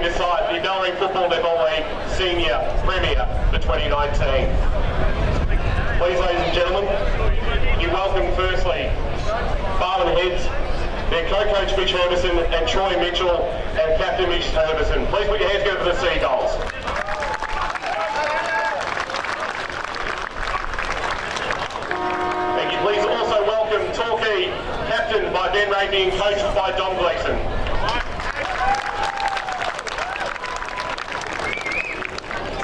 this side, the Bellarine FL Senior Premier for 2019. Please, ladies and gentlemen, you welcome firstly Barwon Heads, their co-coach Mitch Herbison and Troy Mitchell and Captain Mitch Herbison. Please put your hands together for the Seagulls. Thank you. Please also welcome Torquay, captained by Ben Rapey and coached by Dom Gleeson.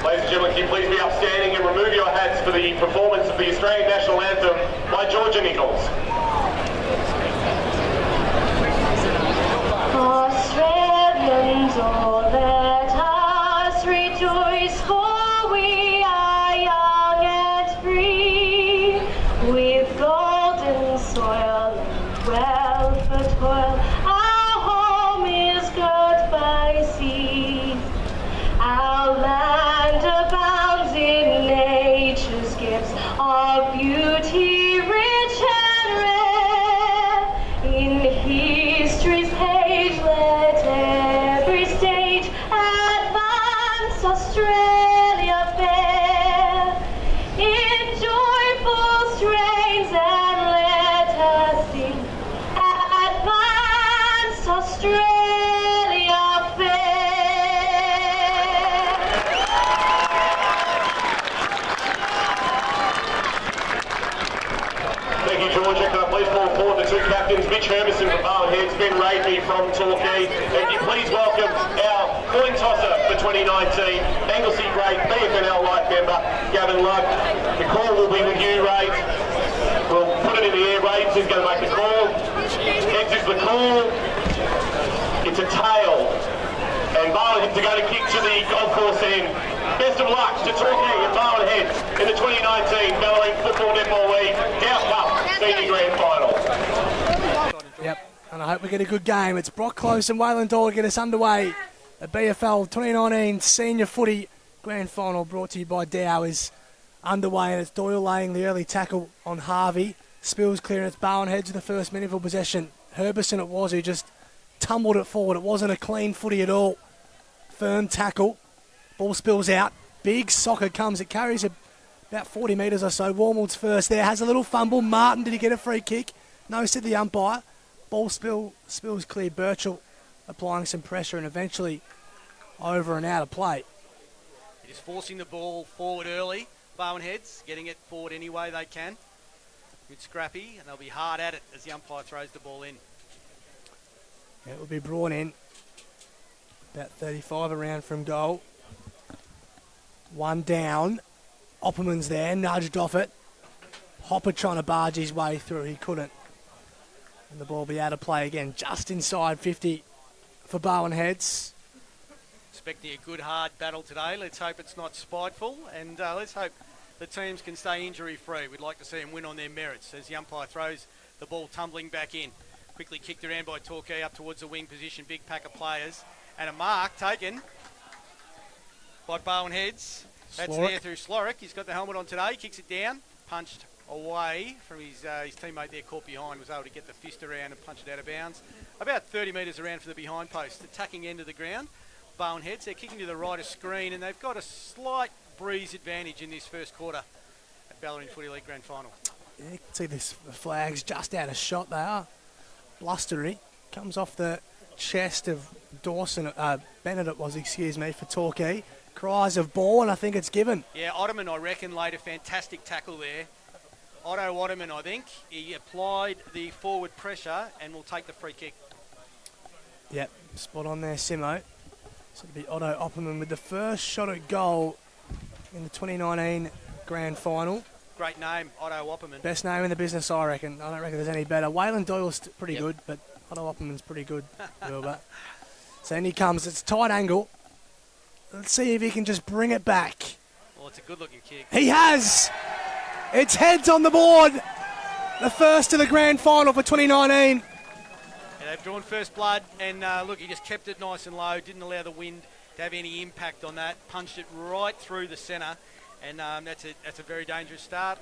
Ladies and gentlemen, can you please be upstanding and remove your hats for the performance of the Australian National Anthem by Georgia Nichols. Australians, oh, let us rejoice, for we are young and free, with golden soil and wealth for toil. Our home is girt by sea. Our land abounds in nature's gifts of beauty, rich and rare. In history's page, let every stage advance Australia fair. In joyful strains, and let us sing, advance Australia fair. Thank you, Georgia. Can I please call forward the two captains, Mitch Herbison from Barwon Heads, Ben Rapey from Torquay. And can you please welcome our coin tosser for 2019, Anglesey great BFNL Life member, Gavin Luck. The call will be with you, Ray. We'll put it in the air. Ray is going to make the call. Heads is the call. It's a tail. And Barwon Heads are going to kick to the golf course end. Best of luck to Torquay and Barwon Heads in the 2019 Bellarine Football Netball League Dow Cup Senior Grand Final. Yep, and I hope we get a good game. It's Brock Close and Waylon Doyle to get us underway. The BFL 2019 Senior Footy Grand Final brought to you by Dow is underway, and it's Doyle laying the early tackle on Harvey. Spills clearance, Barwon Heads with the first meaningful possession. Herbison it was who just tumbled it forward. It wasn't a clean footy at all. Firm tackle. Ball spills out. Big soccer comes. It carries about 40 metres or so. Warmwood's first there. Has a little fumble. Martin, did he get a free kick? No, said the umpire. Ball spills clear. Birchall applying some pressure and eventually over and out of play. Just forcing the ball forward early. Barwon Heads getting it forward any way they can. Good scrappy, and they'll be hard at it as the umpire throws the ball in. It will be brought in. About 35 around from goal. One down. Opperman's there, nudged off it. Hopper trying to barge his way through, he couldn't. And the ball will be out of play again, just inside 50 for Barwon Heads. Expecting a good hard battle today. Let's hope it's not spiteful, and let's hope the teams can stay injury-free. We'd like to see them win on their merits as the umpire throws the ball tumbling back in. Quickly kicked around by Torquay up towards the wing position, big pack of players. And a mark taken by Barwon Heads. That's there through Slorick. He's got the helmet on today, kicks it down, punched away from his teammate there, caught behind, was able to get the fist around and punch it out of bounds. About 30 metres around for the behind post, attacking end of the ground. Barwon Heads, they're kicking to the right of screen, and they've got a slight breeze advantage in this first quarter at Bellarine Footy League Grand Final. Yeah, you can see the flags just out of shot. They are blustery. Comes off the chest of Dawson, Bennett it was, for Torquay. Cries of ball, and I think it's given. Yeah, Ottoman, I reckon, laid a fantastic tackle there. Otto Ottoman, I think. He applied the forward pressure and will take the free kick. Yep, spot on there, Simo. So it'll be Otto Opperman with the first shot at goal in the 2019 Grand Final. Great name, Otto Opperman. Best name in the business, I reckon. I don't reckon there's any better. Waylon Doyle's pretty good, but Otto Opperman's pretty good. So in he comes. It's a tight angle. Let's see if he can just bring it back. Well, it's a good-looking kick. He has! It's heads on the board. The first of the Grand Final for 2019. Yeah, they've drawn first blood, and look, he just kept it nice and low, didn't allow the wind to have any impact on that, punched it right through the centre, and that's a very dangerous start.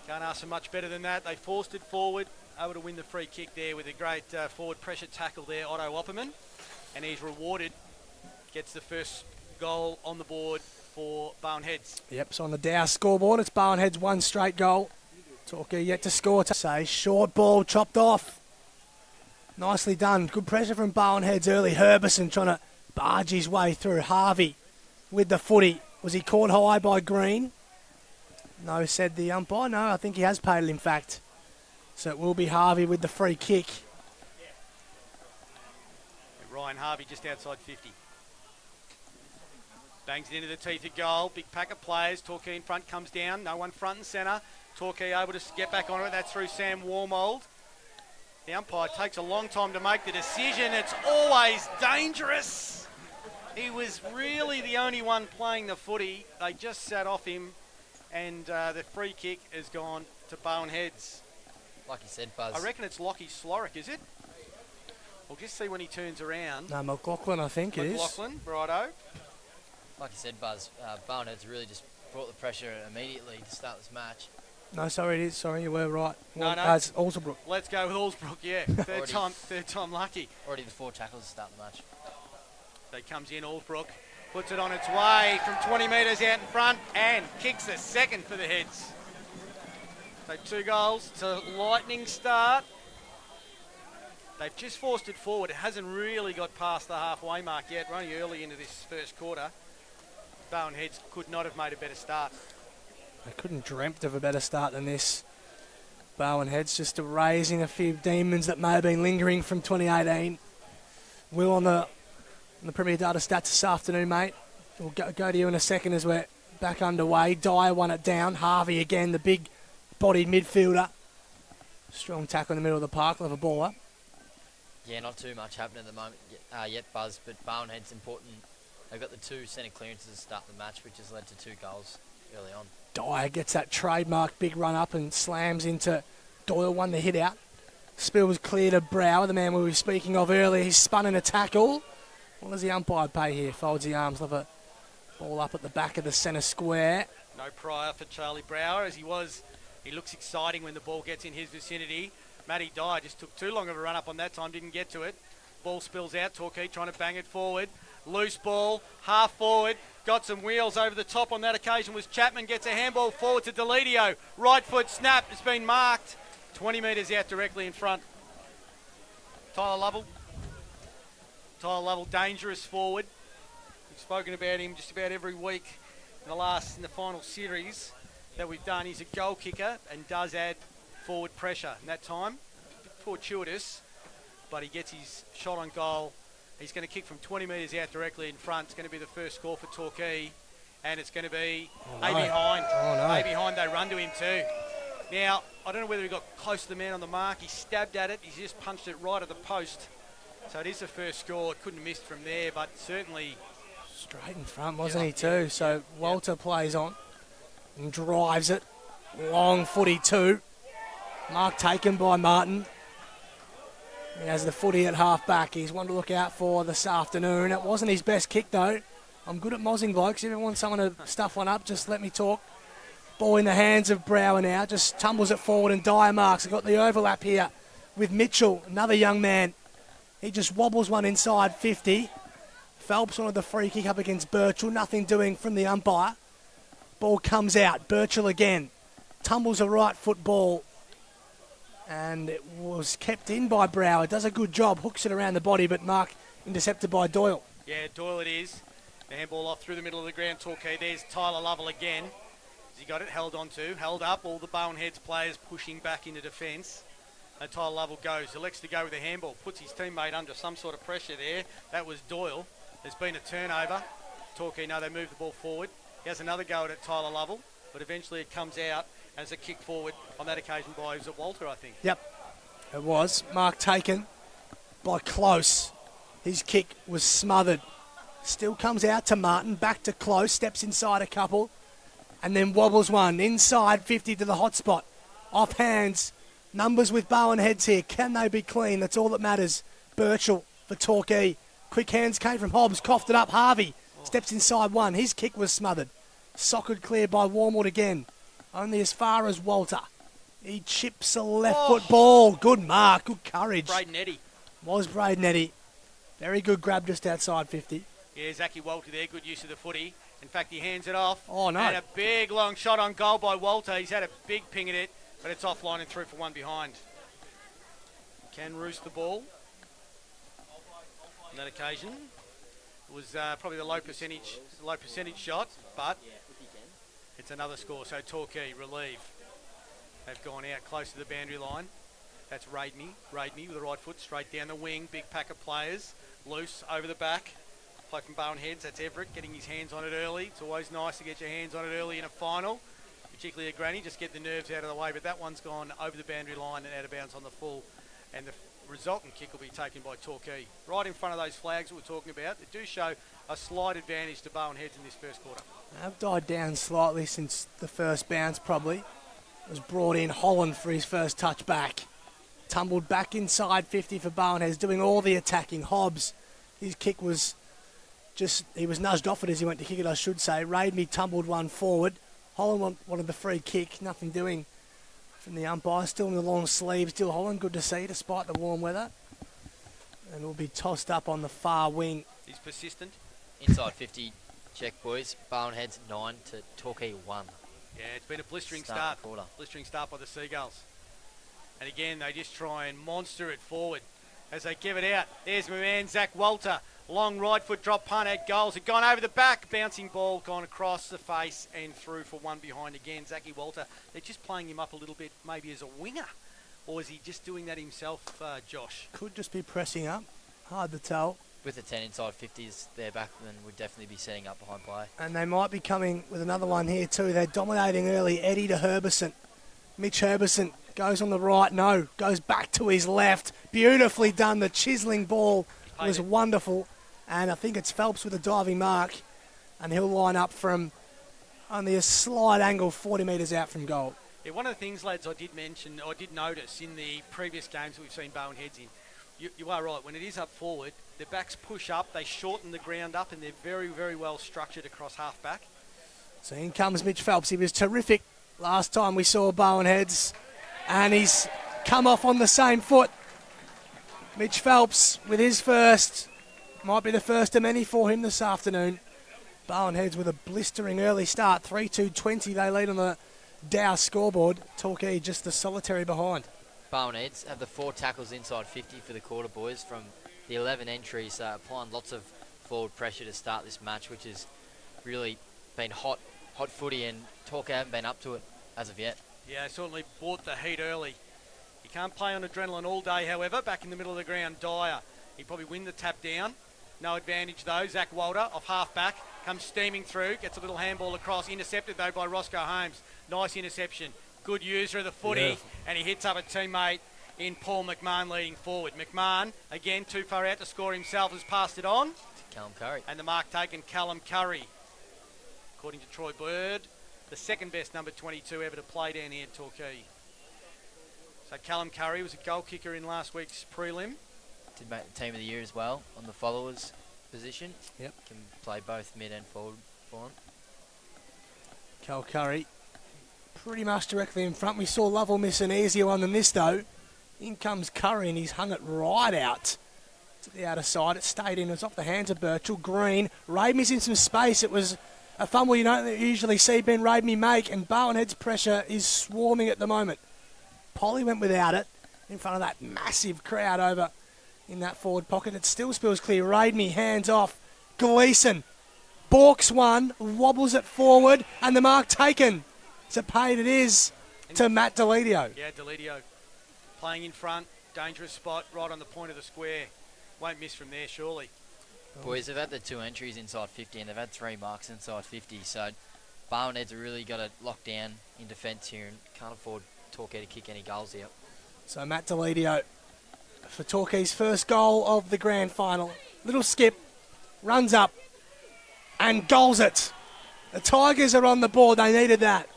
Can't ask for much better than that. They forced it forward, able to win the free kick there with a great forward pressure tackle there, Otto Opperman, and he's rewarded gets the first goal on the board for Boneheads. Yep, so on the Dow scoreboard, it's Boneheads 1 straight goal. Torquay yet to score. Say, short ball chopped off. Nicely done. Good pressure from Boneheads early. Herbison trying to barge his way through. Harvey with the footy. Was he caught high by Green? No, said the umpire. No, I think he has paid it, in fact. So it will be Harvey with the free kick. Ryan Harvey just outside 50. Bangs it into the teeth of goal. Big pack of players. Torquay in front comes down. No one front and centre. Torquay able to get back onto it. That's through Sam Warmold. The umpire takes a long time to make the decision. It's always dangerous. He was really the only one playing the footy. They just sat off him, and the free kick has gone to Boneheads. Like you said, Buzz. I reckon it's Lockie Slorick, is it? We'll just see when he turns around. No, McLaughlin, I think it is. McLaughlin, righto. Like you said, Buzz, Boneheads really just brought the pressure immediately to start this match. No, sorry, it is. Sorry, you were right. No. It's Alderbrook. Let's go with Allsbrook, yeah. Third time lucky. Already the 4 tackles to start the match. So he comes in, Allsbrook, puts it on its way from 20 metres out in front and kicks the second for the Heads. So 2 goals. It's a lightning start. They've just forced it forward. It hasn't really got past the halfway mark yet. We're only early into this first quarter. Boneheads could not have made a better start. I couldn't dreamt of a better start than this. Bowenheads just erasing a few demons that may have been lingering from 2018. Will on the Premier Data stats this afternoon, mate. We'll go to you in a second as we're back underway. Dyer won it down. Harvey again, the big-bodied midfielder. Strong tackle in the middle of the park. We'll have a ball up. Yeah, not too much happening at the moment yet, Buzz, but Boneheads important. They've got the 2 centre clearances to start the match, which has led to 2 goals early on. Dyer gets that trademark big run up and slams into Doyle, won the hit out. Spill was clear to Brower, the man we were speaking of earlier. He's spun in a tackle. What does the umpire pay here? Folds the arms, love a ball up at the back of the centre square. No prior for Charlie Brower as he looks exciting when the ball gets in his vicinity. Matty Dyer just took too long of a run up on that time, didn't get to it. Ball spills out, Torquay trying to bang it forward. Loose ball, half forward, got some wheels over the top on that occasion was Chapman, gets a handball forward to Delidio. Right foot snap, it's been marked. 20 metres out directly in front. Tyler Lovell, dangerous forward. We've spoken about him just about every week in the final series that we've done. He's a goal kicker and does add forward pressure. And that time, fortuitous, but he gets his shot on goal. He's going to kick from 20 metres out directly in front. It's going to be the first score for Torquay. And it's going to be behind. Behind, they run to him too. Now, I don't know whether he got close to the man on the mark. He stabbed at it. He's just punched it right at the post. So it is the first score. It couldn't have missed from there, but certainly... Straight in front, wasn't he too? So Walter plays on and drives it. Long footy too. Mark taken by Martin. He has the footy at half back. He's one to look out for this afternoon. It wasn't his best kick though. I'm good at mozzing blokes. If you want someone to stuff one up, just let me talk. Ball in the hands of Brower now. Just tumbles it forward and Dyer marks. I've got the overlap here with Mitchell, another young man. He just wobbles one inside 50. Phelps wanted the free kick up against Birchall. Nothing doing from the umpire. Ball comes out. Birchall again. Tumbles a right foot ball. And it was kept in by Brower. Does a good job. Hooks it around the body, but Mark intercepted by Doyle. Yeah, Doyle it is. The handball off through the middle of the ground. Torquay. There's Tyler Lovell again. He got it held onto, held up. All the Boneheads players pushing back into defence. And Tyler Lovell goes. Elects to go with the handball. Puts his teammate under some sort of pressure there. That was Doyle. There's been a turnover. Torquay, no, they move the ball forward. He has another go at Tyler Lovell, but eventually it comes out as a kick forward on that occasion by Walter, I think. Yep, it was. Mark taken by Close. His kick was smothered. Still comes out to Martin, back to Close, steps inside a couple, and then wobbles one inside 50 to the hot spot. Off hands. Numbers with Bowenheads here. Can they be clean? That's all that matters. Birchall for Torquay. Quick hands came from Hobbs, coughed it up. Harvey steps inside one. His kick was smothered. Sockered clear by Warmwood again. Only as far as Walter. He chips a left foot ball. Good mark. Good courage. Braden Eddy. Was Braden Eddy. Very good grab just outside 50. Yeah, Zachy Walter there, good use of the footy. In fact, he hands it off. Oh, no. And a big long shot on goal by Walter. He's had a big ping at it, but it's offline and through for one behind. Can roost the ball. On that occasion, it was probably the low percentage shot, but it's another score. So Torquay relieve. They've gone out close to the boundary line. That's Raidney. Raidney with the right foot straight down the wing. Big pack of players. Loose over the back. Play from Bowen Heads. That's Everett getting his hands on it early. It's always nice to get your hands on it early in a final, particularly a granny. Just get the nerves out of the way. But that one's gone over the boundary line and out of bounds on the full. And the resultant kick will be taken by Torquay. Right in front of those flags that we're talking about. They do show a slight advantage to Bowen Heads in this first quarter. They've died down slightly since the first bounce, probably. Was brought in Holland for his first touch back. Tumbled back inside 50 for Bowenheads, doing all the attacking. Hobbs, his kick was he was nudged off it as he went to kick it, I should say. Raidney tumbled one forward. Holland wanted the free kick, nothing doing from the umpire. Still in the long sleeves, still Holland, good to see despite the warm weather. And it will be tossed up on the far wing. He's persistent. Inside 50, check boys. Bowenheads 9 to Torquay 1. Yeah, it's been a blistering Start start. quarter. Blistering start by the Seagulls. And again, they just try and monster it forward as they give it out. There's my man, Zach Walter. Long right foot drop punt at goals. It gone over the back. Bouncing ball gone across the face and through for one behind again. Zachy Walter, they're just playing him up a little bit maybe as a winger. Or is he just doing that himself, Josh? Could just be pressing up. Hard to tell. With the 10 inside 50s, their backmen would definitely be setting up behind play. And they might be coming with another one here too. They're dominating early. Eddie to Herbison. Mitch Herbison goes on the right. No, goes back to his left. Beautifully done. The chiselling ball was wonderful. And I think it's Phelps with a diving mark. And he'll line up from only a slight angle 40 metres out from goal. Yeah, one of the things, lads, I did notice in the previous games that we've seen Bowen Heads in, you are right. When it is up forward, the backs push up, they shorten the ground up, and they're very, very well structured across half-back. So in comes Mitch Phelps. He was terrific last time we saw Bowen Heads, and he's come off on the same foot. Mitch Phelps with his first. Might be the first of many for him this afternoon. Bowen Heads with a blistering early start. 3-2-20 they lead on the Dow scoreboard. Torquay just the solitary behind. Bowenheads have the 4 tackles inside 50 for the quarter, boys, from the 11 entries, applying lots of forward pressure to start this match, which has really been hot footy, and Torquay haven't been up to it as of yet. Yeah, certainly bought the heat early. He can't play on adrenaline all day, however. Back in the middle of the ground, Dyer. He'd probably win the tap down. No advantage, though. Zach Walter off half-back, comes steaming through, gets a little handball across, intercepted, though, by Roscoe Holmes. Nice interception. Good user of the footy, and he hits up a teammate in Paul McMahon leading forward. McMahon, again, too far out to score himself, has passed it on. To Callum Curry. And the mark taken, Callum Curry. According to Troy Bird, the second best number 22 ever to play down here at Torquay. So Callum Curry was a goal kicker in last week's prelim. Did make the team of the year as well on the followers position. Yep. Can play both mid and forward for him. Cal Curry pretty much directly in front. We saw Lovell miss an easier one than this, though. In comes Curry, and he's hung it right out to the outer side. It stayed in. It was off the hands of Birchall. Green. Raidney's in some space. It was a fumble you don't usually see Ben Raidney make, and Bowenhead's pressure is swarming at the moment. Polly went without it in front of that massive crowd over in that forward pocket. It still spills clear. Raidney hands off. Gleeson balks one, wobbles it forward, and the mark taken. So paid it is to Matt Deledio. Yeah, Deledio playing in front, dangerous spot, right on the point of the square. Won't miss from there, surely. Boys, they've had the 2 entries inside 50, and they've had 3 marks inside 50. So Bowenheads have really got to lock down in defence here and can't afford Torquay to kick any goals here. So Matt Deledio for Torquay's first goal of the grand final. Little skip, runs up and goals it. The Tigers are on the board. They needed that.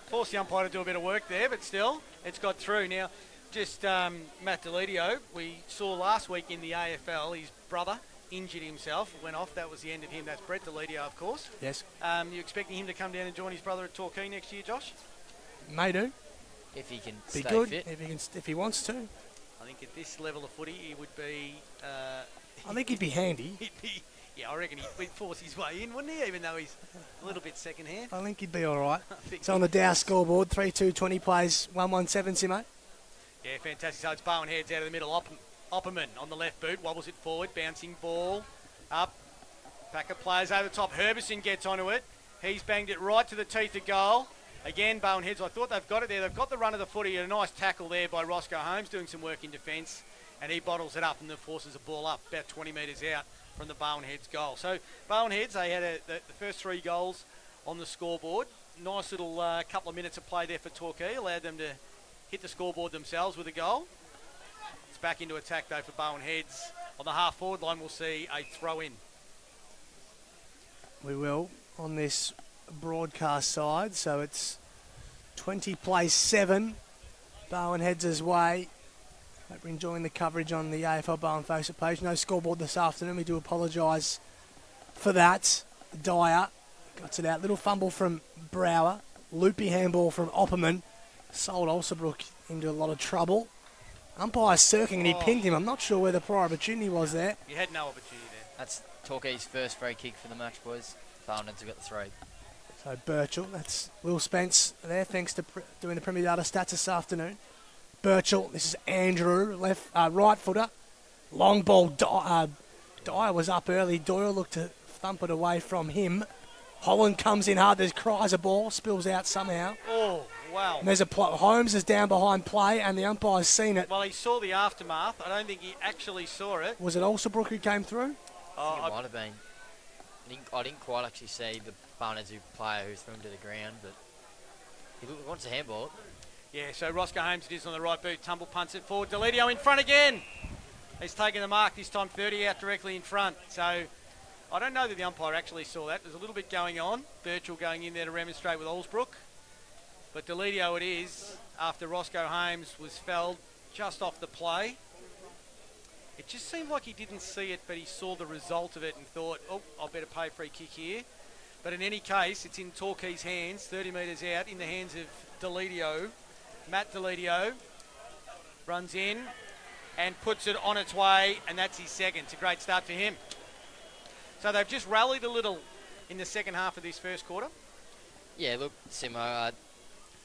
Forced the umpire to do a bit of work there, but still, it's got through. Now, just Matt Deledio, we saw last week in the AFL, his brother injured himself, went off. That was the end of him. That's Brett Deledio, of course. Yes. You expecting him to come down and join his brother at Torquay next year, Josh? May do. If he can Be stay good fit. if he wants to. I think at this level of footy, he would be I think he'd be handy. Yeah, I reckon he'd force his way in, wouldn't he? Even though he's a little bit second hand. I think he'd be all right. I think So on the Dow scoreboard, 3-2-20 plays 1-1-7, Simo. Yeah, fantastic. So it's Bowen Heads out of the middle. Opperman on the left boot. Wobbles it forward. Bouncing ball. Up. Pack of players over the top. Herbison gets onto it. He's banged it right to the teeth of goal. Again, Bowen Heads, I thought they've got it there. They've got the run of the footy. A nice tackle there by Roscoe Holmes doing some work in defence. And he bottles it up and then forces a ball up about 20 metres out from the Bowen Heads goal. So Bowen Heads, they had the first 3 goals on the scoreboard. Nice little couple of minutes of play there for Torquay. Allowed them to hit the scoreboard themselves with a goal. It's back into attack though for Bowen Heads. On the half forward line we'll see a throw in. We will on this broadcast side. So it's 20 plays 7. Bowen Heads' way. Hope you're enjoying the coverage on the AFL Bowen Facebook page. No scoreboard this afternoon. We do apologise for that. Dyer got it out. Little fumble from Brower. Loopy handball from Opperman. Sold Alsabrook into a lot of trouble. Umpire circling and he pinned him. I'm not sure where the prior opportunity was there. You had no opportunity there. That's Torquay's first free kick for the match, boys. Bowen Heads have got the 3. So Birchall, that's Will Spence there, thanks to doing the Premier Data stats this afternoon. Birchall, this is Andrew, right footer. Long ball, Dyer was up early. Doyle looked to thump it away from him. Holland comes in hard, there's cries a ball, spills out somehow. Oh, wow. And there's Holmes is down behind play and the umpire's seen it. Well, he saw the aftermath. I don't think he actually saw it. Was it Alsabrook who came through? I think it might have been. I didn't quite actually see the Bowen Heads player who threw him to the ground, but he wants a handball. Yeah, so Roscoe Holmes it is on the right boot. Tumble punts it forward. Delidio in front again. He's taken the mark this time, 30 out directly in front. So I don't know that the umpire actually saw that. There's a little bit going on. Birchall going in there to remonstrate with Allsbrook. But Delidio it is after Roscoe Holmes was felled just off the play. It just seemed like he didn't see it, but he saw the result of it and thought, oh, I better pay free kick here. But in any case, it's in Torquay's hands, 30 metres out, in the hands of Delidio. Matt Delidio runs in and puts it on its way, and that's his second. It's a great start for him. So they've just rallied a little in the second half of this first quarter. Yeah, look, Simo,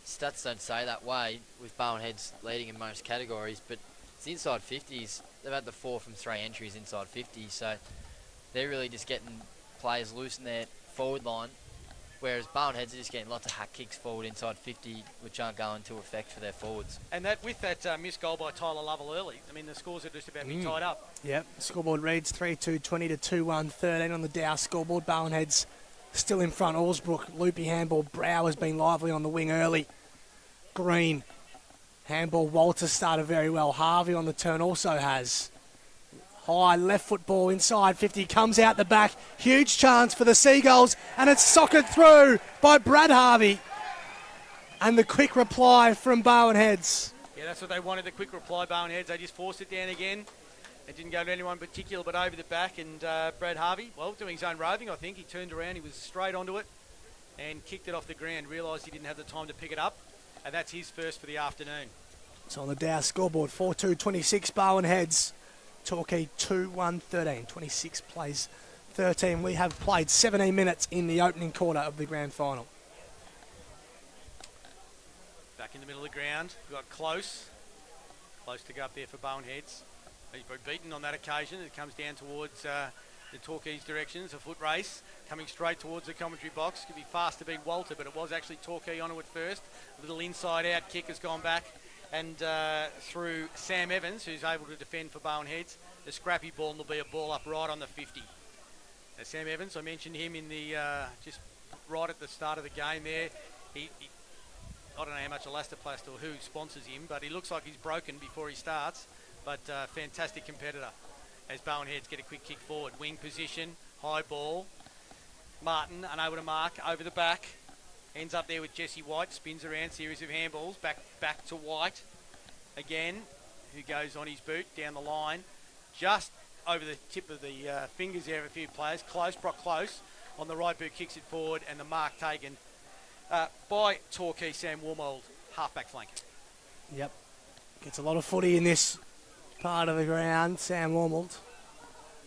stats don't say that way with Bowen Heads leading in most categories, but it's inside 50s. They've had the 4 from 3 entries inside 50, so they're really just getting players loose in their forward line, whereas Bowen Heads are just getting lots of hack kicks forward inside 50, which aren't going to effect for their forwards. And that with that missed goal by Tyler Lovell early, I mean, the scores are just about to be tied up. Yep, scoreboard reads 3-2-20 to 2-1-13 on the Dow scoreboard. Bowen Heads still in front. Allsbrook, loopy handball. Brower's been lively on the wing early. Green, handball. Walter started very well. Harvey on the turn also has. High left foot ball inside 50, comes out the back. Huge chance for the Seagulls, and it's socked through by Brad Harvey. And the quick reply from Bowen Heads. Yeah, that's what they wanted, the quick reply, Bowen Heads. They just forced it down again. It didn't go to anyone particular, but over the back. And Brad Harvey, well, doing his own roving, I think. He turned around, he was straight onto it and kicked it off the ground. Realised he didn't have the time to pick it up. And that's his first for the afternoon. So on the Dow scoreboard, 4-2-26 Bowen Heads. Torquay 2-1-13, 26 plays 13. We have played 17 minutes in the opening quarter of the grand final. Back in the middle of the ground, we've got Close to go up there for Bowen Heads. He's been beaten on that occasion. It comes down towards the Torquay's direction. It's a foot race coming straight towards the commentary box. Could be fast to beat Walter, but it was actually Torquay onto it first. A little inside out kick has gone back. And through Sam Evans, who's able to defend for Bowen Heads, the scrappy ball, and there'll be a ball up right on the 50. Now, Sam Evans, I mentioned him in the just right at the start of the game there. He I don't know how much Elastoplast or who sponsors him, but he looks like he's broken before he starts. But fantastic competitor as Bowen Heads get a quick kick forward. Wing position, high ball. Martin unable to mark over the back. Ends up there with Jesse White, spins around, series of handballs, back to White again, who goes on his boot down the line, just over the tip of the fingers there of a few players. Brock Close on the right boot kicks it forward, and the mark taken by Torquay Sam Warmold, half-back flank. Yep, gets a lot of footy in this part of the ground, Sam Warmold.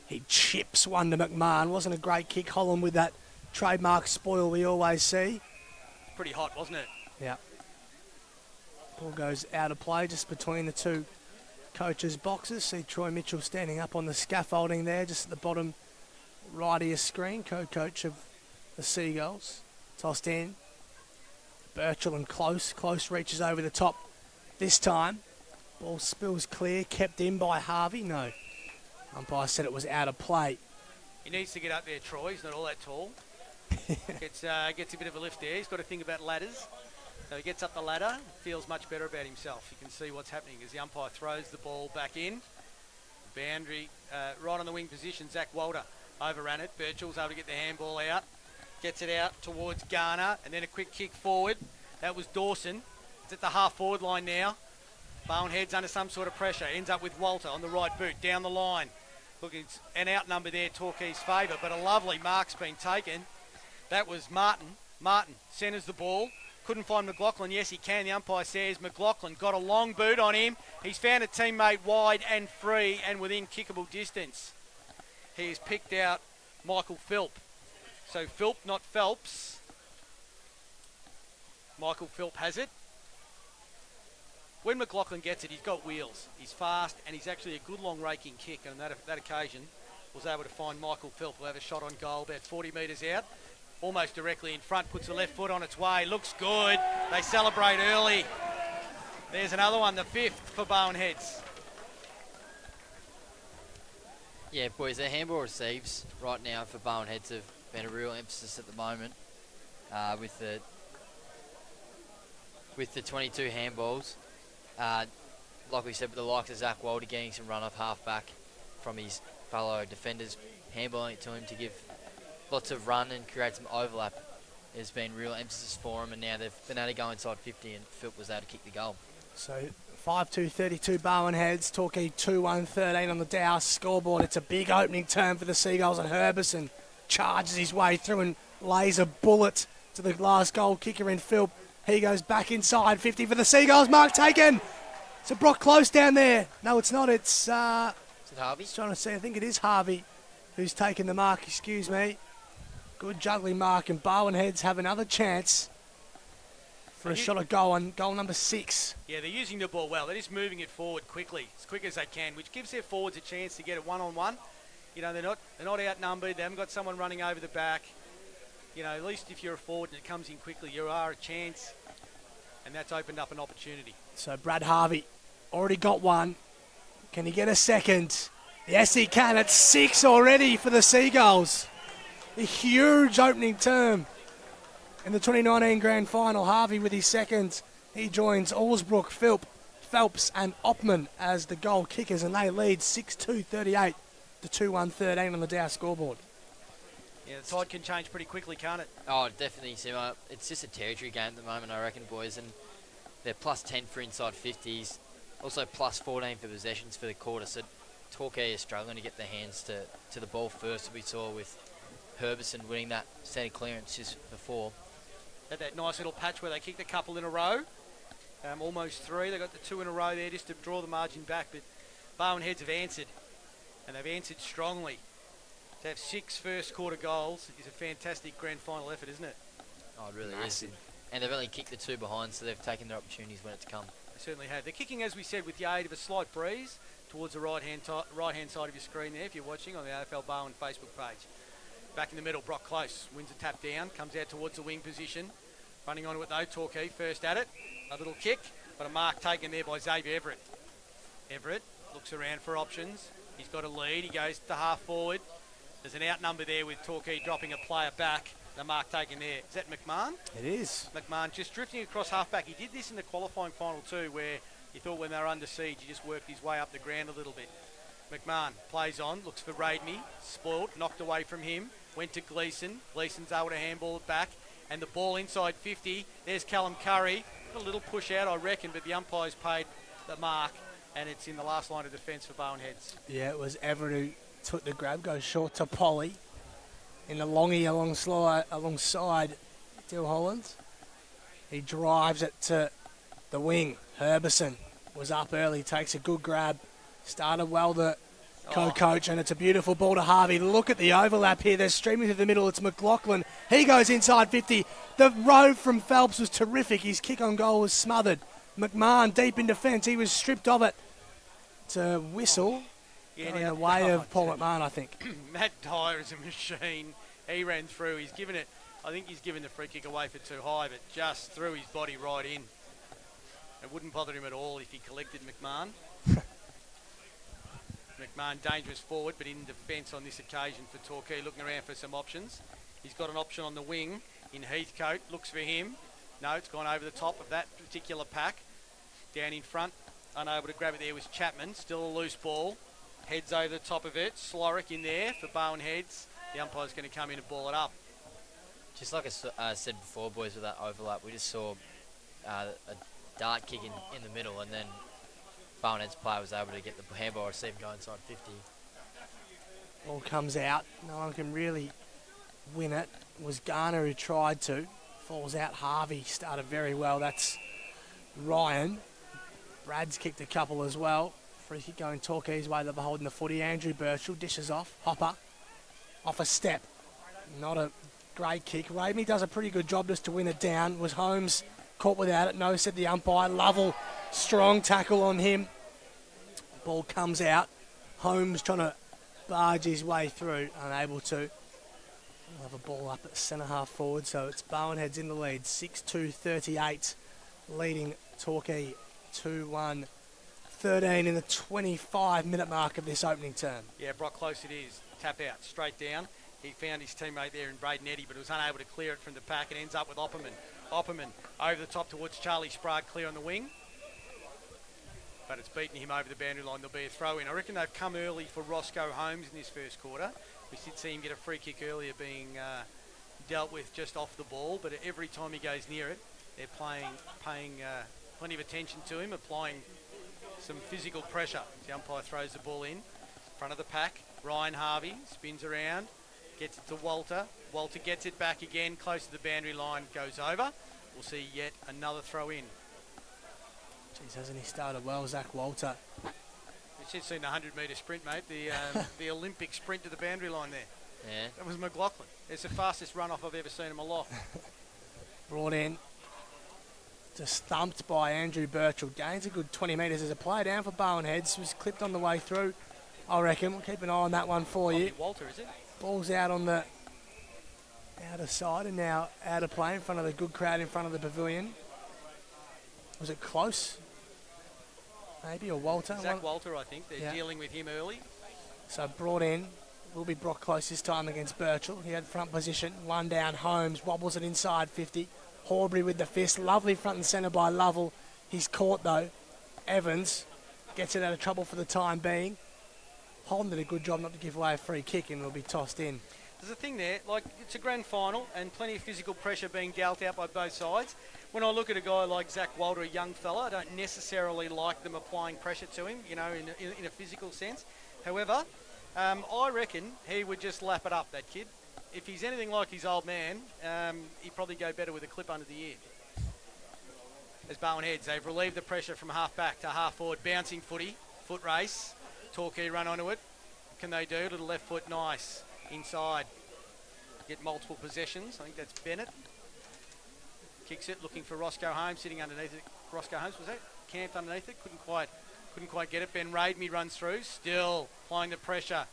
He chips one to McMahon. Wasn't a great kick. Holland with that trademark spoil we always see. Pretty hot, wasn't it? Yeah. Ball goes out of play just between the two coaches' boxes. See Troy Mitchell standing up on the scaffolding there, just at the bottom right of your screen. Co-coach of the Seagulls. Tossed in. Birchall and Close. Close reaches over the top this time. Ball spills clear, kept in by Harvey. No. Umpire said it was out of play. He needs to get up there, Troy. He's not all that tall. Gets a bit of a lift there. He's got to think about ladders. So he gets up the ladder, feels much better about himself. You can see what's happening as the umpire throws the ball back in. Boundary right on the wing position. Zach Walter overran it. Birchall's able to get the handball out. Gets it out towards Garner, and then a quick kick forward. That was Dawson. It's at the half-forward line now. Bonehead's under some sort of pressure. Ends up with Walter on the right boot, down the line. Look, it's an outnumber there, Torquay's favour, but a lovely mark's been taken. That was Martin. Martin centres the ball. Couldn't find McLaughlin. Yes, he can. The umpire says McLaughlin got a long boot on him. He's found a teammate wide and free and within kickable distance. He has picked out Michael Philp. So Philp, not Phelps. Michael Philp has it. When McLaughlin gets it, he's got wheels. He's fast, and he's actually a good long raking kick. And on that occasion, was able to find Michael Philp, who have a shot on goal about 40 metres out. Almost directly in front, puts the left foot on its way. Looks good. They celebrate early. There's another one, the 5th for Boneheads. Yeah, boys, the handball receives right now for Boneheads have been a real emphasis at the moment with the 22 handballs. Like we said, with the likes of Zach Walder getting some run off half-back from his fellow defenders, handballing it to him to give lots of run and create some overlap has been real emphasis for him, and now they've been able to go inside 50 and Philp was able to kick the goal. So 5-2-32 Bowenheads, Torquay 2-1-13 on the Dow scoreboard. It's a big opening turn for the Seagulls, and Herbison charges his way through and lays a bullet to the last goal kicker in Philp. He goes back inside, 50 for the Seagulls, mark taken. So Brock Close down there. No, it's not, it's... Is it Harvey? Trying to see, I think it is Harvey who's taken the mark, excuse me. Good juggling mark, and Bowenheads have another chance for a shot at goal on goal number 6. Yeah, they're using the ball well. They're just moving it forward quickly, as quick as they can, which gives their forwards a chance to get it one-on-one. You know, they're not outnumbered. They haven't got someone running over the back. You know, at least if you're a forward and it comes in quickly, you are a chance, and that's opened up an opportunity. So Brad Harvey already got one. Can he get a second? Yes, he can. It's 6 already for the Seagulls. A huge opening term in the 2019 Grand Final. Harvey with his second. He joins Allsbrook, Phelps and Oppmann as the goal kickers, and they lead 6-2-38 to 2-1-13 on the Dow scoreboard. Yeah, the tide can change pretty quickly, can't it? Oh, definitely, Simo. It's just a territory game at the moment, I reckon, boys. And they're plus 10 for inside 50s. Also plus 14 for possessions for the quarter. So Torquay is struggling to get their hands to the ball first, as we saw with Herbison winning that centre clearance just before. Had that nice little patch where they kicked a couple in a row. Almost 3. They got the 2 in a row there just to draw the margin back. But Bowenheads have answered, and they've answered strongly. To have 6 first quarter goals is a fantastic grand final effort, isn't it? Oh, it really is. And they've only kicked the 2 behind, so they've taken their opportunities when it's come. They certainly have. They're kicking, as we said, with the aid of a slight breeze towards the right-hand side of your screen there if you're watching on the AFL Bowen Facebook page. Back in the middle, Brock Close wins a tap down, comes out towards the wing position. Running onto it though, Torquay first at it. A little kick, but a mark taken there by Xavier Everett. Everett looks around for options. He's got a lead. He goes to half forward. There's an outnumber there with Torquay dropping a player back. The mark taken there. Is that McMahon? It is. McMahon just drifting across half-back. He did this in the qualifying final too, where he thought when they were under siege, he just worked his way up the ground a little bit. McMahon plays on, looks for Raidme. Spoiled, knocked away from him. Went to Gleeson. Gleeson's able to handball it back. And the ball inside 50. There's Callum Curry. A little push out, I reckon, but the umpire's paid the mark. And it's in the last line of defence for Bowenheads. Yeah, it was Everett who took the grab, goes short to Polly. In the longie alongside Dill Holland. He drives it to the wing. Herbison was up early, takes a good grab. Started well the co-coach, and it's a beautiful ball to Harvey. Look at the overlap here. They're streaming through the middle. It's McLaughlin. He goes inside 50. The rove from Phelps was terrific. His kick on goal was smothered. McMahon deep in defence. He was stripped of it. It's a whistle in the way of Paul McMahon, I think. Matt Dyer is a machine. He ran through. He's given it. I think he's given the free kick away for too high, but just threw his body right in. It wouldn't bother him at all if he collected McMahon. McMahon dangerous forward, but in defence on this occasion for Torquay, looking around for some options. He's got an option on the wing in Heathcote, looks for him. No, it's gone over the top of that particular pack. Down in front, unable to grab it there was Chapman, still a loose ball. Heads over the top of it, Slorick in there for Bowen Heads. The umpire's going to come in and ball it up. Just like I said before, boys, with that overlap, we just saw a dart kick in the middle, and then Bowenhead's player was able to get the handball receive and go inside 50. Ball comes out. No one can really win it. It was Garner who tried to. Falls out. Harvey started very well. That's Ryan. Brad's kicked a couple as well. Free kick going Torquay's way. They're holding the footy. Andrew Birchall dishes off. Hopper off a step. Not a great kick. Ramey does a pretty good job just to win it down. Was Holmes caught without it? No, said the umpire. Lovell, strong tackle on him. Ball comes out. Holmes trying to barge his way through. Unable to. We'll have a ball up at centre half forward. So it's Bowenheads in the lead. 6-2-38. Leading Torquay 2-1. 13 in the 25-minute mark of this opening term. Yeah, Brock close it is. Tap out, straight down. He found his teammate there in Braden Eddy, but was unable to clear it from the pack. It ends up with Opperman. Opperman over the top towards Charlie Sprague, clear on the wing. But it's beaten him over the boundary line. There'll be a throw in. I reckon they've come early for Roscoe Holmes in this first quarter. We did see him get a free kick earlier being dealt with just off the ball, but every time he goes near it, they're paying plenty of attention to him, applying some physical pressure. The umpire throws the ball in front of the pack. Ryan Harvey spins around, gets it to Walter. Walter gets it back again, close to the boundary line, goes over. We'll see yet another throw in. Jeez, hasn't he started well, Zach Walter? We've just seen the 100-metre sprint, mate. The Olympic sprint to the boundary line there. Yeah. That was McLaughlin. It's the fastest run-off I've ever seen in my life. Brought in. Just thumped by Andrew Birchall. Gains a good 20 metres as a play down for Bowenheads. Was clipped on the way through, I reckon. We'll keep an eye on that one for you. Walter, is it? Ball's out on the outer side and now out of play in front of the good crowd in front of the pavilion. Was it close? Maybe, or Walter? Zach Walter, I think. They're dealing with him early. So brought in. Will be Brock close this time against Birchall. He had front position. One down, Holmes. Wobbles it inside 50. Horbury with the fist. Lovely front and centre by Lovell. He's caught though. Evans gets it out of trouble for the time being. Holden did a good job not to give away a free kick and will be tossed in. There's a thing there, like it's a grand final and plenty of physical pressure being dealt out by both sides. When I look at a guy like Zach Walter, a young fella, I don't necessarily like them applying pressure to him, you know, in a physical sense. However, I reckon he would just lap it up, that kid. If he's anything like his old man, he'd probably go better with a clip under the ear. As Bowenheads, they've relieved the pressure from half back to half forward, bouncing footy, foot race. Torquay run onto it. What can they do? Little left foot, nice. Inside. Get multiple possessions. I think that's Bennett. Kicks it, looking for Roscoe Holmes, sitting underneath it. Roscoe Holmes, was that? Camped underneath it, couldn't quite get it. Ben Raidme runs through, still applying the pressure.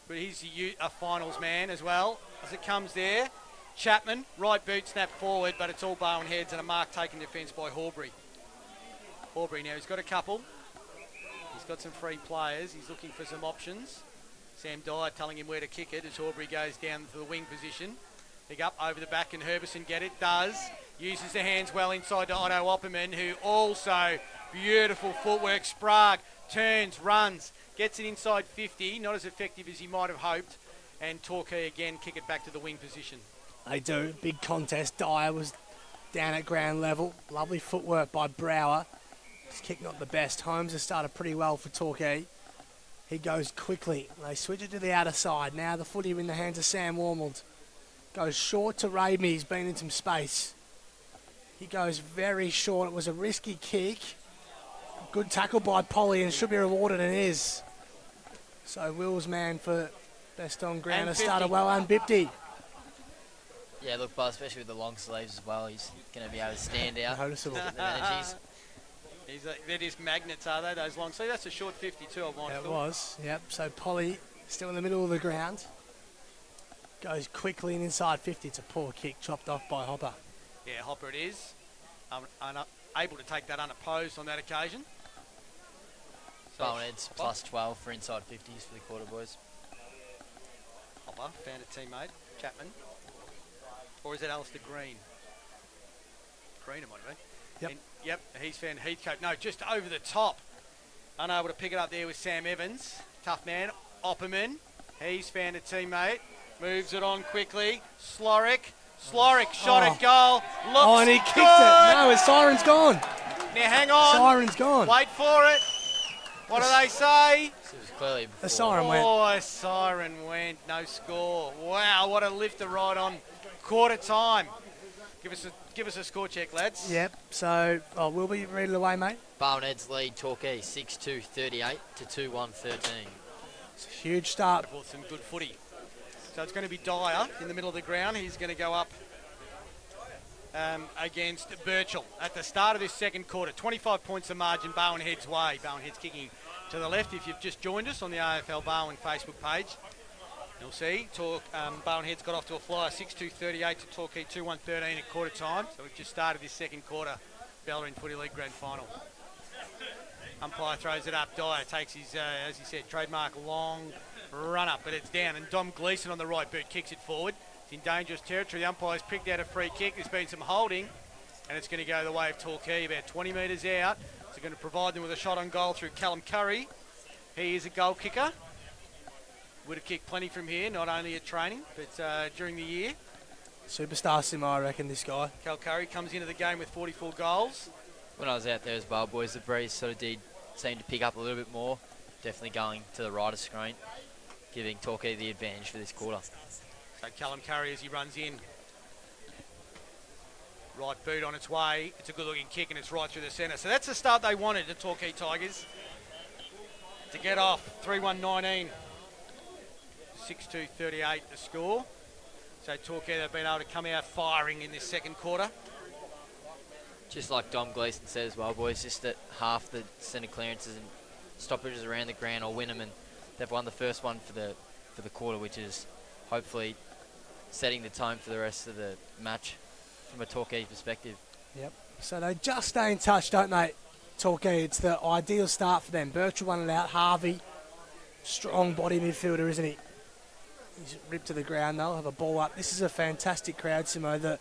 But he's a finals man as well. As it comes there, Chapman, right boot snap forward, but it's all Bowenheads and a mark taken defence by Horbury. Horbury now, he's got a couple. He's got some free players. He's looking for some options. Sam Dyer telling him where to kick it as Horbury goes down to the wing position. Pick up over the back, and Herbison get it? Does. Uses the hands well inside to Otto Opperman, who also, beautiful footwork. Sprague turns, runs, gets it inside 50. Not as effective as he might have hoped. And Torquay again kick it back to the wing position. They do. Big contest. Dyer was down at ground level. Lovely footwork by Brower. His kick not the best. Holmes has started pretty well for Torquay. He goes quickly. They switch it to the outer side. Now the footy in the hands of Sam Wormald. Goes short to Raidme. He's been in some space. He goes very short. It was a risky kick. Good tackle by Polly and should be rewarded and is. So Will's man for best on ground And has started 50. well, and Bipty. Yeah, look, but especially with the long sleeves as well, he's going to be able to stand out. Noticeable. The energies. They're just magnets, are they, those long? So that's a short 52 of mine. It was, yep. So Polly still in the middle of the ground. Goes quickly and inside 50. It's a poor kick chopped off by Hopper. Yeah, Hopper it is. Able to take that unopposed on that occasion. So Bowenheads plus 12 for inside 50s for the quarter boys. Hopper found a teammate, Chapman. Or is it Alistair Green? Green it might have been. Yep. And, yep, he's found Heathcote. No, just over the top. Unable to pick it up there with Sam Evans. Tough man. Opperman. He's found a teammate. Moves it on quickly. Slorick shot at goal. Looks Oh, and he kicked good. it. No, his siren's gone. Now hang on. Siren's gone. Wait for it. What do they say? So it was clearly before. The siren went. Oh, a siren went. No score. Wow, what a lifter right on quarter time. Give us a score check, lads. Yep. So we'll be read it away, mate. Bowenheads lead Torquay 6-2-38 to 2-1-13. It's a huge start. Brought some good footy. So it's going to be Dyer in the middle of the ground. He's going to go up against Birchall at the start of this second quarter. 25 points the margin Bowenhead's way. Bowenhead's kicking to the left. If you've just joined us on the AFL Bowen Facebook page, you'll see Bowenhead's got off to a flyer 6-2-38 to Torquay 2-1-13 at quarter time. So we've just started this second quarter Bellarine Footy League Grand Final. Umpire throws it up. Dyer takes his, as he said, trademark long run up, but it's down. And Dom Gleeson on the right boot kicks it forward. It's in dangerous territory. The umpire's picked out a free kick. There's been some holding, and it's going to go the way of Torquay, about 20 metres out. So going to provide them with a shot on goal through Callum Curry. He is a goal kicker. Would have kicked plenty from here, not only at training, but during the year. Superstar sim, I reckon, this guy. Cal Curry comes into the game with 44 goals. When I was out there as well, boys, the breeze sort of did seem to pick up a little bit more. Definitely going to the right of screen, giving Torquay the advantage for this quarter. So Callum Curry as he runs in. Right boot on its way. It's a good looking kick and it's right through the centre. So that's the start they wanted, the Torquay Tigers. To get off, 3-1-19. 6-2-38 the score. So Torquay, they've been able to come out firing in this second quarter. Just like Dom Gleeson said as well, boys, just that half the centre clearances and stoppages around the ground will win them, and they've won the first one for the quarter, which is hopefully setting the tone for the rest of the match from a Torquay perspective. Yep. So they just stay in touch, don't they, Torquay? It's the ideal start for them. Birchall won it out. Harvey, strong body midfielder, isn't he? He's ripped to the ground. They'll have a ball up. This is a fantastic crowd, Simo.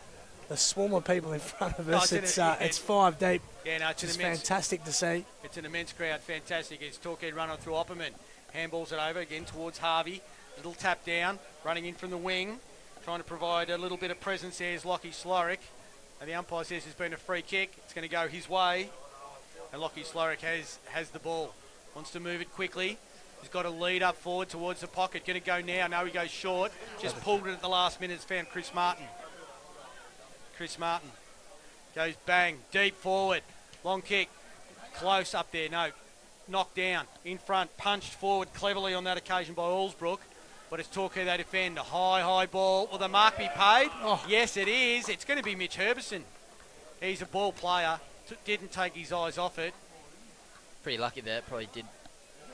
The swarm of people in front of us, it's 5 deep. Yeah, no, it's fantastic to see. It's an immense crowd, fantastic. It's Torquay run on through Opperman. Handballs it over again towards Harvey. Little tap down, running in from the wing. Trying to provide a little bit of presence there is Lockie Slorick. And the umpire says there's been a free kick. It's going to go his way. And Lockie Slorick has the ball. Wants to move it quickly. He's got a lead up forward towards the pocket. Going to go now. No, he goes short. Just pulled it at the last minute. It's found Chris Martin. Chris Martin goes bang, deep forward. Long kick. Close up there. No. Knocked down. In front. Punched forward cleverly on that occasion by Allsbrook. But it's Torquay they defend. A high ball. Will the mark be paid? Oh. Yes, it is. It's going to be Mitch Herbison. He's a ball player. Didn't take his eyes off it. Pretty lucky there. Probably did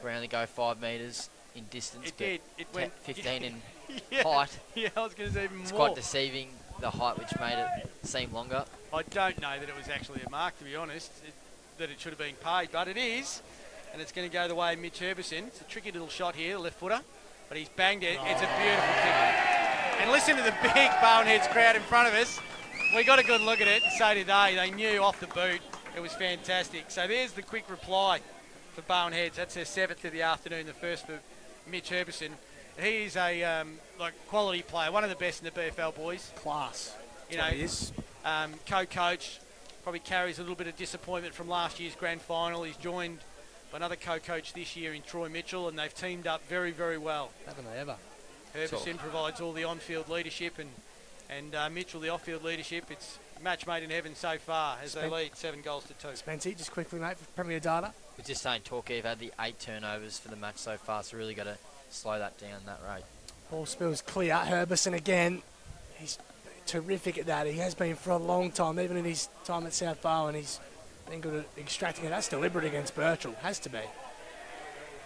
only go 5 metres in distance. It did. It went 15 in yeah, height. Yeah, I was going to say even It's more. quite deceiving, the height, which made it seem longer. I don't know that it was actually a mark, to be honest, that it should have been paid, but it is. And it's going to go the way of Mitch Herbison. It's a tricky little shot here, the left footer. But he's banged it. It's a beautiful kick. And listen to the big Bowenheads crowd in front of us. We got a good look at it, and so did they. They knew off the boot. It was fantastic. So there's the quick reply for Bowenheads. That's their 7th of the afternoon, the first for Mitch Herbison. He's a quality player, one of the best in the BFL, boys. Class. You know, he is. Co-coach, probably carries a little bit of disappointment from last year's grand final. He's joined by another co-coach this year in Troy Mitchell, and they've teamed up very, very well. Haven't they ever? Herbison provides all the on-field leadership and Mitchell the off-field leadership. It's match made in heaven so far as they lead 7 goals to 2. Spency, just quickly, mate, for Premier Data. was just saying, Torquay have had the 8 turnovers for the match so far, so really got to slow that down, that rate. Ball spills clear. Herbison again. He's terrific at that. He has been for a long time, even in his time at South Bowen. He's been good at extracting it. That's deliberate against Birchall. Has to be.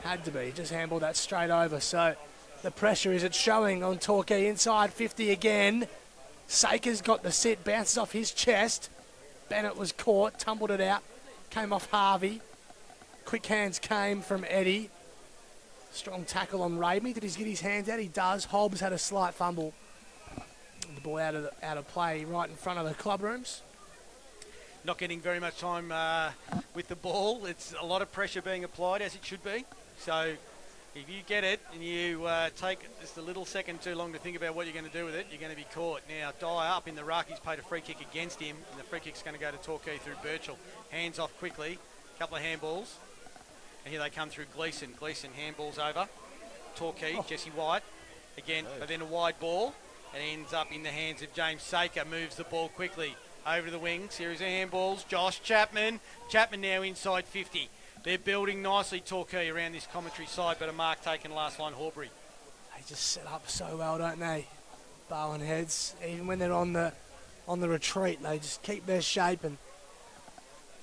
Had to be. He just handled that straight over. So the pressure is showing on Torquay. Inside 50 again. Saker's got the sit. Bounces off his chest. Bennett was caught. Tumbled it out. Came off Harvey. Quick hands came from Eddie. Strong tackle on Ramey. Did he get his hands out? He does. Hobbs had a slight fumble. The ball out of play right in front of the club rooms. Not getting very much time with the ball. It's a lot of pressure being applied, as it should be. So if you get it and you take just a little second too long to think about what you're going to do with it, you're going to be caught. Now, Dyer up in the ruck. He's played a free kick against him, and the free kick's going to go to Torquay through Birchall. Hands off quickly. Couple of handballs. And here they come through Gleeson. Gleeson handballs over. Torquay, Jesse White. Again, but then a wide ball. And ends up in the hands of James Saker. Moves the ball quickly over to the wing. Series of handballs. Josh Chapman. Chapman now inside 50. They're building nicely, Torquay, around this commentary side, but a mark taken last line, Horbury. They just set up so well, don't they? Bowen heads. Even when they're on the retreat, they just keep their shape and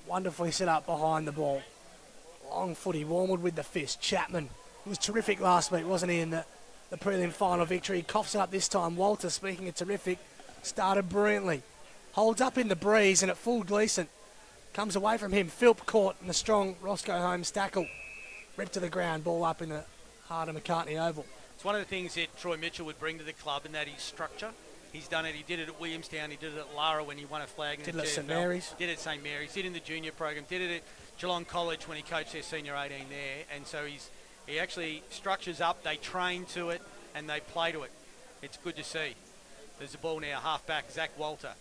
wonderfully set up behind the ball. Long footy, Warmwood with the fist. Chapman was terrific last week, wasn't he, in the prelim final victory. He coughs it up this time. Walter, speaking of terrific, started brilliantly. Holds up in the breeze and it fooled Gleeson. Comes away from him. Philp caught in the strong Roscoe Holmes tackle. Ripped to the ground, ball up in the heart of McCartney Oval. It's one of the things that Troy Mitchell would bring to the club, and that is structure. He's done it. He did it at Williamstown. He did it at Lara when he won a flag. Did it at St Mary's. Did it at St Mary's. Did it in the junior program. Did it at Geelong College when he coached their senior 18 there. And so he actually structures up. They train to it and they play to it. It's good to see. There's the ball now, half-back, Zach Walter.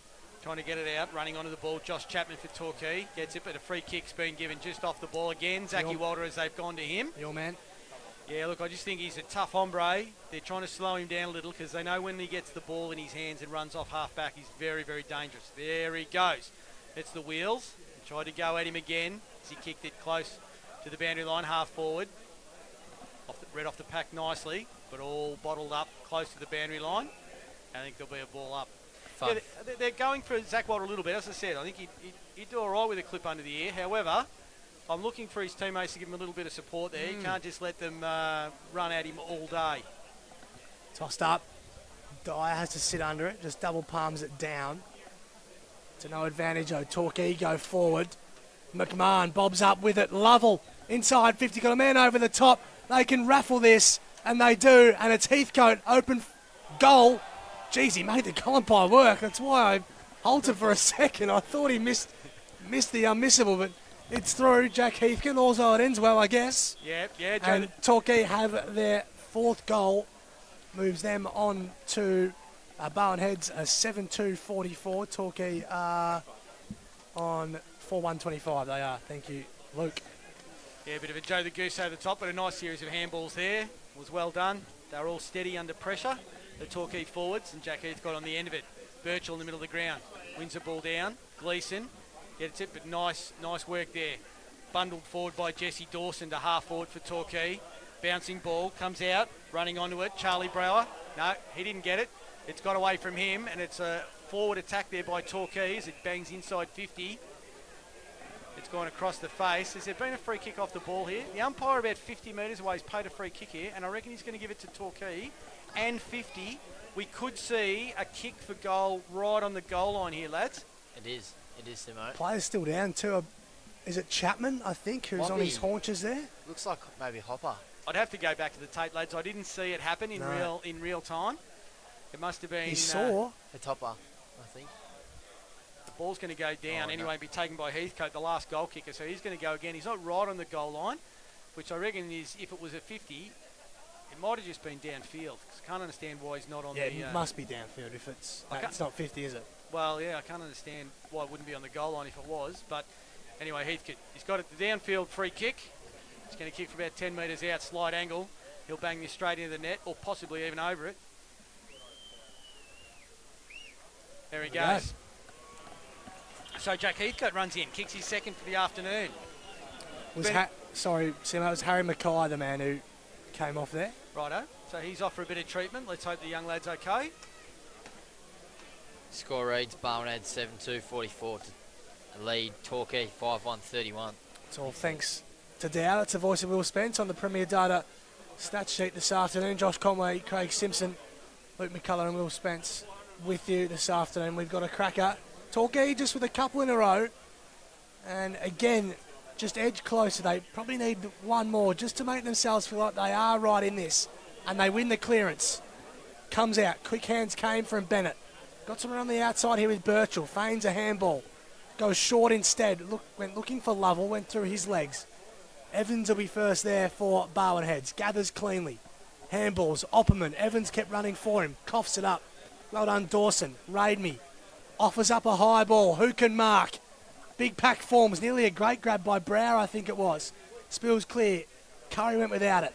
Trying to get it out, running onto the ball. Josh Chapman for Torquay. Gets it, but a free kick's been given just off the ball again. Zachy Walter as they've gone to him. Your man. Yeah, look, I just think he's a tough hombre. They're trying to slow him down a little because they know when he gets the ball in his hands and runs off half-back, he's very, very dangerous. There he goes. It's the wheels. He tried to go at him again as he kicked it close to the boundary line, half forward. Read off the pack nicely, but all bottled up close to the boundary line. I think there'll be a ball up. Yeah, they're going for Zach Walter a little bit. As I said, I think he'd do all right with a clip under the ear. However, I'm looking for his teammates to give him a little bit of support there. You can't just let them run at him all day. Tossed up. Dyer has to sit under it. Just double palms it down. To no advantage. Torquay go forward. McMahon bobs up with it. Lovell inside 50. Got a man over the top. They can raffle this, and they do. And it's Heathcote. Open goal. Geez, he made the Columpi work. That's why I halted for a second. I thought he missed the unmissable, but it's through. Jack Heathcote. Also, it ends well, I guess. Yeah. And Torquay have their fourth goal. Moves them on to Bowen Heads a 7-2-44. Torquay are on 4-1-25. They are. Thank you, Luke. Yeah, a bit of a Joe the Goose over the top, but a nice series of handballs there. Was well done. They were all steady under pressure. The Torquay forwards, and Jack Heathcote on the end of it. Birchall in the middle of the ground. Wins the ball down. Gleeson gets it, but nice work there. Bundled forward by Jesse Dawson to half forward for Torquay. Bouncing ball, comes out, running onto it. Charlie Brower. No, he didn't get it. It's got away from him, and it's a forward attack there by Torquay as it bangs inside 50. It's gone across the face. Has there been a free kick off the ball here? The umpire about 50 metres away has paid a free kick here, and I reckon he's going to give it to Torquay. And 50, we could see a kick for goal right on the goal line here, lads. It is, Simo. Player's still down too. Is it Chapman, I think, who's on his haunches there? Looks like maybe Hopper. I'd have to go back to the tape, lads. I didn't see it happen in real time. It must have been... He saw. It's Hopper, I think. The ball's going to go down anyway and be taken by Heathcote, the last goal kicker. So he's going to go again. He's not right on the goal line, which I reckon is, if it was a 50... It might have just been downfield. Cause I can't understand why he's not on the... Yeah, it must be downfield if it's not 50, is it? Well, yeah, I can't understand why it wouldn't be on the goal line if it was. But anyway, Heathcote, he's got it, the downfield free kick. He's going to kick from about 10 metres out, slight angle. He'll bang this straight into the net, or possibly even over it. There he goes. So Jack Heathcote runs in, kicks his second for the afternoon. Was sorry, Simo, it was Harry Mackay, the man who came off there. Righto. So he's off for a bit of treatment. Let's hope the young lad's okay. Score reads Barnhead 7-2, 44 to lead Torquay 5-1, 31. It's all thanks to Dow. That's the voice of Will Spence on the Premier Data stat sheet this afternoon. Josh Conway, Craig Simpson, Luke McCullough and Will Spence with you this afternoon. We've got a cracker. Torquay just with a couple in a row. And again, just edge closer. They probably need one more just to make themselves feel like they are right in this. And they win the clearance. Comes out. Quick hands came from Bennett. Got someone on the outside here with Birchall. Feigns a handball. Goes short instead. Went looking for Lovell. Went through his legs. Evans will be first there for Barwon Heads. Gathers cleanly. Handballs. Opperman. Evans kept running for him. Coughs it up. Well done, Dawson. Raid me. Offers up a high ball. Who can mark? Big pack forms. Nearly a great grab by Brower, I think it was. Spills clear. Curry went without it.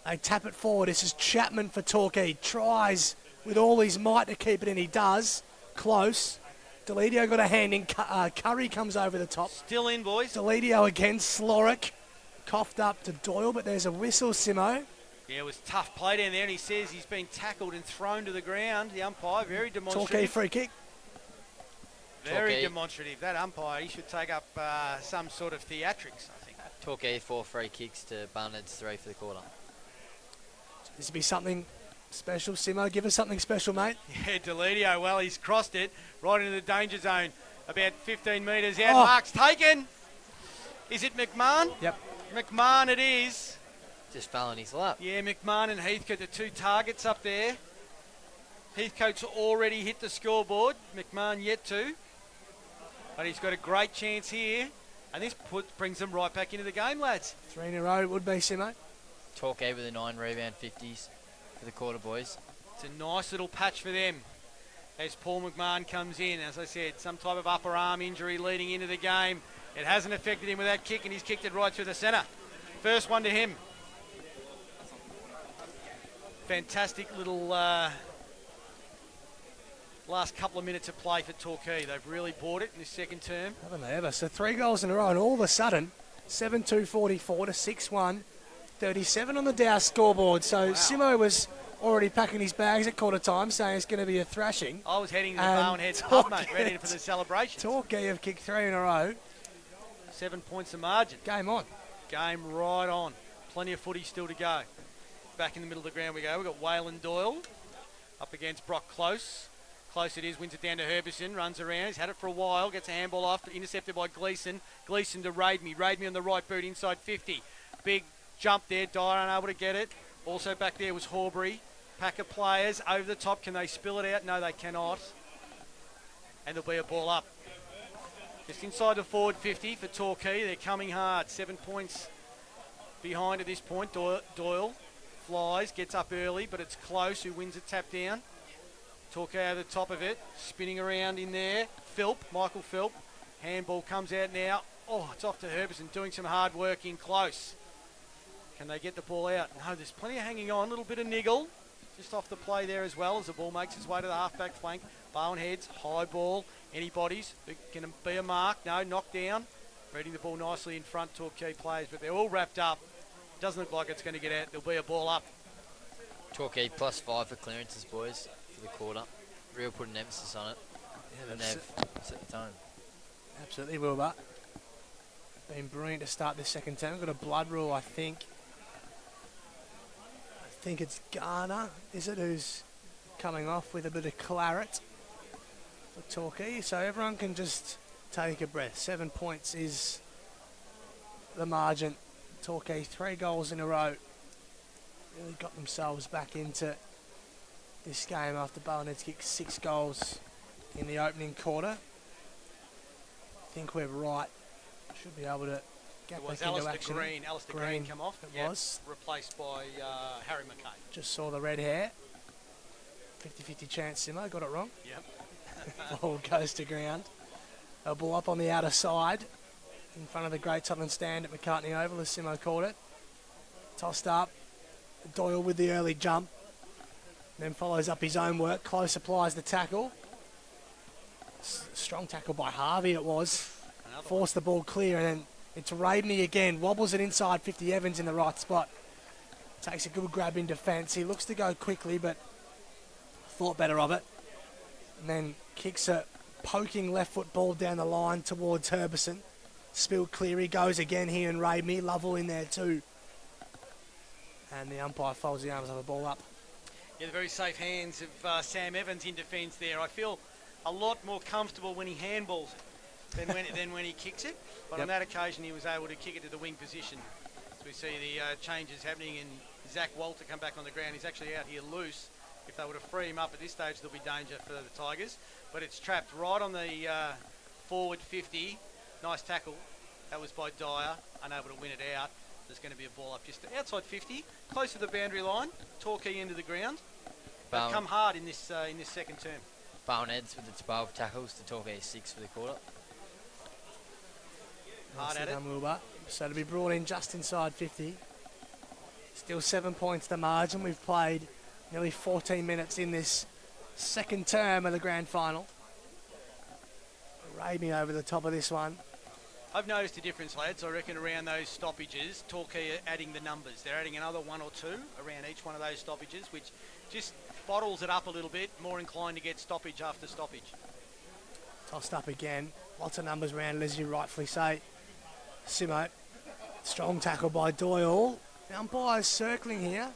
They tap it forward. This is Chapman for Torquay. Tries with all his might to keep it in. He does. Close. Deledio got a hand in. Curry comes over the top. Still in, boys. Deledio again. Slorick coughed up to Doyle, but there's a whistle, Simo. Yeah, it was tough play down there, and he says he's been tackled and thrown to the ground. The umpire, very demonstrative. Torquay free kick. Very Torquay. Demonstrative. That umpire, he should take up some sort of theatrics, I think. Torquay 4 free kicks to Barnhead's 3 for the quarter. This would be something special, Simo. Give us something special, mate. Yeah, Deledio, well, he's crossed it right into the danger zone. About 15 metres out. Oh. Mark's taken. Is it McMahon? Yep. McMahon it is. Just fell on his lap. Yeah, McMahon and Heathcote, the two targets up there. Heathcote's already hit the scoreboard. McMahon yet to. But he's got a great chance here. And this brings them right back into the game, lads. 3 in a row would be, Simo. Torquay with the 9 rebound 50s for the quarter, boys. It's a nice little patch for them as Paul McMahon comes in. As I said, some type of upper arm injury leading into the game. It hasn't affected him with that kick, and he's kicked it right through the centre. First one to him. Fantastic little last couple of minutes of play for Torquay. They've really bought it in this second term. Haven't they ever? So 3 goals in a row, and all of a sudden, 7-2-44 to 6-1-37 on the Dow scoreboard. So Simo was already packing his bags at quarter time, saying it's going to be a thrashing. I was heading to the And Barwon Heads pub, mate, ready for the celebration. Torquay have kicked 3 in a row. 7 points the margin. Game on. Game right on. Plenty of footy still to go. Back in the middle of the ground we go. We've got Waylon Doyle up against Brock Close. Close it is, wins it down to Herbison, runs around. He's had it for a while, gets a handball off, intercepted by Gleeson. Gleeson to Raid Me on the right boot, inside 50. Big jump there, Dyer unable to get it. Also back there was Horbury. Pack of players over the top. Can they spill it out? No, they cannot. And there'll be a ball up. Just inside the forward 50 for Torquay. They're coming hard. 7 points behind at this point. Doyle flies, gets up early, but it's Close who wins it, tap down. Torquay over the top of it, spinning around in there. Michael Philp. Handball comes out now. Oh, it's off to Herbison, doing some hard work in Close. Can they get the ball out? No, there's plenty of hanging on. A little bit of niggle. Just off the play there as well as the ball makes its way to the half-back flank. Barwon Heads, high ball. Anybody's going to be a mark. No, knocked down. Reading the ball nicely in front, Torquay players, but they're all wrapped up. Doesn't look like it's going to get out. There'll be a ball up. Torquay +5 for clearances, boys, for the quarter. Real put an emphasis on it. Yeah, And they've set the tone. Absolutely, Wilbur. Been brilliant to start this second term. Got a blood rule, I think. I think it's Garner, is it, who's coming off with a bit of claret for Torquay. So everyone can just take a breath. 7 points is the margin. Torquay 3 goals in a row. Really got themselves back into this game after Barwon Heads kicked 6 goals in the opening quarter. I think we're right. Should be able to get It was back into Alistair action. Green. Alistair Green come off. It Yep, was. replaced by Harry McKay. Just saw the red hair. 50-50 chance, Simo. Got it wrong. Yep. Ball goes to ground. A ball up on the outer side in front of the Great Southern Stand at McCartney Oval, as Simo called it. Tossed up. Doyle with the early jump. Then follows up his own work. Close applies the tackle. Strong tackle by Harvey it was. Another Forced the ball clear and then It's Raidney again. Wobbles it inside 50. Evans in the right spot. Takes a good grab in defence. He looks to go quickly, but thought better of it. And then kicks a poking left foot ball down the line towards Herbison. Spilled clear. He goes again here and Raidney. Lovell in there too. And the umpire folds the arms of the ball up. Yeah, the very safe hands of Sam Evans in defence there. I feel a lot more comfortable when he handballs it than when he kicks it. But on that occasion, he was able to kick it to the wing position. So we see the changes happening, and Zach Walter come back on the ground. He's actually out here loose. If they were to free him up at this stage, there'll be danger for the Tigers. But it's trapped right on the forward 50. Nice tackle. That was by Dyer, unable to win it out. There's going to be a ball up just outside 50, close to the boundary line. Torquay into the ground. But come hard in this second term. Boneheads with the 12 tackles to Torquay 6 for the quarter. Hard at it. So to be brought in just inside 50. Still 7 points the margin. We've played nearly 14 minutes in this second term of the grand final. Raidney over the top of this one. I've noticed a difference, lads. I reckon around those stoppages, Torquay are adding the numbers. They're adding another 1 or 2 around each one of those stoppages, which just bottles it up a little bit, more inclined to get stoppage after stoppage. Tossed up again. Lots of numbers around, as you rightfully say. Simo. Strong tackle by Doyle. The umpire's circling here.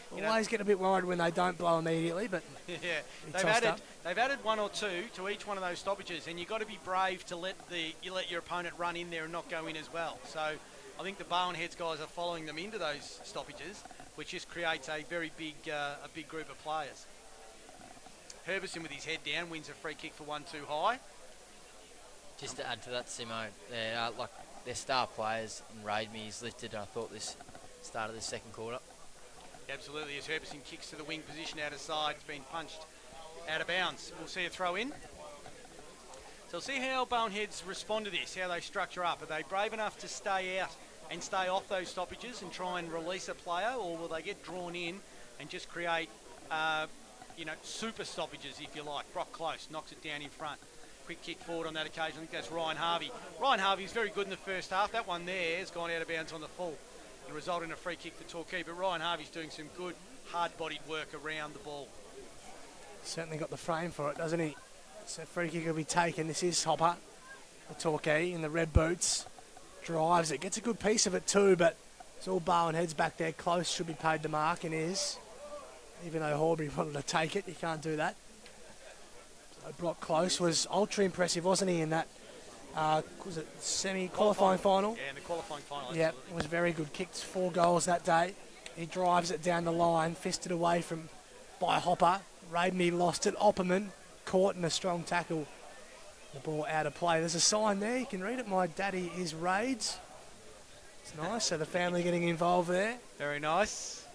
Always get a bit worried when they don't blow immediately, but yeah, they've added 1 or 2 to each one of those stoppages, and you've got to be brave to let your opponent run in there and not go in as well. So I think the Bowenheads guys are following them into those stoppages, which just creates a very big group of players. Herbison with his head down wins a free kick for 1 too high. Just to add to that, Simo, they're star players, and Raidney is lifted. I thought this start of the second quarter. Absolutely, as Herbison kicks to the wing position out of side, it's been punched out of bounds. We'll see a throw in. So we'll see how Boneheads respond to this, how they structure up. Are they brave enough to stay out and stay off those stoppages and try and release a player, or will they get drawn in and just create, super stoppages, if you like? Brock Close knocks it down in front. Quick kick forward on that occasion. I think that's Ryan Harvey. Ryan Harvey's very good in the first half. That one there has gone out of bounds on the full and result in a free kick for Torquay. But Ryan Harvey's doing some good, hard-bodied work around the ball. Certainly got the frame for it, doesn't he? So free kick will be taken. This is Hopper, the Torquay in the red boots. Drives it, gets a good piece of it too, but it's all Bowenheads back there. Close should be paid the mark and is. Even though Horbury wanted to take it, you can't do that. So Brock Close was ultra impressive, wasn't he, in that was it semi-qualifying final? Yeah, in the qualifying final. Yeah, it was very good. Kicked 4 goals that day. He drives it down the line, fisted away by Hopper. Raidney lost it. Opperman caught in a strong tackle. The ball out of play. There's a sign there. You can read it. My daddy is Raids. It's nice. So the family getting involved there. Very nice.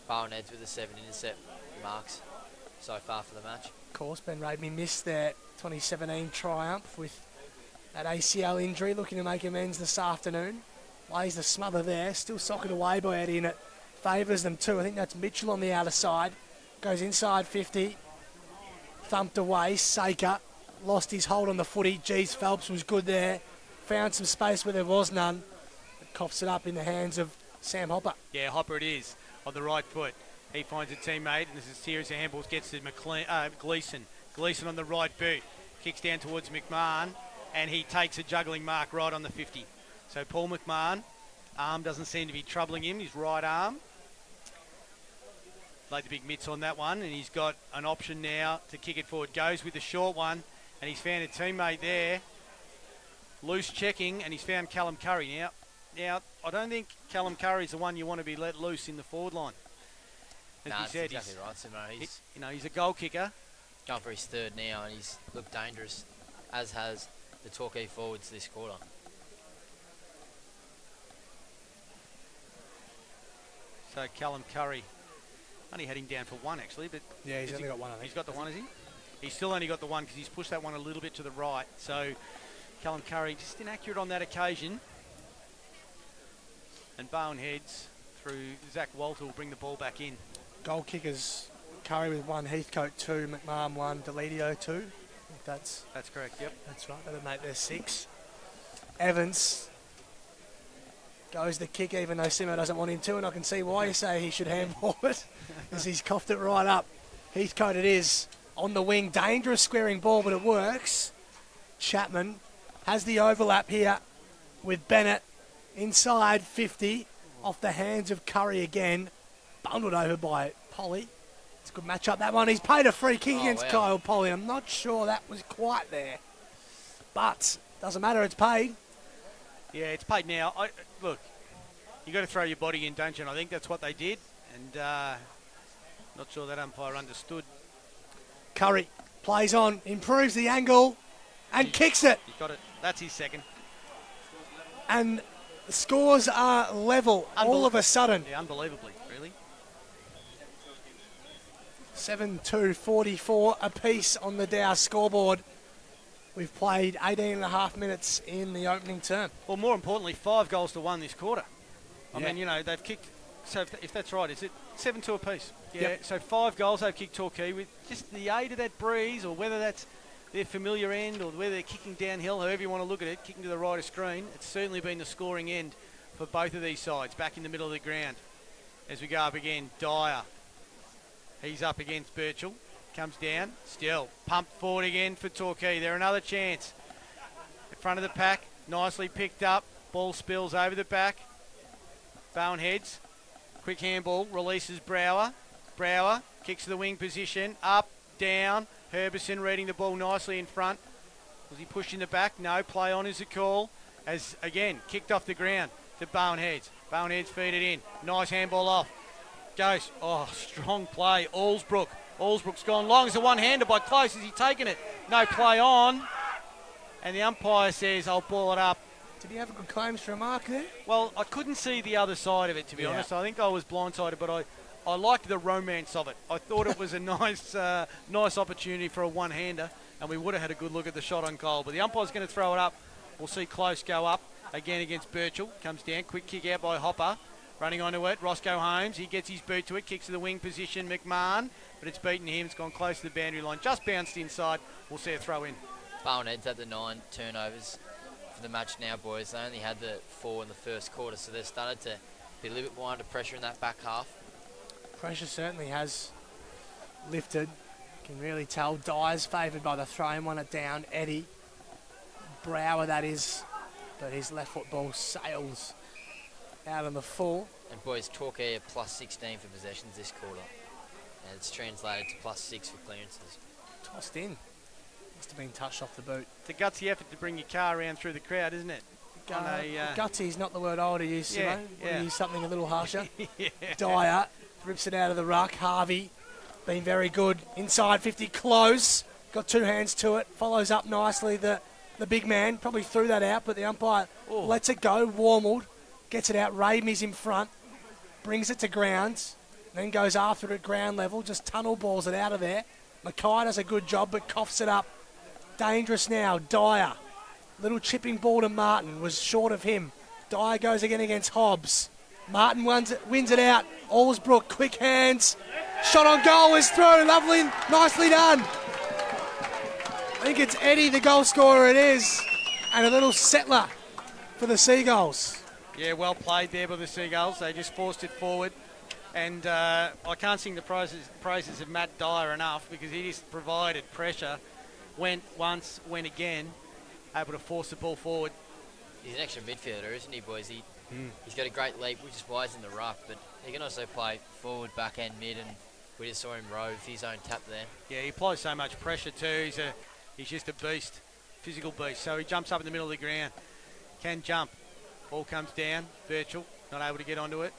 Bowenheads with the 7 intercept marks so far for the match. Of course, Ben Raidney missed their 2017 triumph with that ACL injury. Looking to make amends this afternoon. Lays the smother there. Still socket away by Eddie, and it favours them too. I think that's Mitchell on the outer side. Goes inside 50. Thumped away. Saker lost his hold on the footy. Jeez, Phelps was good there. Found some space where there was none. But coughs it up in the hands of Sam Hopper. Yeah, Hopper it is on the right foot. He finds a teammate, and this is series of handballs. Gets to Gleeson. Gleeson on the right boot. Kicks down towards McMahon, and he takes a juggling mark right on the 50. So Paul McMahon, arm doesn't seem to be troubling him, his right arm. Laid the big mitts on that one, and he's got an option now to kick it forward. Goes with the short one, and he's found a teammate there. Loose checking, and he's found Callum Curry. Now, I don't think Callum Curry's the one you want to be let loose in the forward line. As we said, that's exactly right, Simo. He's a goal kicker. Going for his third now, and he's looked dangerous, as has the Torquay forwards this quarter. So Callum Curry only had him down for 1 actually, but Yeah, he's only got 1, I think. He's got the 1, has he? He's still only got the 1 because he's pushed that one a little bit to the right. So Callum Curry just inaccurate on that occasion. And Bowenheads through Zach Walter will bring the ball back in. Goal kickers, Curry with 1, Heathcote 2, McMahon 1, Deledio 2. I think that's correct, yep. That's right, that'll make their 6. Evans goes the kick, even though Simo doesn't want him to, and I can see why you say he should handball it, as he's coughed it right up. Heathcote it is, on the wing, dangerous squaring ball, but it works. Chapman has the overlap here with Bennett, inside 50, off the hands of Curry again, bundled over by Polly. It's a good matchup, that one. He's paid a free kick against Kyle Polly. I'm not sure that was quite there, but doesn't matter, it's paid. Yeah, it's paid now. Look, you got to throw your body in, don't you? And I think that's what they did. And not sure that umpire understood. Curry plays on, improves the angle, and kicks it. He's got it. That's his second. And the scores are level all of a sudden. Yeah, unbelievably, really. 7-2-44 apiece on the Dow scoreboard. We've played 18 and a half minutes in the opening term. Well, more importantly, 5 goals to 1 this quarter. I mean, you know, they've kicked, so if that's right, is it 7-2 apiece? Yeah, Yep. So 5 goals they've kicked Torquay with just the aid of that breeze, or whether that's their familiar end, or whether they're kicking downhill, however you want to look at it, kicking to the right of screen. It's certainly been the scoring end for both of these sides, back in the middle of the ground. As we go up again, Dyer. He's up against Birchall. Comes down, still pumped forward again for Torquay. They're another chance. In front of the pack, nicely picked up. Ball spills over the back. Bowen heads. Quick handball, releases Brower. Brower kicks to the wing position. Up, down. Herbison reading the ball nicely in front. Was he pushed in the back? No, play on is the call. As, again, kicked off the ground to Bowen heads. Bowen heads feed it in. Nice handball off. Goes, strong play. Allsbrook's gone long as a one-hander by Close. Has he taken it? No play on. And the umpire says, I'll ball it up. Did he have a good claims for a mark there? Well, I couldn't see the other side of it, to be honest. I think I was blindsided, but I liked the romance of it. I thought it was a nice opportunity for a one-hander, and we would have had a good look at the shot on goal. But the umpire's going to throw it up. We'll see Close go up again against Birchall. Comes down, quick kick out by Hopper. Running onto it, Roscoe Holmes. He gets his boot to it, kicks to the wing position. McMahon, but it's beaten him. It's gone close to the boundary line. Just bounced inside. We'll see a throw in. Bowen Heads had the 9 turnovers for the match now, boys. They only had the 4 in the first quarter, so they've started to be a little bit more under pressure in that back half. Pressure certainly has lifted. Can really tell. Dyer's favoured by the throw and won it down. Eddie Brower, that is, but his left foot ball sails out on the full. And boys, Torquay are plus 16 for possessions this quarter, and it's translated to plus 6 for clearances. Tossed in. Must have been touched off the boot. It's a gutsy effort to bring your car around through the crowd, isn't it? Gutsy is not the word I would have used, Yeah, Simo. Would yeah. have used something a little harsher. Yeah. Dyer rips it out of the ruck. Harvey been very good. Inside 50, Close. Got 2 hands to it. Follows up nicely. The big man probably threw that out, but the umpire lets it go. Warmled gets it out. Ramey's in front. Brings it to ground. Then goes after it at ground level. Just tunnel balls it out of there. Mackay does a good job, but coughs it up. Dangerous now. Dyer. Little chipping ball to Martin. Was short of him. Dyer goes again against Hobbs. Martin wins it out. Allsbrook, quick hands. Shot on goal is through. Lovely, nicely done. I think it's Eddie, the goal scorer, it is. And a little settler for the Seagulls. Yeah, well played there by the Seagulls. They just forced it forward. And I can't sing the praises of Matt Dyer enough, because he just provided pressure. Went once, went again. Able to force the ball forward. He's an extra midfielder, isn't he, boys? He's got a great leap, which is why he's in the ruck, but he can also play forward, back end, mid, and we just saw him rove his own tap there. Yeah, he applies so much pressure too. He's just a beast, physical beast. So he jumps up in the middle of the ground, can jump. Ball comes down, Birchall, not able to get onto it.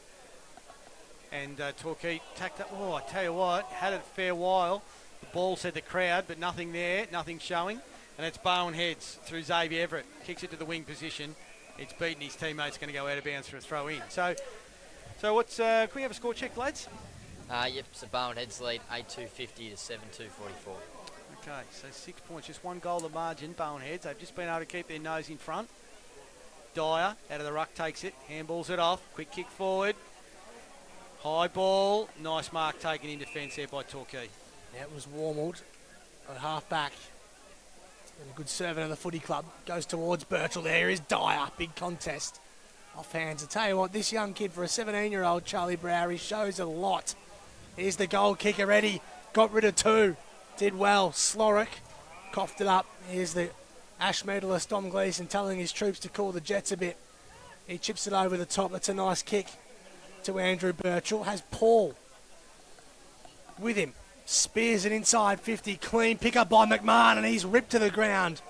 And Torquay tacked up. Oh, I tell you what, had it a fair while. The ball said the crowd, but nothing there, nothing showing. And it's Bowen heads through Xavier Everett, kicks it to the wing position. It's beaten, his teammate's going to go out of bounds for a throw in. So what's, can we have a score check, lads? Yep, so Bowen Heads lead 8-2-50 to 7-2-44. Okay, so 6 points, just 1 goal the margin, Bowen heads. They've just been able to keep their nose in front. Dyer, out of the ruck, takes it, handballs it off, quick kick forward. High ball, nice mark taken in defence there by Torquay. Yeah, it was Warmled at half back. And a good servant of the footy club. Goes towards Birchall. There is Dyer. Big contest. Off hands. I tell you what, this young kid for a 17-year-old, Charlie Brower, he shows a lot. Here's the goal kicker ready. Got rid of two. Did well. Slorick coughed it up. Here's the Ash medalist Dom Gleeson telling his troops to cool the jets a bit. He chips it over the top. It's a nice kick to Andrew Birchall. Has Paul with him. Spears it inside 50. Clean pick up by McMahon, and he's ripped to the ground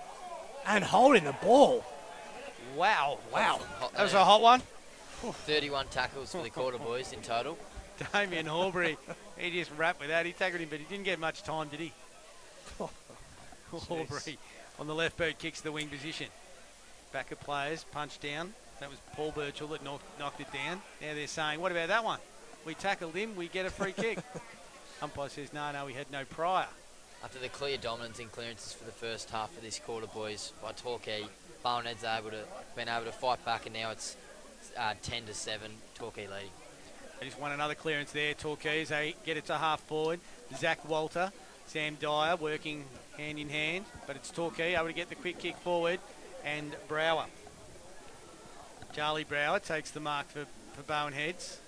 and holding the ball. Wow. Wow. That was a hot one. 31 tackles for the quarter boys in total. Damien Horbury, he just wrapped with that. He tackled him, but he didn't get much time, did he? Horbury on the left boot kicks the wing position. Back of players, punch down. That was Paul Birchall that knocked it down. Now they're saying, what about that one? We tackled him, we get a free kick. Umpire says, no, we had no prior. After the clear dominance in clearances for the first half of this quarter, boys, by Torquay, Barnhead's been able to fight back, and now it's 10-7, Torquay leading. They just won another clearance there, Torquay, as they get it to half forward. Zach Walter, Sam Dyer working hand in hand, but it's Torquay able to get the quick kick forward, and Brower. Charlie Brower takes the mark for Bowen Heads.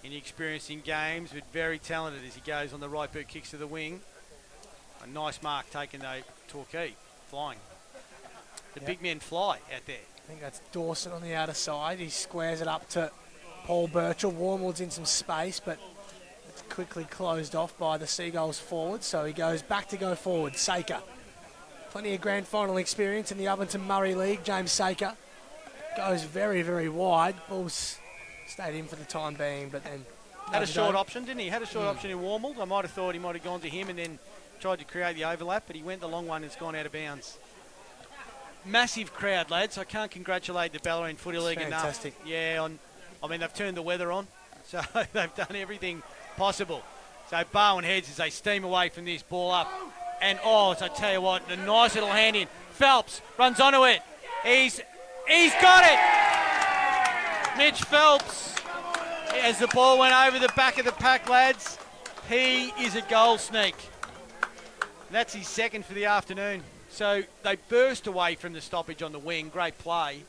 Inexperienced in games, but very talented as he goes on the right boot, kicks to the wing. A nice mark taken though, Torquay, flying. The big men fly out there. I think that's Dawson on the outer side. He squares it up to Paul Birchall. Warmwood's in some space, but it's quickly closed off by the Seagulls forward, so he goes back to go forward. Saker. Plenty of grand final experience in the Ovington Murray League. James Saker goes very, very wide. Ball's stayed in for the time being, but then had a short option, didn't he? Had a short option in Warmwood. I might have thought he might have gone to him and then tried to create the overlap, but he went the long one and it's gone out of bounds. Massive crowd, lads. I can't congratulate the Bellarine Footy League enough. Fantastic. Yeah, I mean, they've turned the weather on, so they've done everything possible. So Bowen Heads as they steam away from this ball up. And, I tell you what, a nice little hand in. Phelps runs onto it. He's got it! Mitch Phelps, as the ball went over the back of the pack, lads, he is a goal sneak. That's his second for the afternoon. So they burst away from the stoppage on the wing. Great play.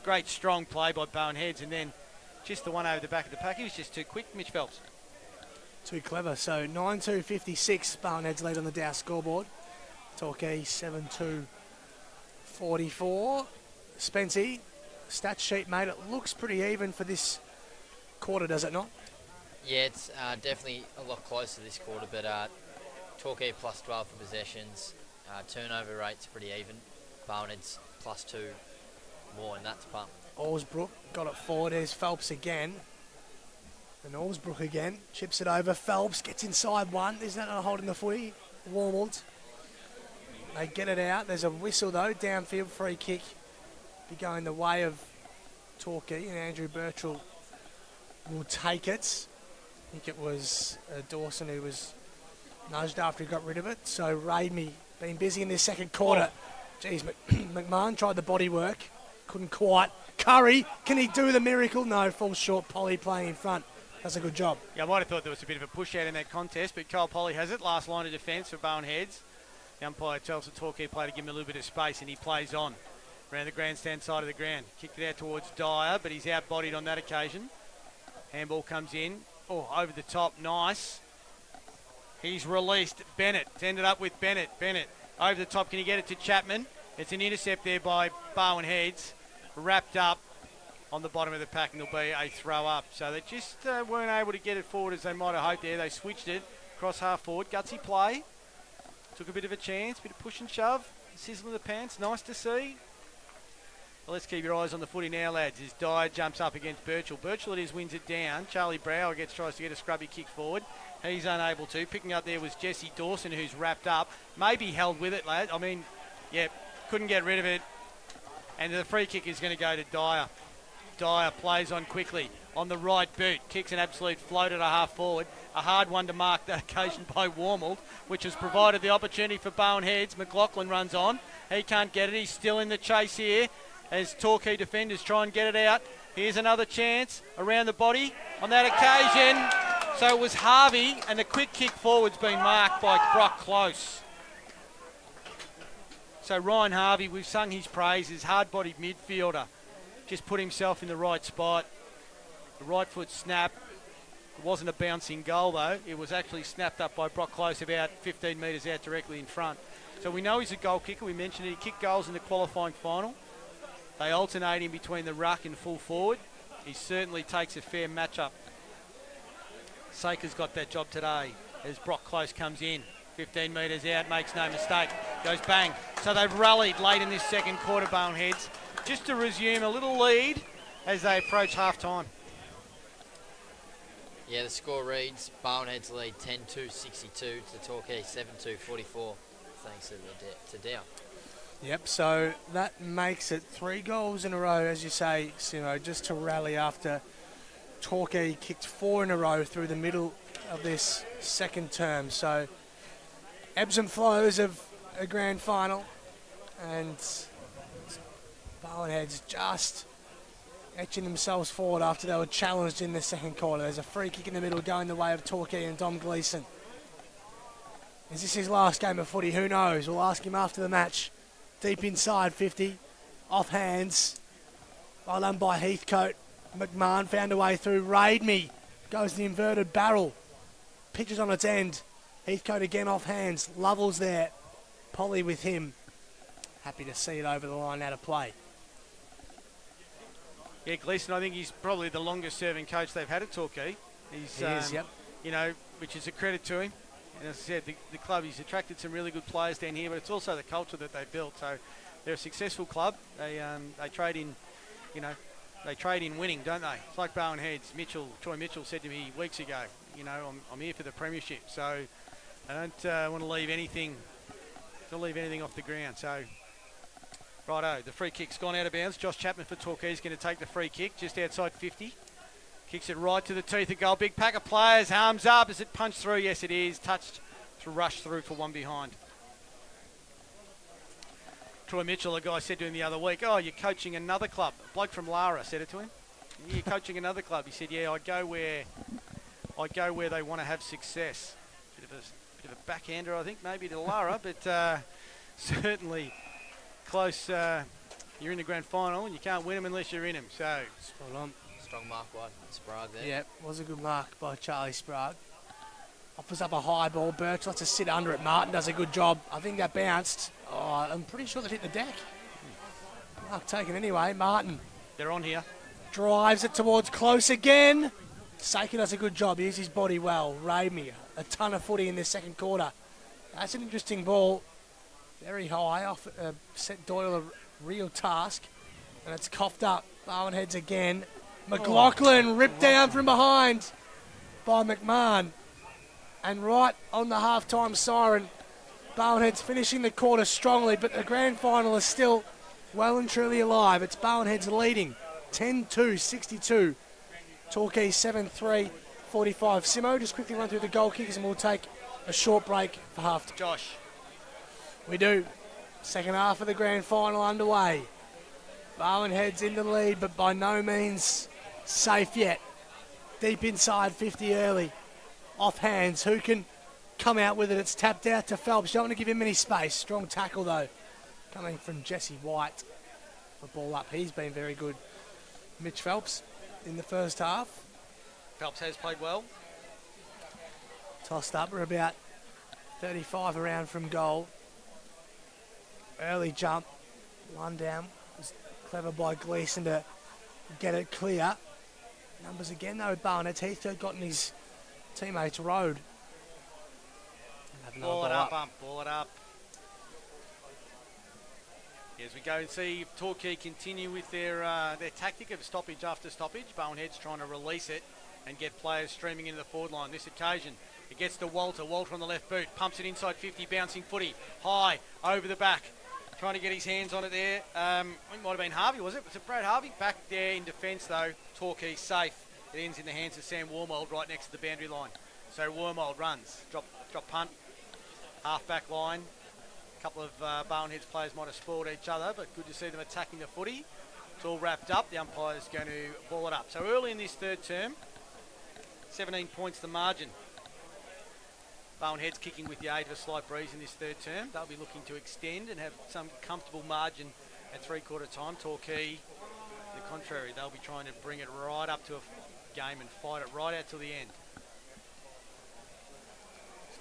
Great strong play by Bowen Heads. And then just the one over the back of the pack. He was just too quick, Mitch Phelps. Too clever. So 9-2-56, Bowen Heads lead on the Dow scoreboard. Torquay 7-2-44. Spency, stat sheet, mate, it looks pretty even for this quarter, does it not? Yeah, it's definitely a lot closer this quarter, but Torquay plus 12 for possessions. Turnover rate's pretty even. Barnhead's plus 2 more in that department. Alsbrook got it forward. There's Phelps again. And Alsbrook again. Chips it over. Phelps gets inside one. There's nothing holding the footy. Warmwood. They get it out. There's a whistle though. Downfield free kick. Be going the way of Torquay, and Andrew Birchall will take it. I think it was Dawson who was nudged after he got rid of it. So Raidme been busy in this second quarter. Geez, McMahon tried the body work. Couldn't quite. Curry, can he do the miracle? No, falls short. Polly playing in front. Does a good job. Yeah, I might have thought there was a bit of a push out in that contest, but Cole Polly has it. Last line of defence for Bowen Heads. The umpire tells the Torquay player to give him a little bit of space, and he plays on around the grandstand side of the ground. Kicked it out towards Dyer, but he's out-bodied on that occasion. Handball comes in. Over the top. Nice. He's released Bennett. It's ended up with Bennett. Bennett over the top. Can he get it to Chapman? It's an intercept there by Bowen Heads. Wrapped up on the bottom of the pack, and there'll be a throw up. So they just weren't able to get it forward as they might have hoped there. They switched it across half forward. Gutsy play. Took a bit of a chance. Bit of push and shove. Sizzle of the pants. Nice to see. Well, let's keep your eyes on the footy now, lads, as Dyer jumps up against Birchall. Birchall, it is, wins it down. Charlie Brower tries to get a scrubby kick forward. He's unable to. Picking up there was Jesse Dawson, who's wrapped up. Maybe held with it, lad. I mean, yeah, couldn't get rid of it. And the free kick is going to go to Dyer. Dyer plays on quickly on the right boot. Kicks an absolute float at a half forward. A hard one to mark that occasion by Warmwood, which has provided the opportunity for Bowen Heads. McLaughlin runs on. He can't get it. He's still in the chase here as Torquay defenders try and get it out. Here's another chance around the body on that occasion. So it was Harvey, and the quick kick forward's been marked by Brock Close. So Ryan Harvey, we've sung his praises, hard-bodied midfielder, just put himself in the right spot. The right foot snap. It wasn't a bouncing goal though. It was actually snapped up by Brock Close about 15 metres out directly in front. So we know he's a goal kicker. We mentioned he kicked goals in the qualifying final. They alternate him between the ruck and full forward. He certainly takes a fair matchup. Saker's got that job today as Brock Close comes in. 15 metres out, makes no mistake. Goes bang. So they've rallied late in this second quarter, Boneheads, just to resume a little lead as they approach half-time. Yeah, the score reads Boneheads lead 10-2-62 to Torquay 7-2-44, thanks to Dow. Yep, so that makes it 3 goals in a row, as you say, Simo, just to rally after Torquay kicked 4 in a row through the middle of this second term. So ebbs and flows of a grand final, and Boneheads just etching themselves forward after they were challenged in the second quarter. There's a free kick in the middle going the way of Torquay and Dom Gleeson. Is this his last game of footy? Who knows? We'll ask him after the match. Deep inside 50, off hands. Well done by Heathcote. McMahon found a way through. Raid me. Goes the inverted barrel. Pitches on its end. Heathcote again off hands. Lovell's there. Polly with him. Happy to see it over the line out of play. Yeah, Gleeson, I think he's probably the longest serving coach they've had at Torquay. He is, yep. You know, which is a credit to him. And as I said, the club, he's attracted some really good players down here, but it's also the culture that they've built. So they're a successful club. They trade in, you know, they trade in winning, don't they? It's like Boneheads. Troy Mitchell said to me weeks ago, you know, I'm here for the premiership. So I don't want to leave anything off the ground. So righto, the free kick's gone out of bounds. Josh Chapman for Torquay is going to take the free kick just outside 50. Kicks it right to the teeth of goal. Big pack of players. Arms up. Is it punched through? Yes, it is. Touched to rush through for one behind. Troy Mitchell, a guy said to him the other week, "Oh, you're coaching another club." A bloke from Lara said it to him. "You're coaching another club." He said, "Yeah, I go where they want to have success." Bit of a backhander, I think, maybe to Lara, but certainly close. You're in the grand final and you can't win them unless you're in them. So Spot on. Strong mark by Sprague there. Yep, was a good mark by Charlie Sprague. Offers up a high ball. Birch lets us sit under it. Martin does a good job. I think that bounced. Oh, I'm pretty sure that hit the deck. Mark taken anyway. Martin they're on here. drives it towards close again. Saker does a good job. He uses his body well. Raimi, a ton of footy in this second quarter. That's an interesting ball. Very high. Off set Doyle a real task. And it's coughed up. Bowenheads again. McLaughlin ripped down from behind by McMahon. And right on the half-time siren, Bowenheads finishing the quarter strongly, but the grand final is still well and truly alive. It's Bowenheads leading 10-2-62. Torquay 7-3-45. Simo, just quickly run through the goal kickers and we'll take a short break for half. Josh. We do. Second half of the grand final underway. Bowenheads in the lead, but by no means safe yet. Deep inside 50 early. Off hands. Who can come out with it? It's tapped out to Phelps. Don't want to give him any space. Strong tackle though. Coming from Jesse White. The ball up. He's been very good. Mitch Phelps in the first half. Phelps has played well. Tossed up. We're about 35 around from goal. Early jump. One down. Was clever by Gleeson to get it clear. Numbers again though. Barnett. Heathcote got in his teammates' road. Ball it up, ball it up. As we go and see Torquay continue with their tactic of stoppage after stoppage. Boneheads trying to release it and get players streaming into the forward line. This occasion, it gets to Walter. Walter on the left boot, pumps it inside 50, bouncing footy, high, over the back. Trying to get his hands on it there. It might have been Harvey, was it? Was it Brad Harvey? Back there in defence though. Torquay safe. It ends in the hands of Sam Wormold right next to the boundary line. So Wormold runs, drop punt, half back line. A couple of Boneheads players might have spoiled each other, but good to see them attacking the footy. It's all wrapped up. The umpire's going to ball it up. So early in this third term, 17 points the margin. Bowenhead's kicking with the aid of a slight breeze in this third term. They'll be looking to extend and have some comfortable margin at three-quarter time. Torquay, the contrary, they'll be trying to bring it right up to a game and fight it right out till the end.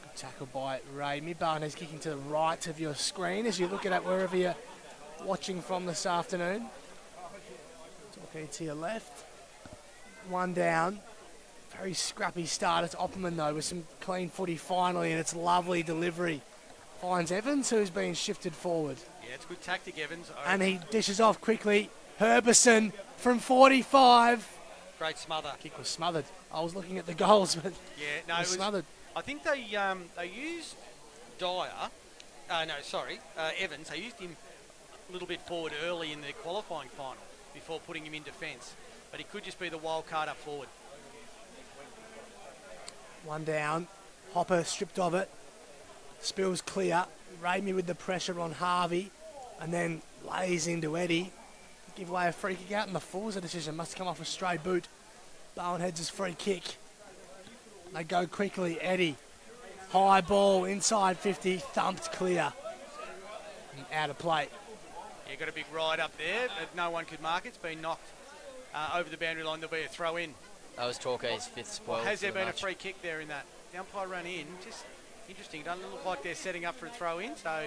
Good tackle by Ramey. Bowenhead's kicking to the right of your screen as you look at it wherever you're watching from this afternoon. Torquay to your left. One down. Very scrappy start. It's Opperman though with some clean footy finally, and it's lovely delivery. Finds Evans, who's been shifted forward. Yeah, it's good tactic, Evans. And he dishes off quickly. Herbison from 45. Great smother. Kick was smothered. I was looking at the goals, but Yeah, no, it was smothered. I think they used Evans. They used him a little bit forward early in the qualifying final before putting him in defence. But he could just be the wild card up forward. One down. Hopper stripped of it. Spills clear. Ramey with the pressure on Harvey. And then lays into Eddie. Give away a free kick out in the full. A decision must come off a stray boot. Bowenhead's free kick. They go quickly. Eddie. High ball inside 50. Thumped clear. And out of play. Yeah, got a big ride up there, but no one could mark it. It's been knocked over the boundary line. There'll be a throw in. That was Torquay's fifth spoil. Has there for the been match. a free kick there in that? The umpire ran in. Just interesting. It doesn't look like they're setting up for a throw in, so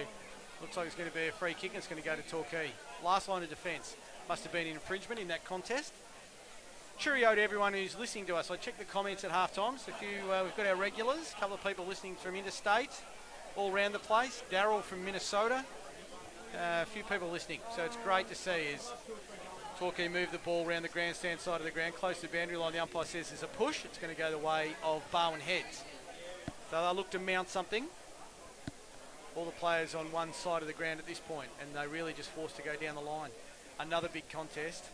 looks like it's going to be a free kick and it's going to go to Torquay. Last line of defence. Must have been an infringement in that contest. Cheerio to everyone who's listening to us. I checked the comments at half time. So we've got our regulars, a couple of people listening from interstate, all around the place. Daryl from Minnesota, a few people listening. So it's great to see as Torquay move the ball around the grandstand side of the ground, close to the boundary line. The umpire says there's a push. It's going to go the way of Bowenhead. So they'll look to mount something. All the players on one side of the ground at this point, and they're really just forced to go down the line. Another big contest.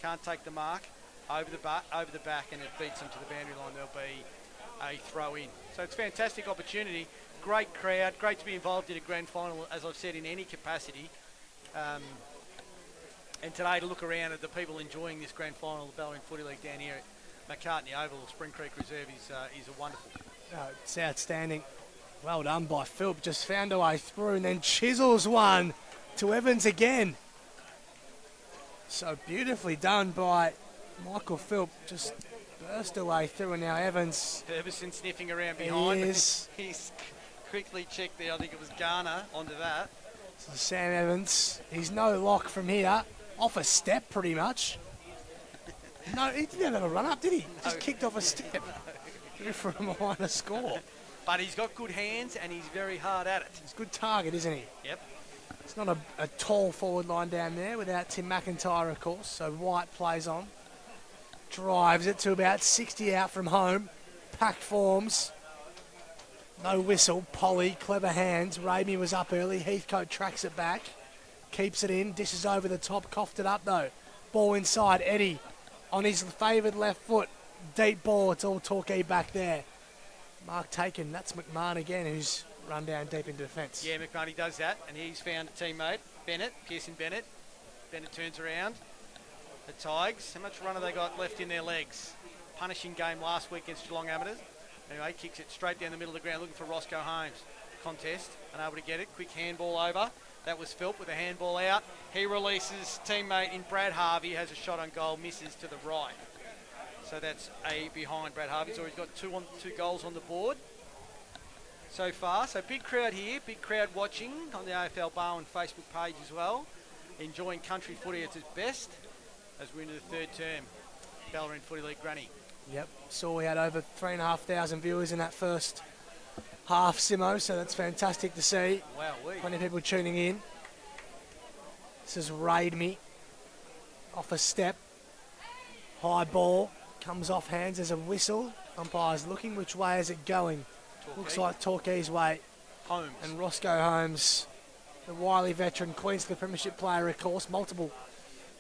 Can't take the mark. Over the back, and it beats them to the boundary line. There'll be a throw in. So it's a fantastic opportunity. Great crowd. Great to be involved in a grand final, as I've said, in any capacity. And today to look around at the people enjoying this grand final of the Bellarine Footy League down here at McCartney Oval, Spring Creek Reserve, is a wonderful. It's outstanding. Well done by Philp. Just found a way through and then chisels one to Evans again. So beautifully done by Michael Philp. Just burst away through, and now Evans. Herbison sniffing around behind. He is. He's quickly checked there. I think it was Garner onto that. So Sam Evans, he's no lock from here. Off a step, pretty much. No, he didn't have a run up, did he? No. Just kicked off a step. For a minor score. But he's got good hands and he's very hard at it. He's a good target, isn't he? Yep. It's not a tall forward line down there without Tim McIntyre, of course. So White plays on. Drives it to about 60 out from home. Pack forms. No whistle. Polly, clever hands. Ramey was up early. Heathcote tracks it back. Keeps it in. Dishes over the top. Coughed it up, though. Ball inside. Eddie on his favoured left foot. Deep ball. It's all Torquay back there. Mark taken. That's McMahon again, who's run down deep into defence. Yeah, McMahon does that, and he's found a teammate, Pearson Bennett. Bennett turns around. The Tigers, how much run have they got left in their legs? Punishing game last week against Geelong Amateurs. Anyway, kicks it straight down the middle of the ground, looking for Roscoe Holmes. Contest, unable to get it. Quick handball over. That was Philp with a handball out. He releases teammate in Brad Harvey, has a shot on goal, misses to the right. So that's a behind Brad Harvey. So he's got two goals on the board so far. So big crowd here, big crowd watching on the AFL Barwon Facebook page as well. Enjoying country footy at its best as we're into the third term. Bellarine Footy League Granny. Yep, saw we had over 3,500 viewers in that first half, Simo, so that's fantastic to see. Wow, Plenty of people tuning in. This is Raid Me. Off a step. High ball. Comes off hands. There's a whistle. Umpire's looking. Which way is it going? Torquay. Looks like Torquay's way. Holmes. And Roscoe Holmes, the wily veteran Queensland Premiership player, of course. Multiple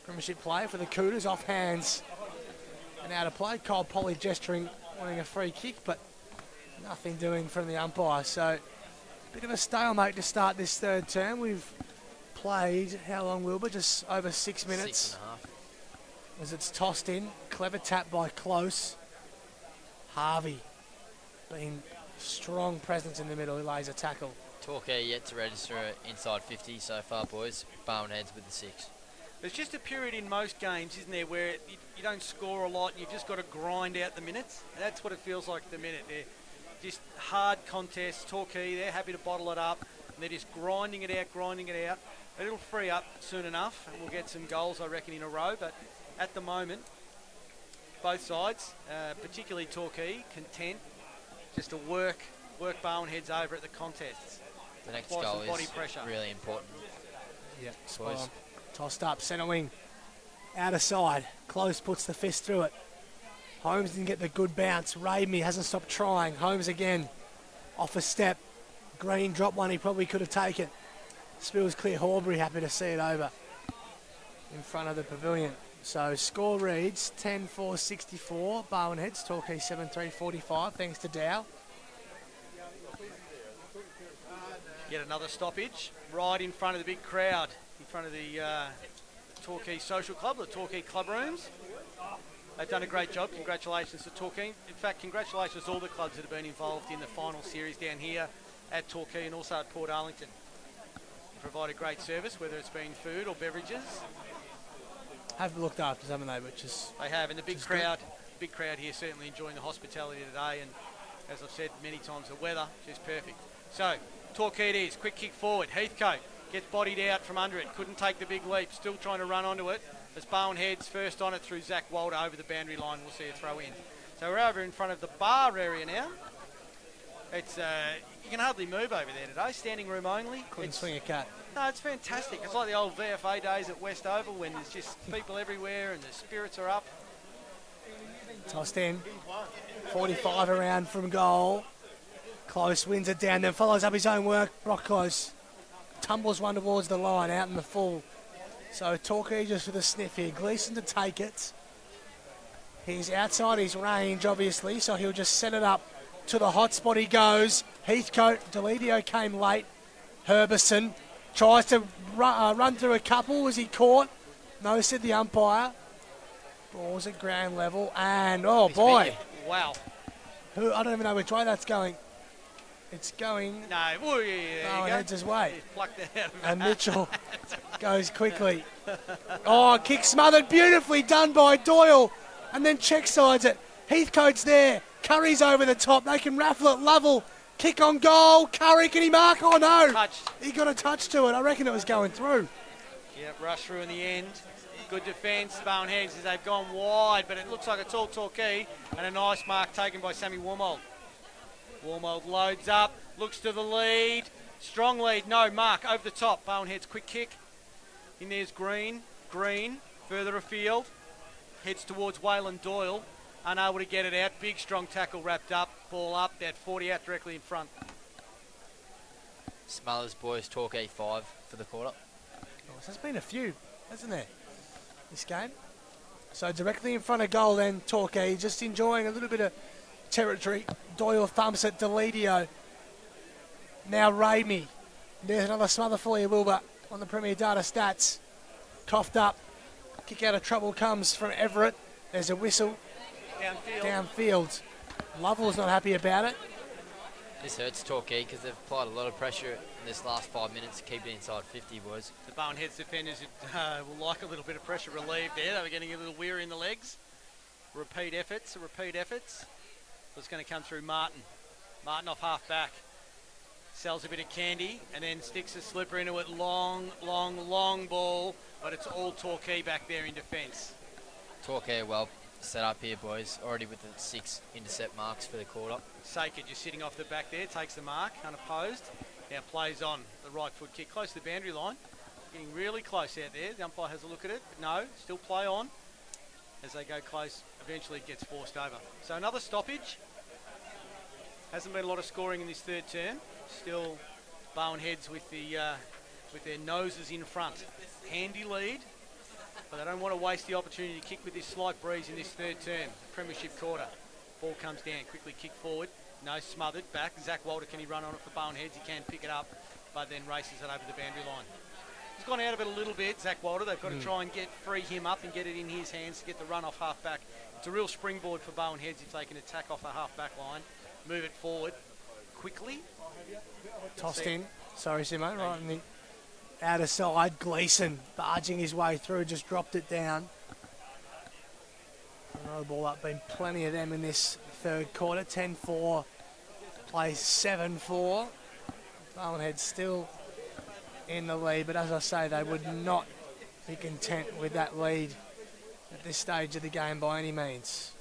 Premiership player for the Cooters. Off hands. And out of play. Kyle Polly gesturing, wanting a free kick, but nothing doing from the umpire. So, bit of a stalemate to start this third term. We've played, how long, Wilbur? Just over 6 minutes. 6.5. As it's tossed in. Clever tap by Close. Harvey being Strong presence in the middle. He lays a tackle. Torquay yet to register inside 50 so far, boys. Barwon Heads with the 6. There's just a period in most games, isn't there, where you don't score a lot and you've just got to grind out the minutes. That's what it feels like at the minute. They're just hard contests. Torquay, they're happy to bottle it up. And they're just grinding it out. It'll free up soon enough and we'll get some goals, I reckon, in a row. But at the moment, both sides, particularly Torquay, content just to work Barwon Heads over at the contests. The next Apply goal some body is pressure. really important. Yeah, Boys. spot on. Tossed up, centre wing. Out of side. Close puts the fist through it. Holmes didn't get the good bounce. Raimi hasn't stopped trying. Holmes again. Off a step. Green dropped one he probably could have taken. Spills clear. Horbury happy to see it over in front of the pavilion. So score reads 10-4-64. Barwon Heads, Torquay 7-3-45 thanks to Dow. Get another stoppage right in front of the big crowd, in front of the Torquay Social Club, the Torquay Club Rooms. They've done a great job. Congratulations to Torquay. In fact, congratulations to all the clubs that have been involved in the final series down here at Torquay and also at Port Arlington. They provide a great service, whether it's been food or beverages. Have looked after, haven't they? Which is They have, and the big crowd here certainly enjoying the hospitality today. And as I've said many times, the weather just perfect. So Torquay it is. Quick kick forward. Heathcote gets bodied out from under it. Couldn't take the big leap. Still trying to run onto it. As Barwon Heads first on it through Zach Walter over the boundary line. We'll see a throw in. So we're over in front of the bar area now. It's you can hardly move over there today. Standing room only. couldn't swing a cat. No, it's fantastic. It's like the old VFA days at West Oval when there's just people everywhere and the spirits are up. Tossed in. 45 around from goal. Close wins it down, then follows up his own work. Brock Close tumbles one towards the line out in the full. So Torquay just with a sniff here. Gleeson to take it. He's outside his range, obviously, so he'll just set it up to the hot spot he goes. Heathcote, Delidio came late. Herbison tries to run through a couple. Was he caught? No, said the umpire. Ball's at ground level, and oh boy. Wow. I don't even know which way that's going. It's going No, oh, yeah, there Barwon you go. Heads' way. He's plucked that out of And Mitchell goes quickly. Oh, kick smothered. Beautifully done by Doyle. And then check sides it. Heathcote's there. Curry's over the top. They can raffle it. Lovell. Kick on goal. Curry, can he mark? Oh, no. touched. He got a touch to it. I reckon it was going through. Yep, rush through in the end. Good defence, Barwon Heads, as they've gone wide, but it looks like it's all Torquay. And a nice mark taken by Sammy Warmold. Warmold loads up, looks to the lead. Strong lead, no, mark over the top. Barwon Heads, quick kick. In there's Green. Green, further afield. Heads towards Waylon Doyle. Unable to get it out. Big, strong tackle wrapped up. Ball up, that 40 out directly in front. Smullers, boys, Torquay 5 for the quarter. Oh, so there's been a few, hasn't there, this game? So directly in front of goal then, Torquay just enjoying a little bit of territory. Doyle thumps at Delidio. Now Raimi. There's another smother for you, Wilbur, on the Premier Data stats. Coughed up. Kick out of trouble comes from Everett. There's a whistle. Downfield. Lovell's not happy about it. This hurts Torquay because they've applied a lot of pressure in this last 5 minutes to keep it inside 50, boys. The Barwon Heads defenders will like a little bit of pressure relieved there. They were getting a little weary in the legs. Repeat efforts. It's going to come through Martin. Martin off half back. Sells a bit of candy and then sticks a slipper into it. Long ball, but it's all Torquay back there in defence. Torquay well set up here, boys. Already with the 6 intercept marks for the quarter. Saker just sitting off the back there, takes the mark, unopposed. Now plays on the right foot kick, close to the boundary line. Getting really close out there. The umpire has a look at it, but no, still play on. As they go close, eventually it gets forced over. So another stoppage. Hasn't been a lot of scoring in this third term. Still Barwon Heads with their noses in front. Handy lead, but they don't want to waste the opportunity to kick with this slight breeze in this third term. Premiership quarter. Ball comes down, quickly kick forward. No, smothered, back. Zach Walter, can he run on it for Barwon Heads? He can pick it up, but then races it over the boundary line. He's gone out of it a little bit, Zach Walter. They've got to try and free him up and get it in his hands to get the run off half back. It's a real springboard for Barwon Heads if they can attack off a half back line, move it forward. quickly. Tossed in. Sorry, Simo. Right on the outer side. Gleeson barging his way through. Just dropped it down. Another ball up. Been plenty of them in this third quarter. 10-4. Plays 7-4. Barwonhead still in the lead. But as I say, they would not be content with that lead at this stage of the game by any means.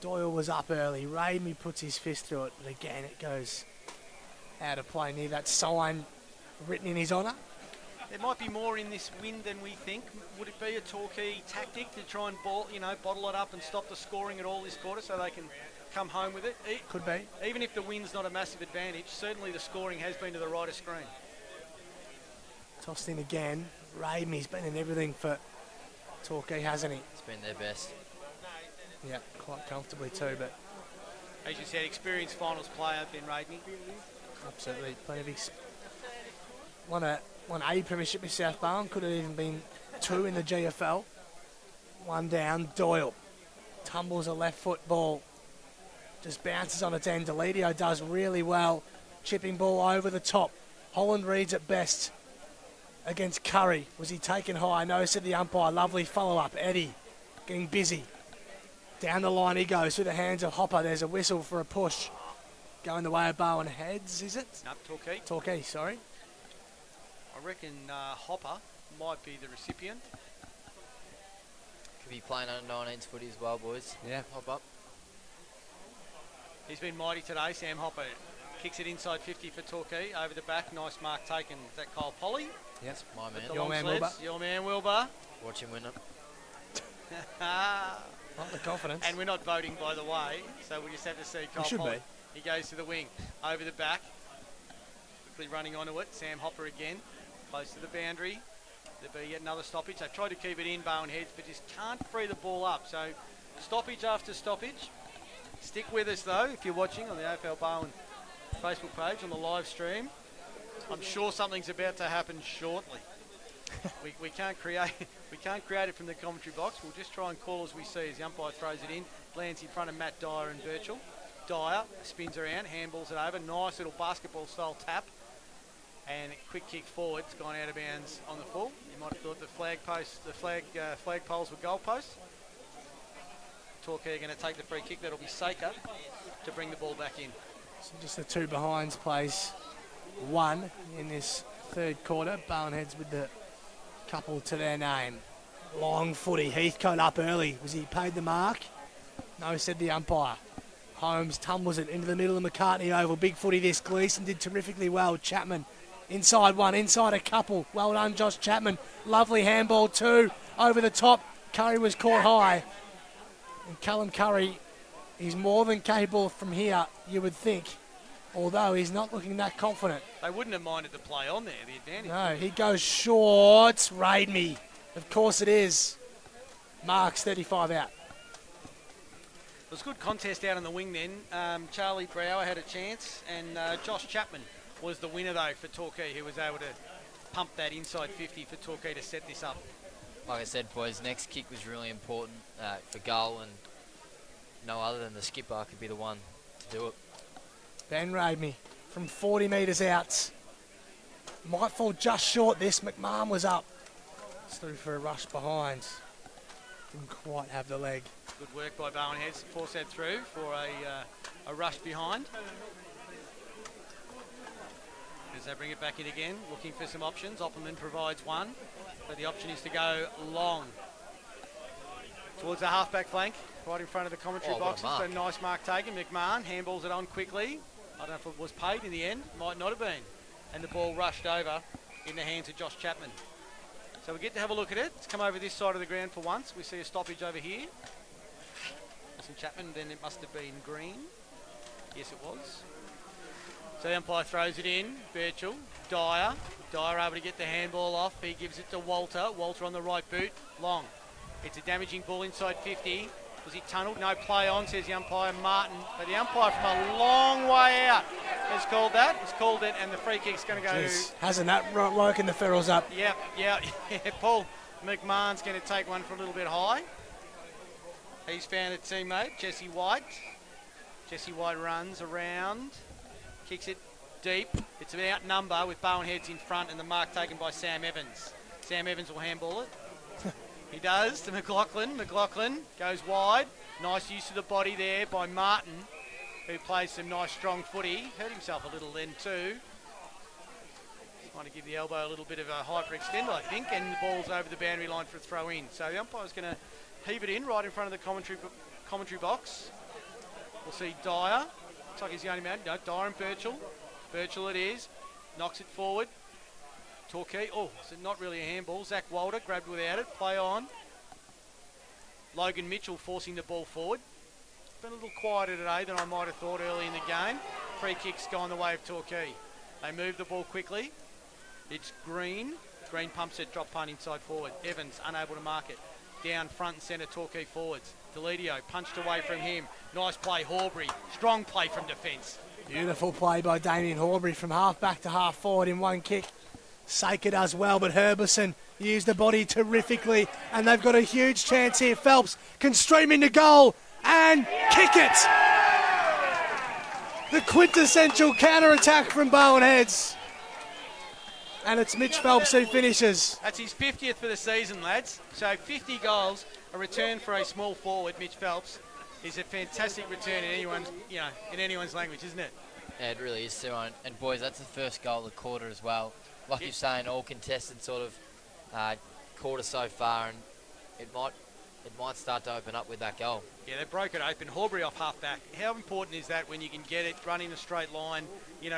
Doyle was up early. Raimi puts his fist through it. But again, it goes out of play near that sign written in his honour. There might be more in this win than we think. Would it be a Torquay tactic to try and bottle it up and stop the scoring at all this quarter so they can come home with it? Could be. Even if the win's not a massive advantage, certainly the scoring has been to the right of screen. Tossed in again. Raimi's been in everything for Torquay, hasn't he? It's been their best. Yeah, quite comfortably too, but As you said, experienced finals player, Ben Radney. absolutely plenty of won a premiership with South Barwon, could have even been 2 in the GFL. One down, Doyle tumbles a left foot ball, just bounces on its end. Deledio does really well, chipping ball over the top. Holland reads it best against Curry. Was he taken high? No, said the umpire. Lovely follow up. Eddie getting busy. Down the line he goes through the hands of Hopper. There's a whistle for a push. Going the way of Barwonheads, is it? No, Torquay. Torquay, sorry. I reckon Hopper might be the recipient. Could be playing under 19s footy as well, boys. Yeah. Hop up. He's been mighty today, Sam Hopper. Kicks it inside 50 for Torquay. Over the back, nice mark taken. Is that Kyle Polly? Yes. My man. The Your long man, sleds. Wilbur. Your man, Wilbur. Watch him win it. Not the confidence. And we're not voting, by the way, so we'll just have to see Kyle should Polly. be. He goes to the wing. Over the back. Quickly running onto it. Sam Hopper again. Close to the boundary. There'll be yet another stoppage. They try to keep it in, Barwonheads, but just can't free the ball up. So stoppage after stoppage. Stick with us, though, if you're watching on the AFL Barwon Facebook page on the live stream. I'm sure something's about to happen shortly. we can't create it from the commentary box. We'll just try and call as we see as the umpire throws it in. Lands in front of Matt Dyer and Birchall. Dyer spins around, handballs it over. Nice little basketball style tap. And a quick kick forward. It's gone out of bounds on the full. You might have thought the flag poles were goal posts. Torquay are going to take the free kick. That'll be Saker to bring the ball back in. So just the two behinds plays 1 in this third quarter. Barwonheads with the couple to their name. Long footy. Heathcote up early. Was he paid the mark? No, said the umpire. Holmes tumbles it into the middle of McCartney Oval. Big footy this. Gleeson did terrifically well. Chapman inside 1, inside a couple. Well done, Josh Chapman. Lovely handball 2 over the top. Curry was caught high. And Callum Curry, he's more than capable from here, you would think. Although he's not looking that confident. They wouldn't have minded the play on there, the advantage. No, he goes short. Raid me. Of course it is. Marks 35 out. It was a good contest out on the wing then. Charlie Brower had a chance, and Josh Chapman was the winner, though, for Torquay, who was able to pump that inside 50 for Torquay to set this up. Like I said, boys, next kick was really important for goal, and no other than the skipper could be the one to do it. Ben Raidme from 40 metres out. Might fall just short this. McMahon was up. It's through for a rush behind. Didn't quite have the leg. Good work by Barwonheads to force that through for a rush behind. As they bring it back in again, looking for some options. Opperman provides one, but the option is to go long towards the halfback flank, right in front of the commentary boxes. So nice mark taken. McMahon handballs it on quickly. I don't know if it was paid in the end. Might not have been. And the ball rushed over in the hands of Josh Chapman. So we get to have a look at it. Let's come over this side of the ground for once. We see a stoppage over here. Wasn't Chapman, then it must have been green. Yes, it was. So the umpire throws it in. Birchall, Dyer. Dyer able to get the handball off. He gives it to Walter. Walter on the right boot. Long. It's a damaging ball inside 50. Was he tunnelled? No play on, says the umpire, Martin. But the umpire from a long way out has called that. He's called it, and the free kick's going to go. Jeez, hasn't that woken the Ferals up? Yeah. Paul McMahon's going to take one for a little bit high. He's found a teammate, Jesse White. Jesse White runs around Kicks it deep. It's an outnumber with Bowenheads in front and the mark taken by Sam Evans. Sam Evans will handball it. He does to McLaughlin. McLaughlin goes wide. Nice use of the body there by Martin, who plays some nice strong footy. Hurt himself a little then too. Trying to give the elbow a little bit of a hyperextend, I think, and the ball's over the boundary line for a throw in. So the umpire's going to heave it in right in front of the commentary box. We'll see Dyer. Looks like he's the only man. No, Dyer and Birchall. Birchall it is. Knocks it forward. Torquay. Oh, so not really a handball. Zach Walder grabbed without it. Play on. Logan Mitchell forcing the ball forward. Been a little quieter today than I might have thought early in the game. Free kicks gone the way of Torquay. They move the ball quickly. It's Green. Green pumps it. Drop punt inside forward. Evans unable to mark it. Down front and centre, Torquay forwards. Delidio punched away from him. Nice play, Horbury. Strong play from defence. Beautiful play by Damien Horbury from half back to half forward in one kick. Saker does well, but Herbison used the body terrifically, and they've got a huge chance here. Phelps can stream into goal and kick it. The quintessential counter-attack from Bowenheads. And it's Mitch Phelps who finishes. That's his 50th for the season, lads. So 50 goals, a return for a small forward, Mitch Phelps, is a fantastic return in anyone's language, isn't it? Yeah, it really is, Cyril. And boys, that's the first goal of the quarter as well. Like you're saying, all contested sort of quarter so far, and it might start to open up with that goal. Yeah, they broke it open. Horbury off half back. How important is that when you can get it, run in a straight line,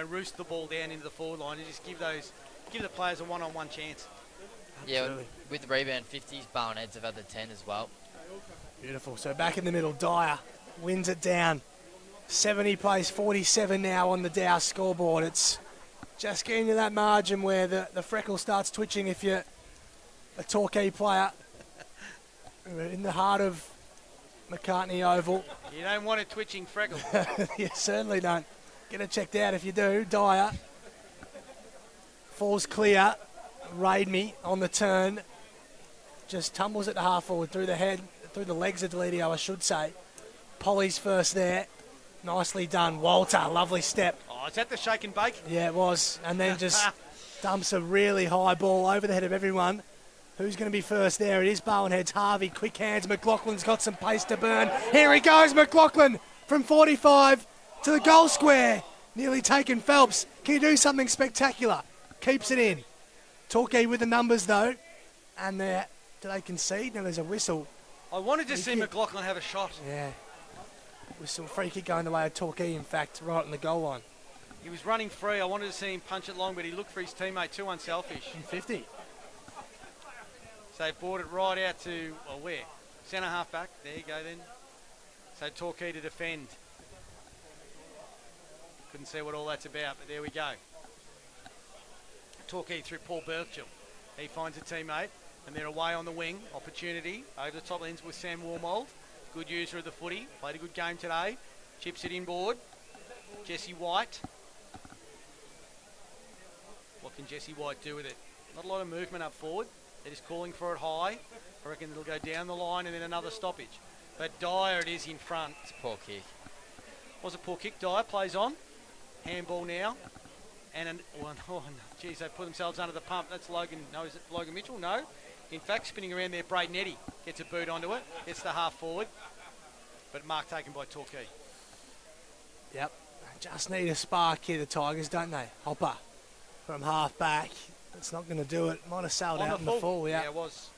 roost the ball down into the forward line and just give the players a one-on-one chance? Absolutely. Yeah, with the rebound 50s, Bowenheads have had the 10 as well. Beautiful. So back in the middle, Dyer wins it down. 70 plays 47 now on the Dow scoreboard. It's just getting to that margin where the freckle starts twitching if you're a Torquay player. In the heart of McCartney Oval. You don't want a twitching freckle. You certainly don't. Get it checked out if you do. Dyer falls clear. Raid me on the turn. Just tumbles it to half forward through the legs of Delidio, I should say. Polly's first there. Nicely done. Walter, lovely step. Oh, is that the shake and bake? Yeah, it was. And then just dumps a really high ball over the head of everyone. Who's going to be first there? It is Bowenheads. Harvey, quick hands. McLaughlin's got some pace to burn. Here he goes, McLaughlin from 45 to the goal square. Nearly taken Phelps. Can you do something spectacular? Keeps it in. Torquay with the numbers though. And do they concede? No, there's a whistle. I wanted to see McLaughlin have a shot. Yeah. Whistle, free kick going the way of Torquay, in fact, right on the goal line. He was running free. I wanted to see him punch it long, but he looked for his teammate, too unselfish. 50. So they brought it right out to, where? Centre half back. There you go then. So Torquay to defend. Couldn't see what all that's about, but there we go. Torquay through Paul Birchall. He finds a teammate, and they're away on the wing. Opportunity over the top lens with Sam Warmold. Good user of the footy. Played a good game today. Chips it inboard. Jesse White. What can Jesse White do with it? Not a lot of movement up forward. They're just calling for it high. I reckon it'll go down the line and then another stoppage. But Dyer it is in front. It's a poor kick. Was a poor kick. Dyer plays on. Handball now. And geez, they put themselves under the pump. That's Logan. No, is it Logan Mitchell? No. In fact, spinning around there, Braden Eddy gets a boot onto it. Gets the half forward. But mark taken by Torquay. Yep. Just need a spark here, the Tigers, don't they? Hopper from half back. It's not going to do it. Might have sailed out in the full. Yeah, it was.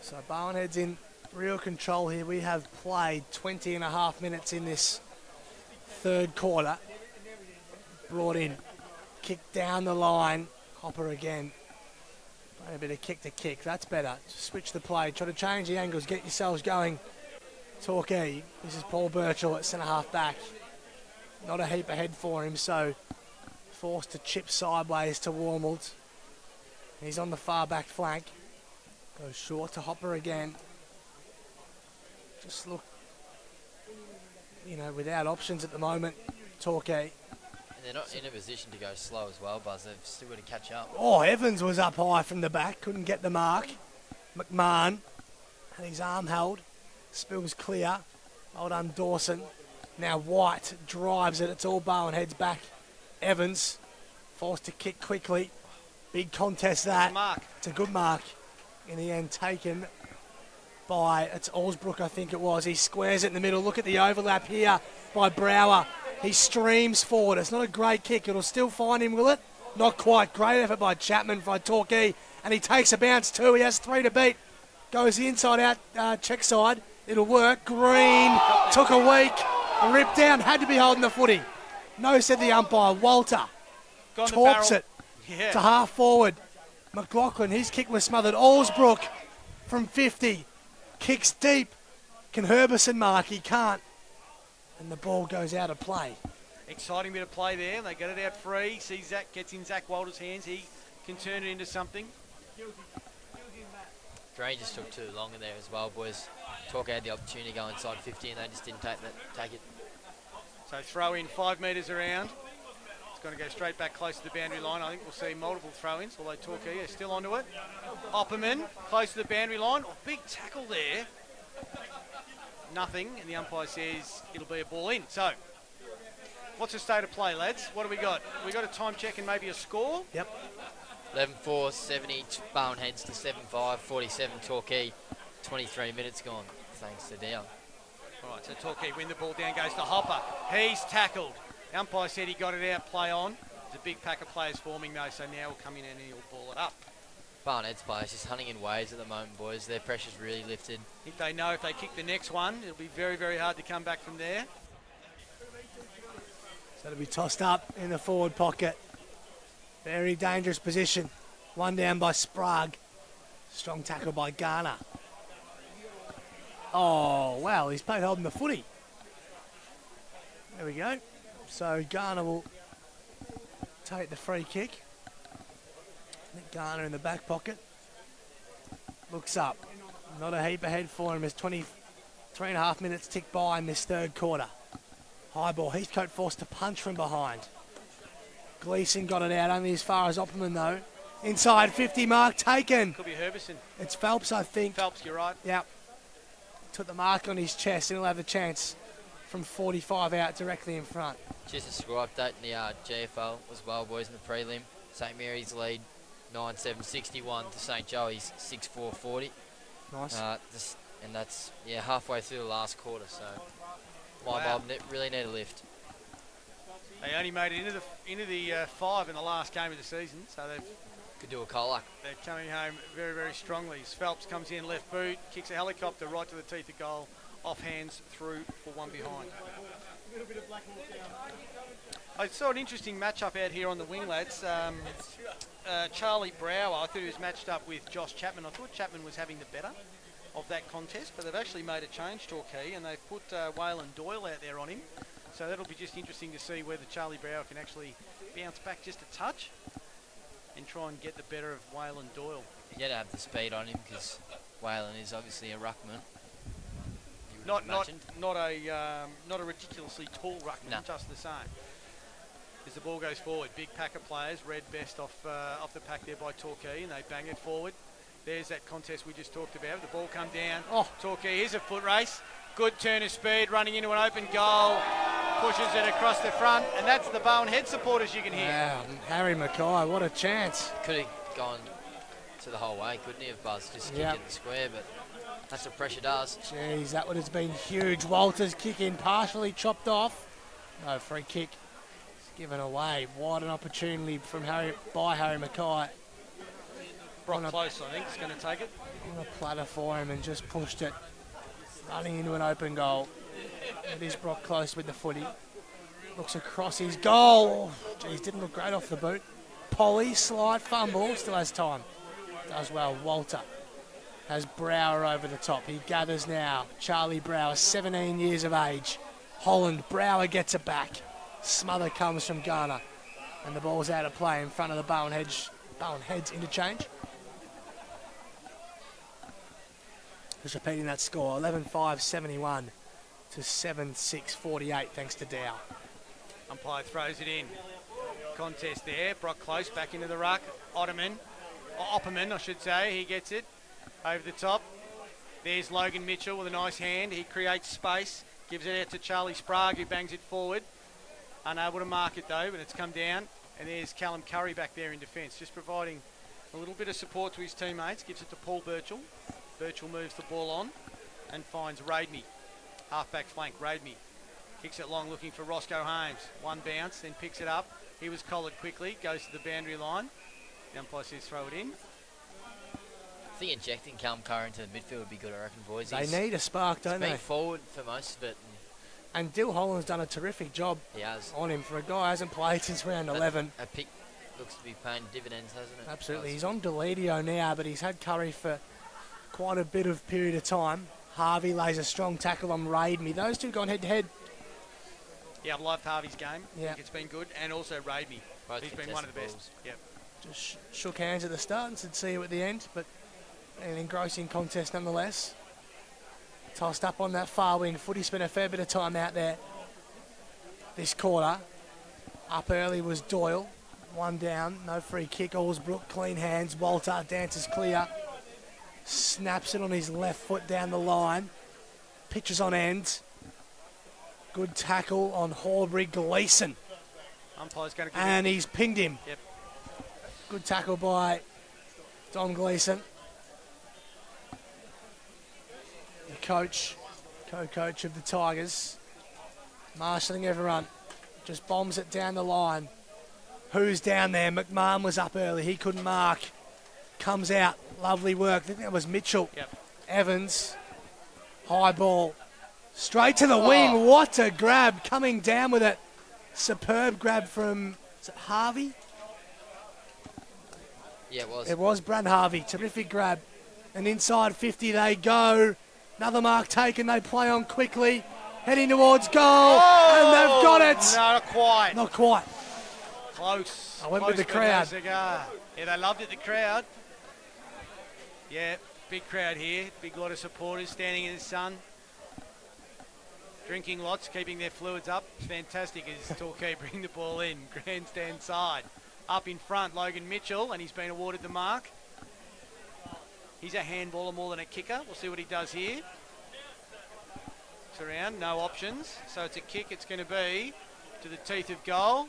So Bowenhead's in real control here. We have played 20 and a half minutes in this third quarter. Brought in. Kick down the line. Hopper again. Play a bit of kick to kick. That's better. Just switch the play. Try to change the angles. Get yourselves going. Torquay. This is Paul Birchall at centre half back. Not a heap ahead for him, so forced to chip sideways to Warmold. He's on the far back flank. Goes short to Hopper again. Just look, without options at the moment, Torquay. And they're not in a position to go slow as well, Buzz. They've still got to catch up. Oh, Evans was up high from the back. Couldn't get the mark. McMahon had his arm held. Spills clear. Well done, Dawson. Now White drives it. It's all Bowen heads back. Evans forced to kick quickly. Big contest that. Mark. It's a good mark. In the end, taken by, it's Allsbrook, I think it was. He squares it in the middle. Look at the overlap here by Brower. He streams forward. It's not a great kick. It'll still find him, will it? Not quite. Great effort by Chapman, by Torquay. And he takes a bounce too. He has 3 to beat. Goes the inside out, check side. It'll work. Green took a week. Ripped down. Had to be holding the footy. No, said the umpire. Walter torps it to half forward. McLaughlin, his kick was smothered. Allsbrook from 50. Kicks deep. Can Herbison mark? He can't. And the ball goes out of play. Exciting bit of play there. They get it out free. See Zach gets in Zach Walter's hands. He can turn it into something. Drain just took too long in there as well, boys. Torquay had the opportunity to go inside 50 and they just didn't take it. So throw in 5 metres around. It's going to go straight back close to the boundary line. I think we'll see multiple throw-ins, although Torquay is still onto it. Opperman close to the boundary line. Oh, big tackle there. Nothing, and the umpire says it'll be a ball in. So, what's the state of play, lads? What do we got? We got a time check and maybe a score? Yep. 11-4, 70 Bowen heads to 7-5, 47 Torquay. 23 minutes gone, thanks to Dow. All right, so Torquay win the ball down, goes to Hopper. He's tackled. The umpire said he got it out, play on. There's a big pack of players forming though, so now we'll come in and he'll ball it up. Bowen heads players just hunting in waves at the moment, boys. Their pressure's really lifted. I think they know if they kick the next one, it'll be very, very hard to come back from there. So it'll be tossed up in the forward pocket. Very dangerous position. One down by Sprague. Strong tackle by Garner. Oh, wow, he's played holding the footy. There we go. So Garner will take the free kick. Garner in the back pocket. Looks up. Not a heap ahead for him as 23.5 minutes tick by in this third quarter. High ball. Heathcote forced to punch from behind. Gleeson got it out only as far as Opperman though. Inside 50 mark taken. Could be Herbison. It's Phelps, I think. Phelps, you're right. Yep. Took the mark on his chest and he'll have the chance from 45 out directly in front. Just a score update in the GFL as well, boys, in the prelim. St Mary's lead 9-7, 61 to St Joey's 6-4, 40. Nice. And that's halfway through the last quarter, so my mob really need a lift. They only made it into the 5 in the last game of the season, so Could do a Colac. they're coming home very, very strongly. Phelps comes in left boot, kicks a helicopter right to the teeth of goal, off hands through for one behind. I saw an interesting matchup out here on the wing, lads. Charlie Brower, I thought he was matched up with Josh Chapman. I thought Chapman was having the better of that contest, but they've actually made a change, Torquay, and they've put Waylon Doyle out there on him. So that'll be just interesting to see whether Charlie Brower can actually bounce back just a touch and try and get the better of Waylon Doyle. You got to have the speed on him because Waylon is obviously a ruckman. Not a ridiculously tall ruckman, just the same. As the ball goes forward, big pack of players, red best off the pack there by Torquay, and they bang it forward. There's that contest we just talked about. The ball come down. Oh, Torquay, here's a foot race. Good turn of speed, running into an open goal. Pushes it across the front, and that's the Bowen head supporters you can hear. Wow, Harry Mackay, what a chance. Could have gone to the whole way, couldn't he have, Buzz? Just kicked in the square, but that's what pressure does. Jeez, that would have been huge. Walters kick in, partially chopped off. No, free kick. It's given away. Wide an opportunity from Harry Mackay. Brock Close, I think, is going to take it. On a platter for him and just pushed it. Running into an open goal. It is Brock Close with the footy. Looks across his goal. Geez, didn't look great off the boot. Polly, slight fumble, still has time. Does well. Walter has Brower over the top. He gathers now. Charlie Brower, 17 years of age. Holland, Brower gets it back. Smother comes from Garner. And the ball's out of play in front of the Bowen Heads interchange. Just repeating that score, 11-5, 71 to 7-6, 48, thanks to Dow. Umpire throws it in. Contest there. Brock Close back into the ruck. Opperman, I should say. He gets it over the top. There's Logan Mitchell with a nice hand. He creates space. Gives it out to Charlie Sprague, who bangs it forward. Unable to mark it though, but it's come down. And there's Callum Curry back there in defence, just providing a little bit of support to his teammates. Gives it to Paul Birchall. Birchall moves the ball on and finds Raidme. Half-back flank, Raidme. Kicks it long, looking for Roscoe Holmes. One bounce, then picks it up. He was collared quickly, goes to the boundary line. The umpire says throw it in. I think injecting Callum Curry into the midfield would be good, I reckon, boys. They need a spark, don't He's they? been forward for most of it. And Dill Holland's done a terrific job He has. on him for a guy who hasn't played since round 11. A pick looks to be paying dividends, hasn't it? Absolutely. He's on Deledio now, but he's had Curry for quite a bit of period of time. Harvey lays a strong tackle on Raidme. Those two gone head-to-head. Yeah, I've loved Harvey's game. Yeah. I think it's been good. And also Raidme. Both He's been one of the best. balls. Yep. Just shook hands at the start and said see you at the end, but an engrossing contest nonetheless. Tossed up on that far wing. Footy spent a fair bit of time out there this quarter. Up early was Doyle. One down, no free kick. Allsbrook, clean hands. Walter dances clear. Snaps it on his left foot down the line. Pitches on end. Good tackle on Horbury. Gleeson. Umpire's going to give And he's pinged him. Yep. Good tackle by Don Gleeson. The coach, co-coach of the Tigers. Marshalling everyone. Just bombs it down the line. Who's down there? McMahon was up early. He couldn't mark. Comes out. Lovely work. I think that was Mitchell. Yep. Evans. High ball. Straight to the wing. What a grab. Coming down with it. Superb grab from is it Harvey? Yeah, it was. It was Brad Harvey. Terrific grab. And inside 50 they go. Another mark taken. They play on quickly. Heading towards goal. And they've got it. No, not quite. Not quite. Close. I went with Close, the but no crowd. cigar. Yeah, they loved it, the crowd. Yeah, big crowd here. Big lot of supporters standing in the sun. Drinking lots, keeping their fluids up. It's fantastic as Torquay bring the ball in. Grandstand side. Up in front, Logan Mitchell, and he's been awarded the mark. He's a handballer more than a kicker. We'll see what he does here. It's around, no options. So it's a kick. It's going to be to the teeth of goal.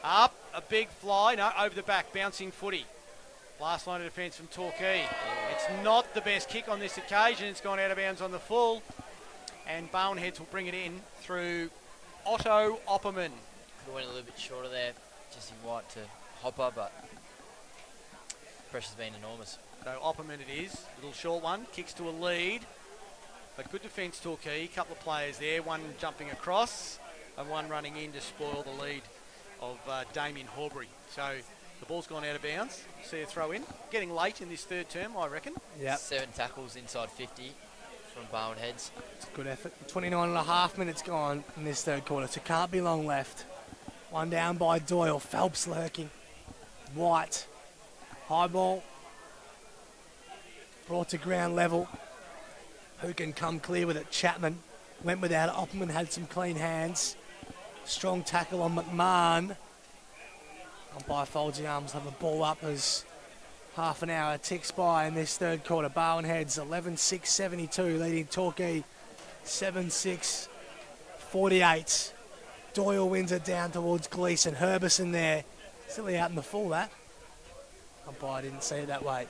Up, a big fly. No, over the back, bouncing footy. Last line of defence from Torquay. It's not the best kick on this occasion. It's gone out of bounds on the full. And Boneheads will bring it in through Otto Opperman. Could have went a little bit shorter there. Jesse White to Hopper, but pressure's been enormous. So Opperman it is. Little short one. Kicks to a lead. But good defence, Torquay. A couple of players there. One jumping across and one running in to spoil the lead of Damien Horbury. So the ball's gone out of bounds. See a throw in. Getting late in this third term, I reckon. Yeah. 7 tackles inside 50 from Boneheads. It's a good effort. 29 and a half minutes gone in this third quarter, so can't be long left. One down by Doyle. Phelps lurking. White. High ball. Brought to ground level. Who can come clear with it? Chapman. Went without it. Opperman had some clean hands. Strong tackle on McMahon. Umpire folds the arms, have the ball up as half an hour ticks by in this third quarter. Bowenheads 11-6-72 leading Torquay 7-6-48. Doyle wins it down towards Gleeson. Herbison there. Silly out in the full that. Umpire didn't see it that way.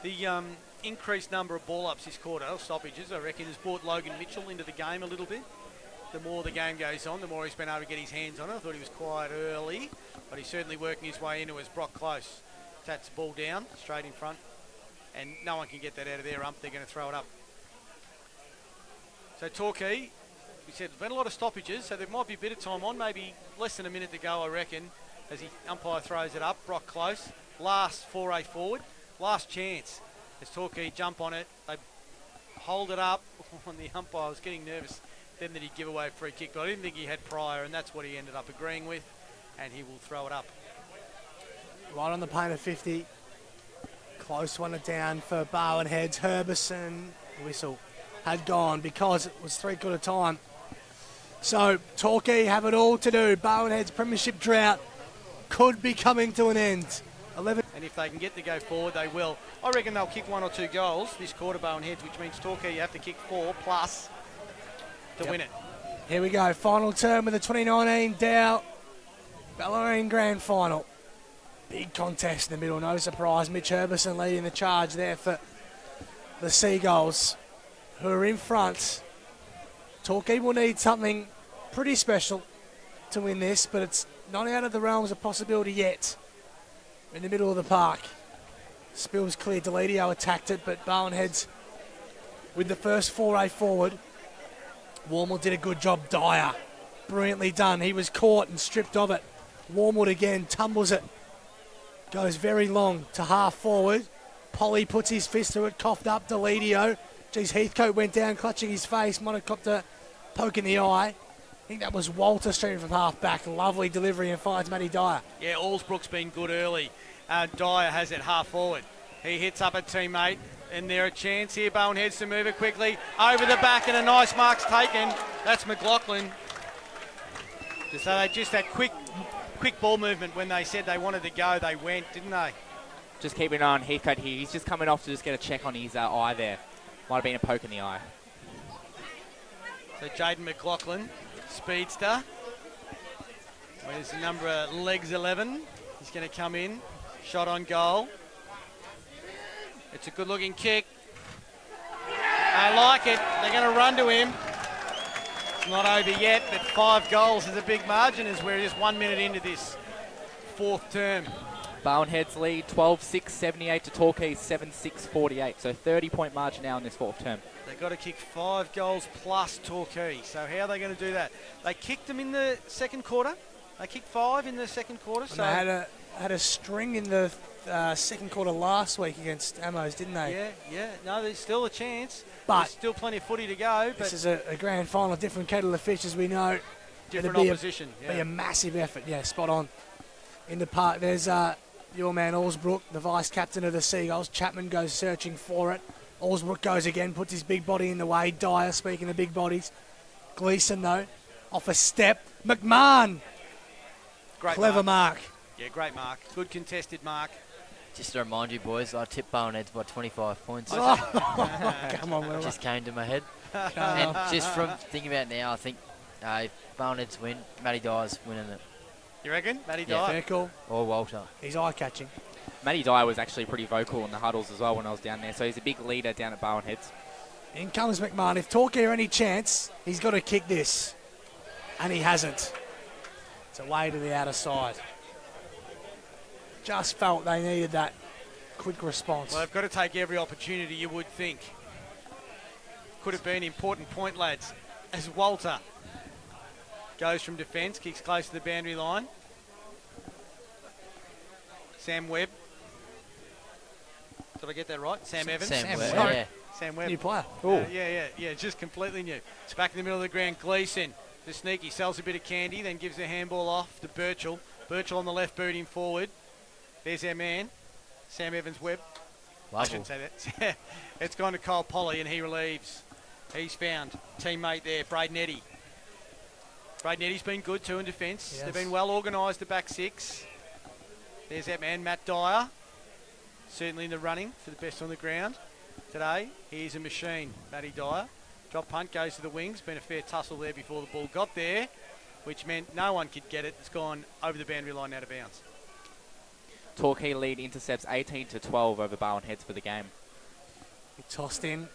The increased number of ball-ups this quarter, or stoppages, I reckon, has brought Logan Mitchell into the game a little bit. The more the game goes on, the more he's been able to get his hands on it. I thought he was quiet early, but he's certainly working his way into as Brock Close tats the ball down, straight in front, and no one can get that out of their ump. They're going to throw it up. So Torquay, we said, there's been a lot of stoppages, so there might be a bit of time on, maybe less than a minute to go, I reckon, as the umpire throws it up. Brock Close, last foray forward, last chance. As Torquay jump on it, they hold it up, and the umpire was getting nervous then that he'd give away a free kick, but I didn't think he had prior, and that's what he ended up agreeing with, and he will throw it up. Right on the paint of 50. Close one down for Bowenheads. Herbison, whistle, had gone because it was three-quarter time. So Torquay have it all to do. Bowenheads' premiership drought could be coming to an end. 11. And if they can get to go forward, they will. I reckon they'll kick 1 or 2 goals this quarter, Bowenheads, which means Torquay you have to kick 4 plus. to win it. Here we go, final term of the 2019 Dow Bellarine Grand Final. Big contest in the middle, no surprise. Mitch Herbison leading the charge there for the Seagulls, who are in front. Torquay will need something pretty special to win this, but it's not out of the realms of possibility yet. In the middle of the park. Spills clear, Deledio attacked it, but Bowenheads with the first foray forward. Warmwood did a good job. Dyer, brilliantly done. He was caught and stripped of it. Warmwood again tumbles it. Goes very long to half forward. Polly puts his fist through it, coughed up Deledio. Geez, Heathcote went down clutching his face. Might have copped a poke in the eye. I think that was Walter streaming from half back. Lovely delivery and finds Matty Dyer. Yeah, Allsbrook's been good early. Dyer has it half forward. He hits up a teammate, and there a chance here. Bowenheads to move it quickly over the back, and a nice mark's taken. That's McLaughlin. So they just that quick ball movement when they said they wanted to go, they went, didn't they? Just keeping an eye on Heathcote here. He's just coming off to just get a check on his eye there. Might have been a poke in the eye. So Jaden McLaughlin, speedster. Where's the number legs 11? He's going to come in. Shot on goal. It's a good looking kick. I like it. They're going to run to him. It's not over yet, but 5 goals is a big margin as we're just 1 minute into this fourth term. Bowenheads lead 12-6, 78 to Torquay 7-6, 48. So 30-point margin now in this fourth term. They've got to kick 5 goals plus Torquay. So how are they going to do that? They kicked them in the second quarter. They kicked 5 in the second quarter. So they had a string in the second quarter last week against Amos, didn't they? Yeah. No, there's still a chance. But there's still plenty of footy to go. But this is a grand final, different kettle of fish, as we know. different It'll opposition. Be a massive effort. Yeah, spot on. In the park, there's your man Allsbrook, the vice captain of the Seagulls. Chapman goes searching for it. Allsbrook goes again, puts his big body in the way. Dyer, speaking of big bodies. Gleeson, though, off a step. McMahon. Great Clever mark. Yeah, great mark. Good contested mark. Just to remind you, boys, I tipped Bowenheads by 25 points. Come on, Will. Just came to my head. And just from thinking about it now, I think if Bowenheads win, Matty Dyer's winning it. You reckon? Matty Yeah. Dyer? Fair call. Or Walter. He's eye-catching. Matty Dyer was actually pretty vocal in the huddles as well when I was down there. So he's a big leader down at Bowenheads. In comes McMahon. If Torquay are any chance, he's got to kick this. And he hasn't. It's away to the outer side. Just felt they needed that quick response. Well, they've got to take every opportunity, you would think. Could have been important point, lads. As Walter goes from defence, kicks close to the boundary line. Sam Webb. Did I get that right? Sam Evans. Sam Webb, Sorry. yeah. Sam Webb. New player. Yeah, just completely new. It's back in the middle of the ground. Gleeson, the sneaky, sells a bit of candy, then gives the handball off to Birchall. Birchall on the left, booting forward. There's our man, Sam Evans-Webb. I Lovely. shouldn't say that. It's gone to Kyle Polly and he relieves. He's found teammate there, Braden Eddy. Braden Eddy's been good too in defence. Yes. They've been well organised, the back six. There's that man, Matt Dyer. Certainly in the running for the best on the ground today. He's a machine, Matty Dyer. Drop punt goes to the wings. Been a fair tussle there before the ball got there, which meant no one could get it. It's gone over the boundary line out of bounds. Torquay lead intercepts 18-12 over Bowenheads for the game. He tossed in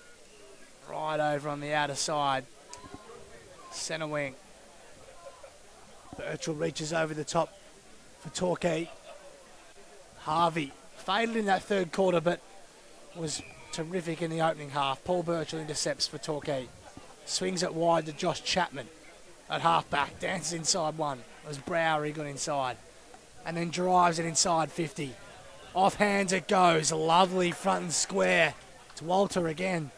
right over on the outer side. Centre wing. Birchall reaches over the top for Torquay. Harvey failed in that third quarter, but was terrific in the opening half. Paul Birchall intercepts for Torquay. Swings it wide to Josh Chapman at half back. Dances inside one. It was Brower he got inside. And then drives it inside 50. Off hands it goes. Lovely front and square. To Walter again.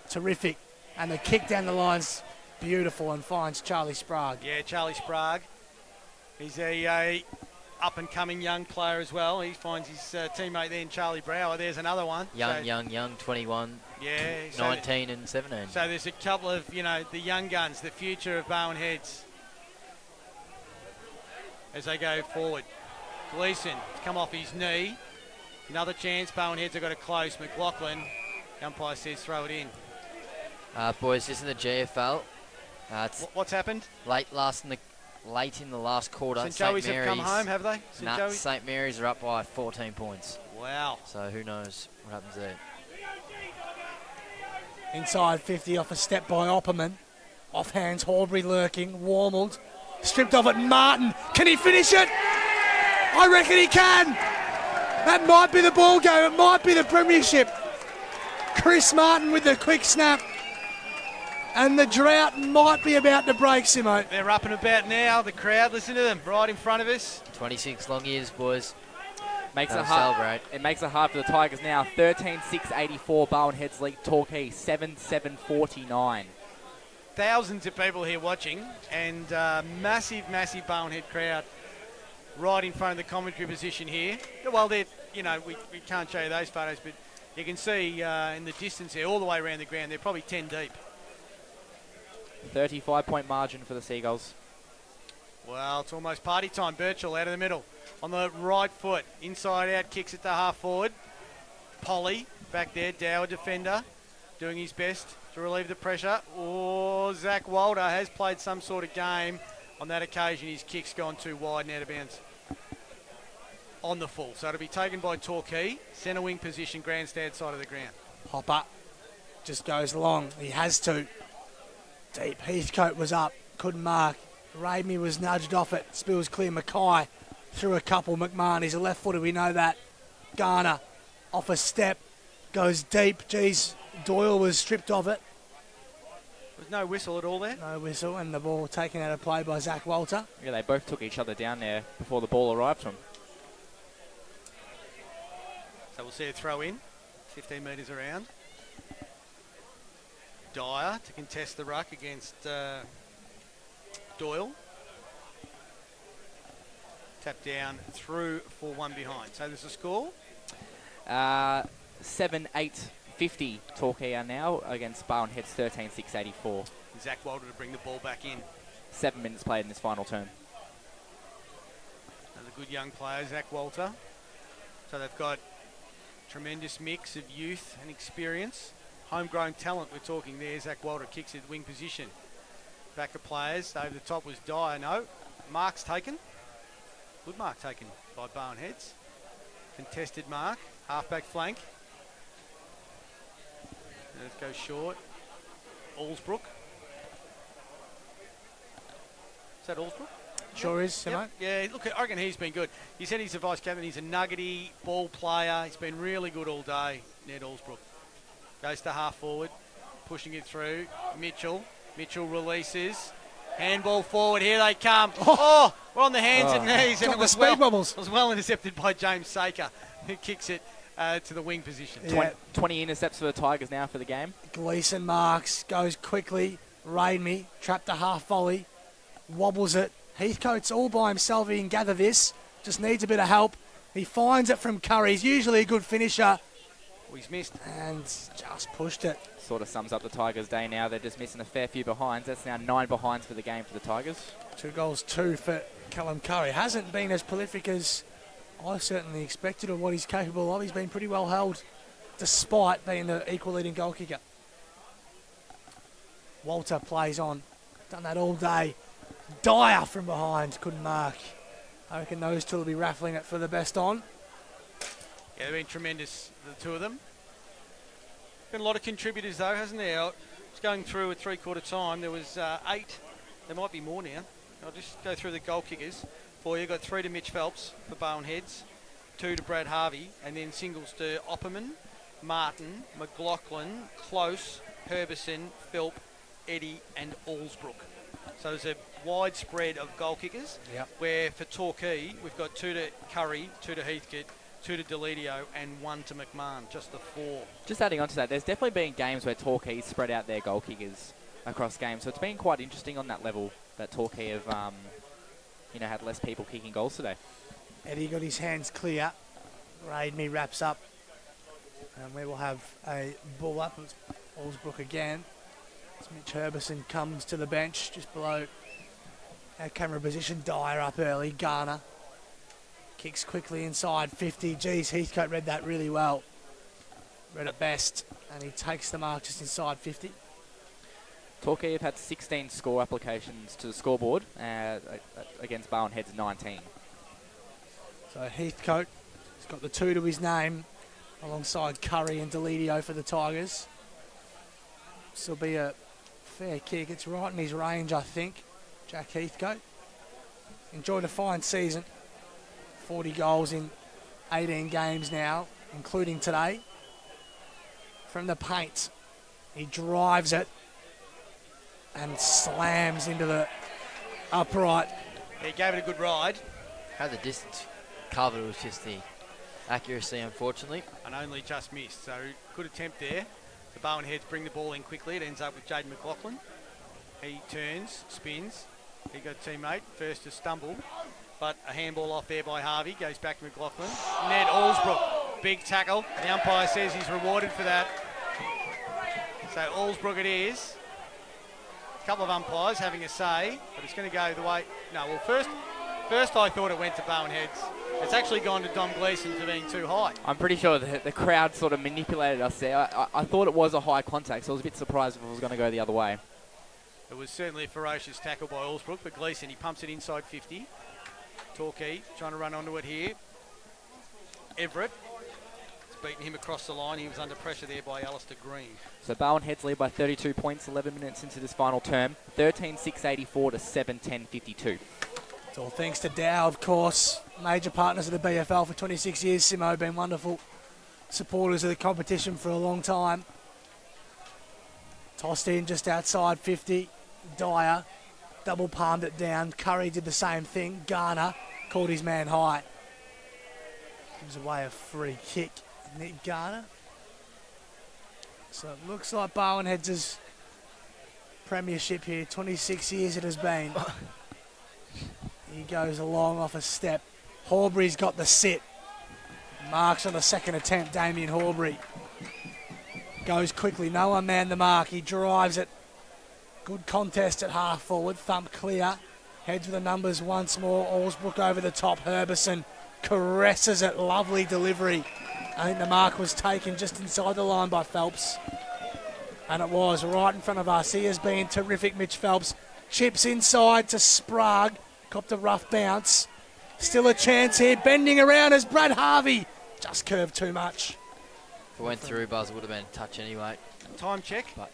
Terrific. And the kick down the line's beautiful and finds Charlie Sprague. Yeah, Charlie Sprague. He's a up-and-coming young player as well. He finds his teammate there in Charlie Brower. There's another one. Young, 21, Yeah. 19 and 17. So there's a couple of, the young guns, the future of Bowenheads as they go forward. Gleeson come off his knee. Another chance. Bowenheads have got it close. McLaughlin, umpire says throw it in. Boys, this is the GFL. It's What's happened? late in the last quarter. St Joey's have come home, have they? St Mary's are up by 14 points. Wow. So who knows what happens there. Inside 50 off a step by Opperman. Off hands, Horbury lurking. Warmled. Stripped off it, Martin. Can he finish it? I reckon he can. That might be the ball game. It might be the premiership. Chris Martin with the quick snap. And the drought might be about to break, Simo. They're up and about now. The crowd, listen to them, right in front of us. 26 long years, boys. Makes They'll it hard. celebrate. It makes it hard for the Tigers now. 13-6-84 Barwon Heads lead Torquay 7-7-49. Thousands of people here watching, and massive Barnhead crowd right in front of the commentary position here. Well, we can't show you those photos, but you can see in the distance there, all the way around the ground, they're probably 10 deep. 35-point margin for the Seagulls. Well, it's almost party time. Birchall out of the middle on the right foot, inside out, kicks it to half forward. Polly back there, Dower defender, doing his best to relieve the pressure. Oh, Zach Walter has played some sort of game on that occasion. His kick's gone too wide and out of bounds on the full. So it'll be taken by Torquay, centre wing position, grandstand side of the ground. Hopper just goes long. He has to. Deep. Heathcote was up. Couldn't mark. Ramey was nudged off it. Spills clear. Mackay through a couple. McMahon, he's a left footer. We know that. Garner off a step. Goes deep. Geez, Doyle was stripped of it. There's no whistle at all there. No whistle. And the ball taken out of play by Zach Walter. Yeah, they both took each other down there before the ball arrived to them. So we'll see a throw in. 15 metres around. Dyer to contest the ruck against Doyle. Tap down through for one behind. So there's a score. 7-8-50 Torquay are now against Barwon Heads 13-6-84. Zach Walter to bring the ball back in. 7 minutes played in this final term. Another good young player, Zach Walter. So they've got tremendous mix of youth and experience. Homegrown talent we're talking there. Zach Walter kicks it wing position. Back of players. Over the top was Dyer. No. Mark's taken. Good mark taken by Barwon Heads. Contested mark. Halfback flank. Let's go short. Allsbrook. Is that Allsbrook? Sure is, Simo. Yep. Yeah, look, I reckon he's been good. He said he's a vice captain. He's a nuggety ball player. He's been really good all day, Ned Allsbrook. Goes to half forward, pushing it through. Mitchell releases. Handball forward. Here they come. Oh, we're on the hands and knees. And Got the speed bubbles. It was well intercepted by James Saker, who kicks it to the wing position. Yeah. 20 intercepts for the Tigers now for the game. Gleeson marks, goes quickly. Ramey, trapped a half volley, wobbles it. Heathcote's all by himself. He can gather this. Just needs a bit of help. He finds it from Curry. He's usually a good finisher. Well, he's missed. And just pushed it. Sort of sums up the Tigers' day now. They're just missing a fair few behinds. That's now 9 behinds for the game for the Tigers. 2 goals, 2 for Callum Curry. Hasn't been as prolific as I certainly expected or what he's capable of. He's been pretty well held despite being the equal leading goal kicker. Walter plays on. Done that all day. Dyer from behind. Couldn't mark. I reckon those two will be raffling it for the best on. Yeah, they've been tremendous, the two of them. Been a lot of contributors though, hasn't there? Just going through at 3/4 time, there was 8. There might be more now. I'll just go through the goal kickers for you. Got 3 to Mitch Phelps for Barwon Heads, 2 to Brad Harvey, and then singles to Opperman, Martin, McLaughlin, Close, Herbison, Philp, Eddie, and Allsbrook. So there's a wide spread of goal kickers. Yep. Where for Torquay, we've got 2 to Curry, 2 to Heathcote, 2 to Delidio, and 1 to McMahon, just the 4. Just adding on to that, there's definitely been games where Torquay spread out their goal kickers across games. So it's been quite interesting on that level that Torquay have, had less people kicking goals today. Eddie got his hands clear. Raidme wraps up. And we will have a ball up. It's Allsbrook again. As Mitch Herbison comes to the bench just below our camera position. Dyer up early. Garner kicks quickly inside 50. Geez, Heathcote read that really well. Read it best. And he takes the mark just inside 50. Torquay have had 16 score applications to the scoreboard against Barwon Heads 19. So Heathcote has got the 2 to his name alongside Curry and Delidio for the Tigers. This will be a fair kick. It's right in his range, I think. Jack Heathcote. Enjoyed a fine season. 40 goals in 18 games now, including today. From the paint, he drives it and slams into the upright. He gave it a good ride. Had the distance covered, it was just the accuracy, unfortunately. And only just missed. So good attempt there. The Barwon Heads bring the ball in quickly. It ends up with Jaden McLaughlin. He turns, spins. He got a teammate first to stumble, but a handball off there by Harvey. Goes back to McLaughlin. Ned Allsbrook, big tackle. The umpire says he's rewarded for that. So Allsbrook it is. A couple of umpires having a say, but it's going to go the way. No, well, first I thought it went to Barwon Heads. It's actually gone to Dom Gleeson for being too high. I'm pretty sure the crowd sort of manipulated us there. I thought it was a high contact, so I was a bit surprised if it was going to go the other way. It was certainly a ferocious tackle by Allsbrook, but Gleeson, he pumps it inside 50. Torquay trying to run onto it here. Everett, it's beaten him across the line. He was under pressure there by Alistair Green. So Barwon Heads lead by 32 points, 11 minutes into this final term. 13-6-84 to 7-10-52. It's all thanks to Dow, of course. Major partners of the BFL for 26 years. Simo been wonderful supporters of the competition for a long time. Tossed in just outside 50. Dyer double palmed it down. Curry did the same thing. Garner called his man high. Gives away a free kick. Nick Garner. So it looks like Barwon Heads' premiership here. 26 years it has been. He goes along off a step. Horbury's got the sit. Marks on the second attempt, Damien Horbury. Goes quickly, no one man the mark. He drives it. Good contest at half forward, thump clear. Heads with the numbers once more. Allsbrook over the top. Herbison caresses it. Lovely delivery. I think the mark was taken just inside the line by Phelps. And it was right in front of us. He has been terrific, Mitch Phelps. Chips inside to Sprague. Copped a rough bounce. Still a chance here. Bending around as Brad Harvey. Just curved too much. If it went through, Buzz, it would have been a touch anyway. Time check. But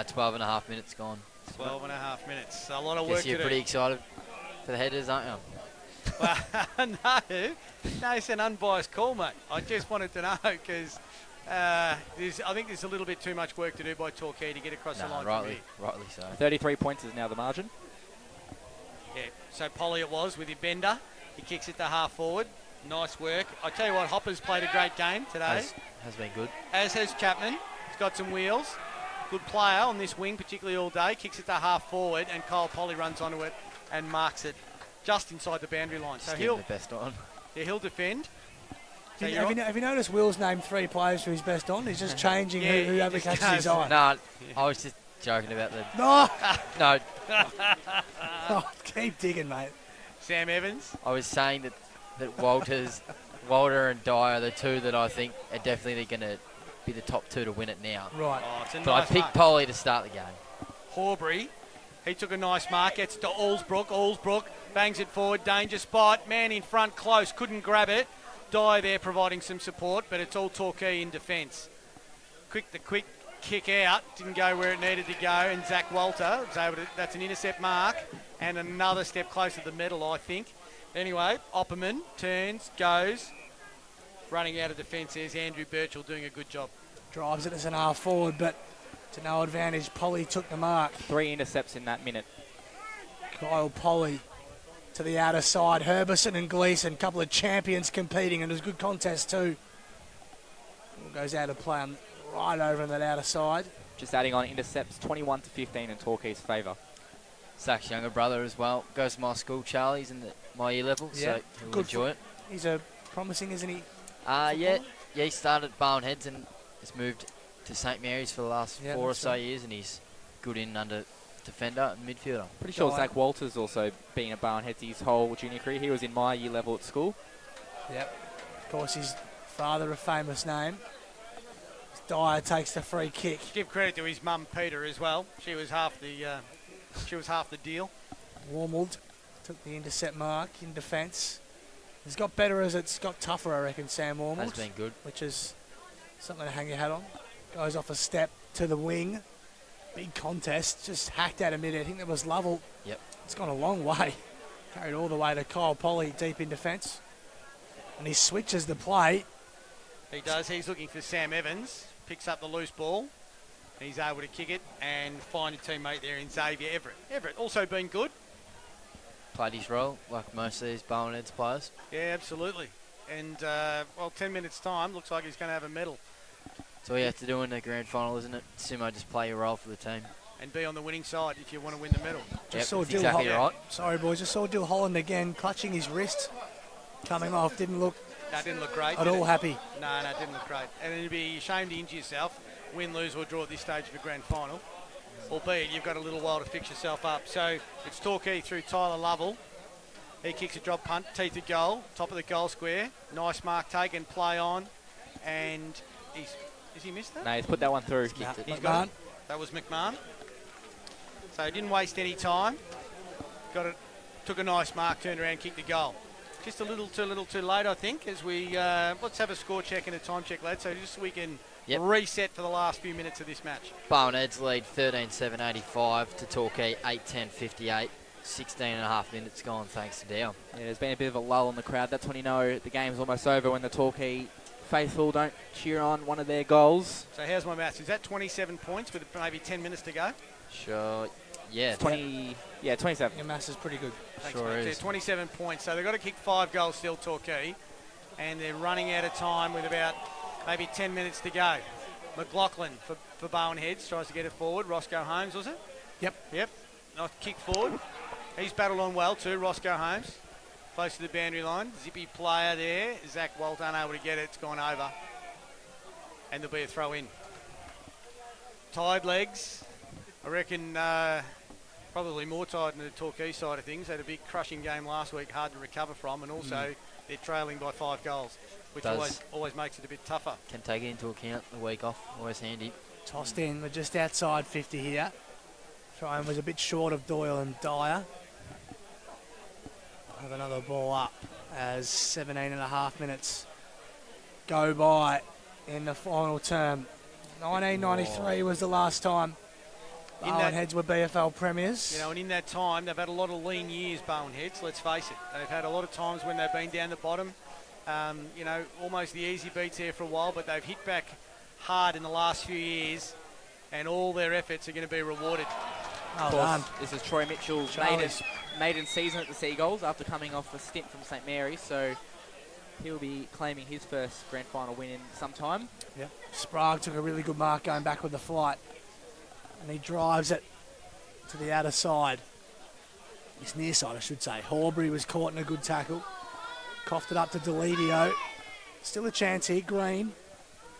12 and a half minutes gone. 12 and a half minutes. A lot of Guess work to you're do. pretty excited for the headers, aren't you? Well, no, it's an unbiased call, mate. I just wanted to know because I think there's a little bit too much work to do by Torquay to get across the line. Rightly so. 33 points is now the margin. Yeah, so Polly it was with your bender. He kicks it to half forward. Nice work. I tell you what, Hopper's played a great game today. Has been good. As has Chapman. He's got some wheels. Good player on this wing, particularly all day. Kicks it to half forward, and Kyle Polly runs onto it and marks it just inside the boundary line. So he'll the best on. Yeah, he'll defend. So Have you noticed Will's named 3 players for his best on? He's just changing whoever catches his eye. No, I was just joking about the... No! No. Oh, keep digging, mate. Sam Evans. I was saying that Walter and Dyer are the two that I think are definitely going to be the top 2 to win it now. Right. Oh, it's a But nice I picked Polly to start the game. Horbury, he took a nice mark, gets to Allsbrook. Allsbrook bangs it forward, danger spot. Man in front, close, couldn't grab it. Dyer there providing some support, but it's all Torquay in defence. Quick kick out, didn't go where it needed to go, and Zach Walter was able to, that's an intercept mark, and another step closer to the medal, I think. Anyway, Opperman turns, goes, running out of defence. There's Andrew Birchall doing a good job. Drives it as an half forward, but to no advantage. Polly took the mark. 3 intercepts in that minute. Kyle Polly to the outer side. Herbison and Gleeson, couple of champions competing, and it was a good contest too. Goes out of play on right over on that outer side. Just adding on intercepts, 21 to 15 in Torquay's favour. Zach's younger brother as well. Goes to my school, Charlie's in my year level, so he'll enjoy it. He's a promising, isn't he? Yeah, he started at Barwon Heads and has moved to St Mary's for the last 4 or so years, and he's good in under defender and midfielder. Pretty sure Zach Walters also been at Barwon Heads his whole junior career. He was in my year level at school. Yep. Of course, his father, a famous name. His Dyer takes the free kick. Give credit to his mum, Peter, as well. She was half the deal. Warmold took the intercept mark in defence. It's got better as it's got tougher, I reckon, Sam Warmold. Has been good. Which is something to hang your hat on. Goes off a step to the wing. Big contest, just hacked out of mid. I think that was Lovell. Yep. It's gone a long way. Carried all the way to Kyle Polly deep in defence. And he switches the play. He does. He's looking for Sam Evans. Picks up the loose ball. He's able to kick it and find a teammate there in Xavier Everett. Everett also been good. Played his role, like most of these Bowen Heads players. Yeah, absolutely. And, 10 minutes' time, looks like he's going to have a medal. That's all you have to do in the grand final, isn't it? Sumo, just play your role for the team. And be on the winning side if you want to win the medal. Yep, saw that's Dill exactly Holland. right. Sorry, boys. Just saw Dill Holland again, clutching his wrist. Coming off. Didn't look That didn't look great. at did all it? happy. No, didn't look great. And it'd be a shame to injure yourself, win, lose or draw at this stage of a grand final. Albeit you've got a little while to fix yourself up. So it's Torquay through Tyler Lovell. He kicks a drop punt, teeth at goal, top of the goal square. Nice mark taken, play on. And has he missed that? No, he's put that one through. Nah, He's McMahon. got it. That was McMahon. So he didn't waste any time. Got it. Took a nice mark, turned around, kicked the goal. Just a little too late, I think, as we let's have a score check and a time check, lads. So just so we can reset for the last few minutes of this match. Bowen Heads lead 13-7-85 to Torquay 8-10-58. 16 and a half minutes gone thanks to Dow. Yeah, there's been a bit of a lull in the crowd. That's when you know the game's almost over, when the Torquay faithful don't cheer on one of their goals. So how's my maths? Is that 27 points with maybe 10 minutes to go? Sure. Yeah. 27. Your mass is pretty good. Thanks, Sure mate. is. Yeah, 27 points. So they've got to kick 5 goals still, Torquay. And they're running out of time with about maybe 10 minutes to go. McLaughlin for Bowen Heads tries to get it forward. Roscoe Holmes, was it? Yep. Nice kick forward. He's battled on well too, Roscoe Holmes. Close to the boundary line. Zippy player there. Zach Walt unable to get it. It's gone over. And there'll be a throw in. Tired legs. I reckon probably more tired than the Torquay side of things. They had a big crushing game last week, hard to recover from. And also they're trailing by 5 goals, which always makes it a bit tougher. Can take it into account, the week off. Always handy. Tossed in. We're just outside 50 here. Trying was a bit short of Doyle and Dyer. Have another ball up as 17 and a half minutes go by in the final term. 1993 was the last time Bowen Heads were BFL premiers. You know, and in that time, they've had a lot of lean years, Bowen Heads, let's face it. They've had a lot of times when they've been down the bottom, almost the easy beats there for a while, but they've hit back hard in the last few years, and all their efforts are going to be rewarded. Well done. This is Troy Mitchell's maiden season at the Seagulls after coming off a stint from St Mary's, so he'll be claiming his first grand final win in some time. Yeah. Sprague took a really good mark going back with the flight, and he drives it to the outer side. His near side, I should say. Horbury was caught in a good tackle. Coughed it up to Delidio. Still a chance here. Green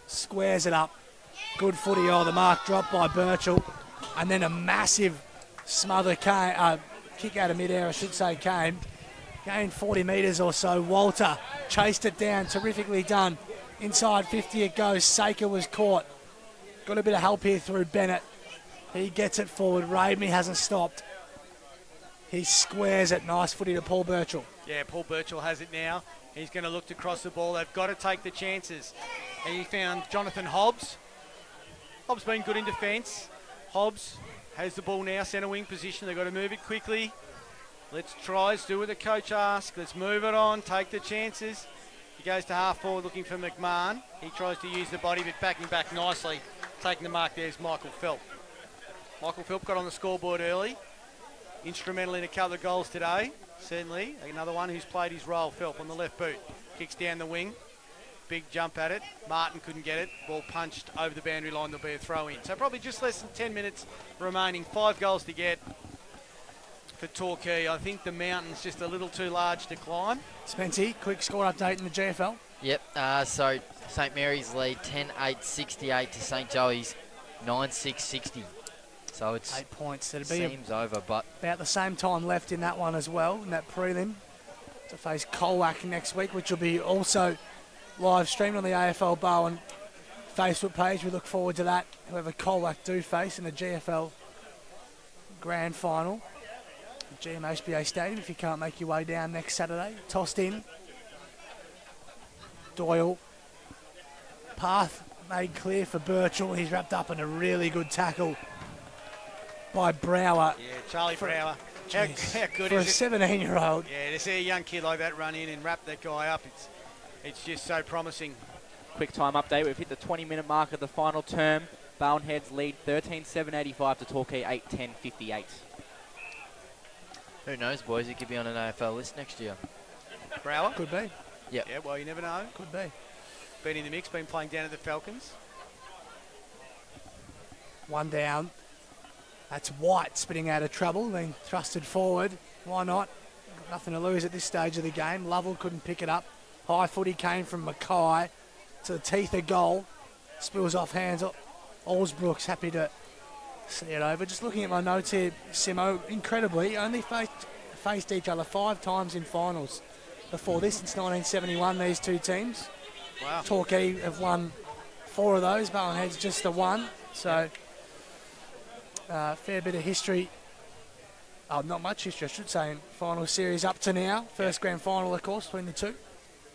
squares it up. Good footy. Oh, the mark dropped by Birchall. And then a massive smother kick out of midair, I should say, came. Gained 40 metres or so. Walter chased it down. Terrifically done. Inside 50 it goes. Saker was caught. Got a bit of help here through Bennett. He gets it forward. Raidme hasn't stopped. He squares it. Nice footy to Paul Birchall. Yeah, Paul Birchall has it now. He's going to look to cross the ball. They've got to take the chances. And he found Jonathan Hobbs. Hobbs been good in defence. Hobbs has the ball now, centre wing position. They've got to move it quickly. Let's try, do what the coach asks. Let's move it on, take the chances. He goes to half forward looking for McMahon. He tries to use the body, but backing back nicely. Taking the mark there is Michael Philp. Michael Philp got on the scoreboard early. Instrumental in a couple of goals today, certainly. Another one who's played his role, Philp on the left boot. Kicks down the wing. Big jump at it. Martin couldn't get it. Ball punched over the boundary line. There'll be a throw in. So probably just less than 10 minutes remaining. 5 goals to get for Torquay. I think the mountain's just a little too large to climb. Spency, quick score update in the GFL. Yep. So St Mary's lead 10-8-68 to St Joey's 9-6-60. So it's 8 points. It'll be seems over, but about the same time left in that one as well, in that prelim, to face Colwack next week, which will be also live streamed on the AFL Bowen Facebook page. We look forward to that. Whoever Colac do face in the GFL Grand Final. GMHBA Stadium if you can't make your way down next Saturday. Tossed in. Doyle. Path made clear for Birchall. He's wrapped up in a really good tackle by Brower. Yeah, Charlie Brower. How good for a is it? 17-year-old. Yeah, to see a young kid like that run in and wrap that guy up, it's just so promising. Quick time update. We've hit the 20-minute mark of the final term. Bowenheads lead 13-7-85 to Torquay 8-10-58. Who knows, boys? He could be on an AFL list next year. Brower? Could be. Yep. Yeah, well, you never know. Could be. Been in the mix, been playing down at the Falcons. One down. That's White spinning out of trouble, being thrusted forward. Why not? Got nothing to lose at this stage of the game. Lovell couldn't pick it up. High footy came from Mackay to the teeth of goal. Spills off hands. Allsbrook's happy to see it over. Just looking at my notes here, Simo, incredibly, only faced each other 5 times in finals before this since 1971, these two teams. Wow. Torquay have won 4 of those. Bowenhead's just the one. So, fair bit of history. Oh, not much history, I should say, in final series up to now. First grand final, of course, between the two.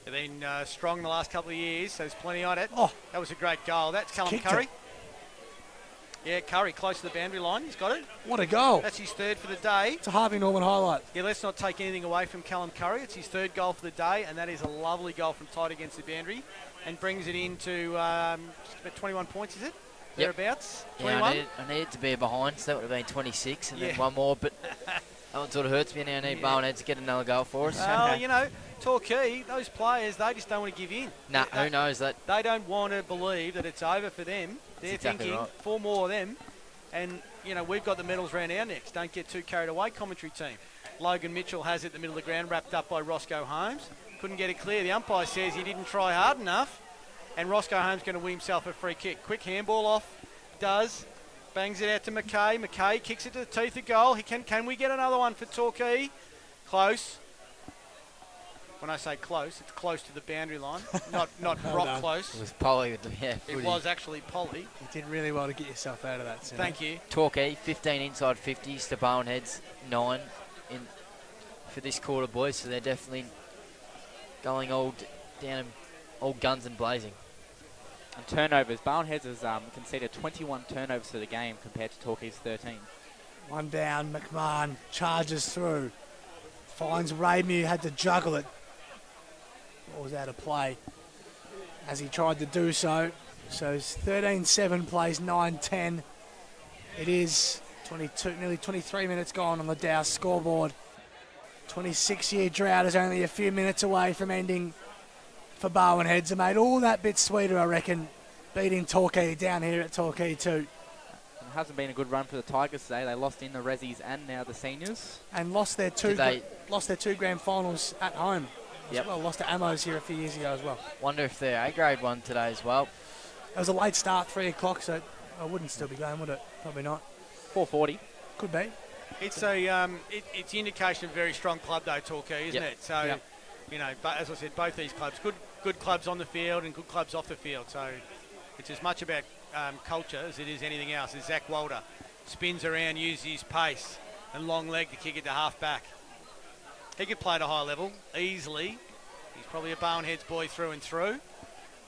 They've been strong the last couple of years, so there's plenty on it. Oh. That was a great goal. That's Callum Kicked Curry. it. Yeah, Curry close to the boundary line. He's got it. What a goal. That's his third for the day. It's a Harvey Norman highlight. Yeah, let's not take anything away from Callum Curry. It's his third goal for the day, and that is a lovely goal from tight against the boundary and brings it into about 21 points, is it? Yep. Thereabouts? Yeah, 21? I needed to be behind, so that would have been 26 and then Yeah. one more, but that one sort of hurts me now. I need Bowenhead to get another goal for us. Well, you know, Torquay, those players, they just don't want to give in. Nah, who knows that? They don't want to believe that it's over for them. They're exactly thinking right. 4 more of them. And, you know, we've got the medals round our necks. Don't get too carried away, commentary team. Logan Mitchell has it in the middle of the ground, wrapped up by Roscoe Holmes. Couldn't get it clear. The umpire says he didn't try hard enough. And Roscoe Holmes going to win himself a free kick. Quick handball off. Does. Bangs it out to McKay. McKay kicks it to the teeth of goal. Can we get another one for Torquay? Close. When I say close, it's close to the boundary line. Not rock done. close. It was Polly with the It footy. was actually Polly. You did really well to get yourself out of that, Simo. Thank you. Torquay, 15 inside 50s to Bowenheads, 9 for this quarter, boys. So they're definitely going all guns and blazing. And turnovers. Bowenheads has conceded 21 turnovers for the game compared to Torquay's 13. One down, McMahon charges through. Finds Raymond, had to juggle it. Ball was out of play as he tried to do so. So it's 13-7 plays 9-10. It is 22, nearly 23 minutes gone on the Dow scoreboard. 26-year drought is only a few minutes away from ending for Bowenheads. It made all that bit sweeter, I reckon, beating Torquay down here at Torquay too. It hasn't been a good run for the Tigers today. They lost in the Rezzies and now the Seniors. And lost their two grand finals at home. Yep. As well, lost to Amos here a few years ago as well. Wonder if they're A-grade one today as well. It was a late start, 3 o'clock, so I wouldn't still be going, would it? Probably not. 4:40. Could be. It's it's the indication of a very strong club though, Torquay, isn't Yep. it? So, Yep. you know, but as I said, both these clubs, good clubs on the field and good clubs off the field. So it's as much about culture as it is anything else. As Zach Walter spins around, uses his pace and long leg to kick it to half back. He could play at a high level easily. He's probably a Bowenheads boy through and through.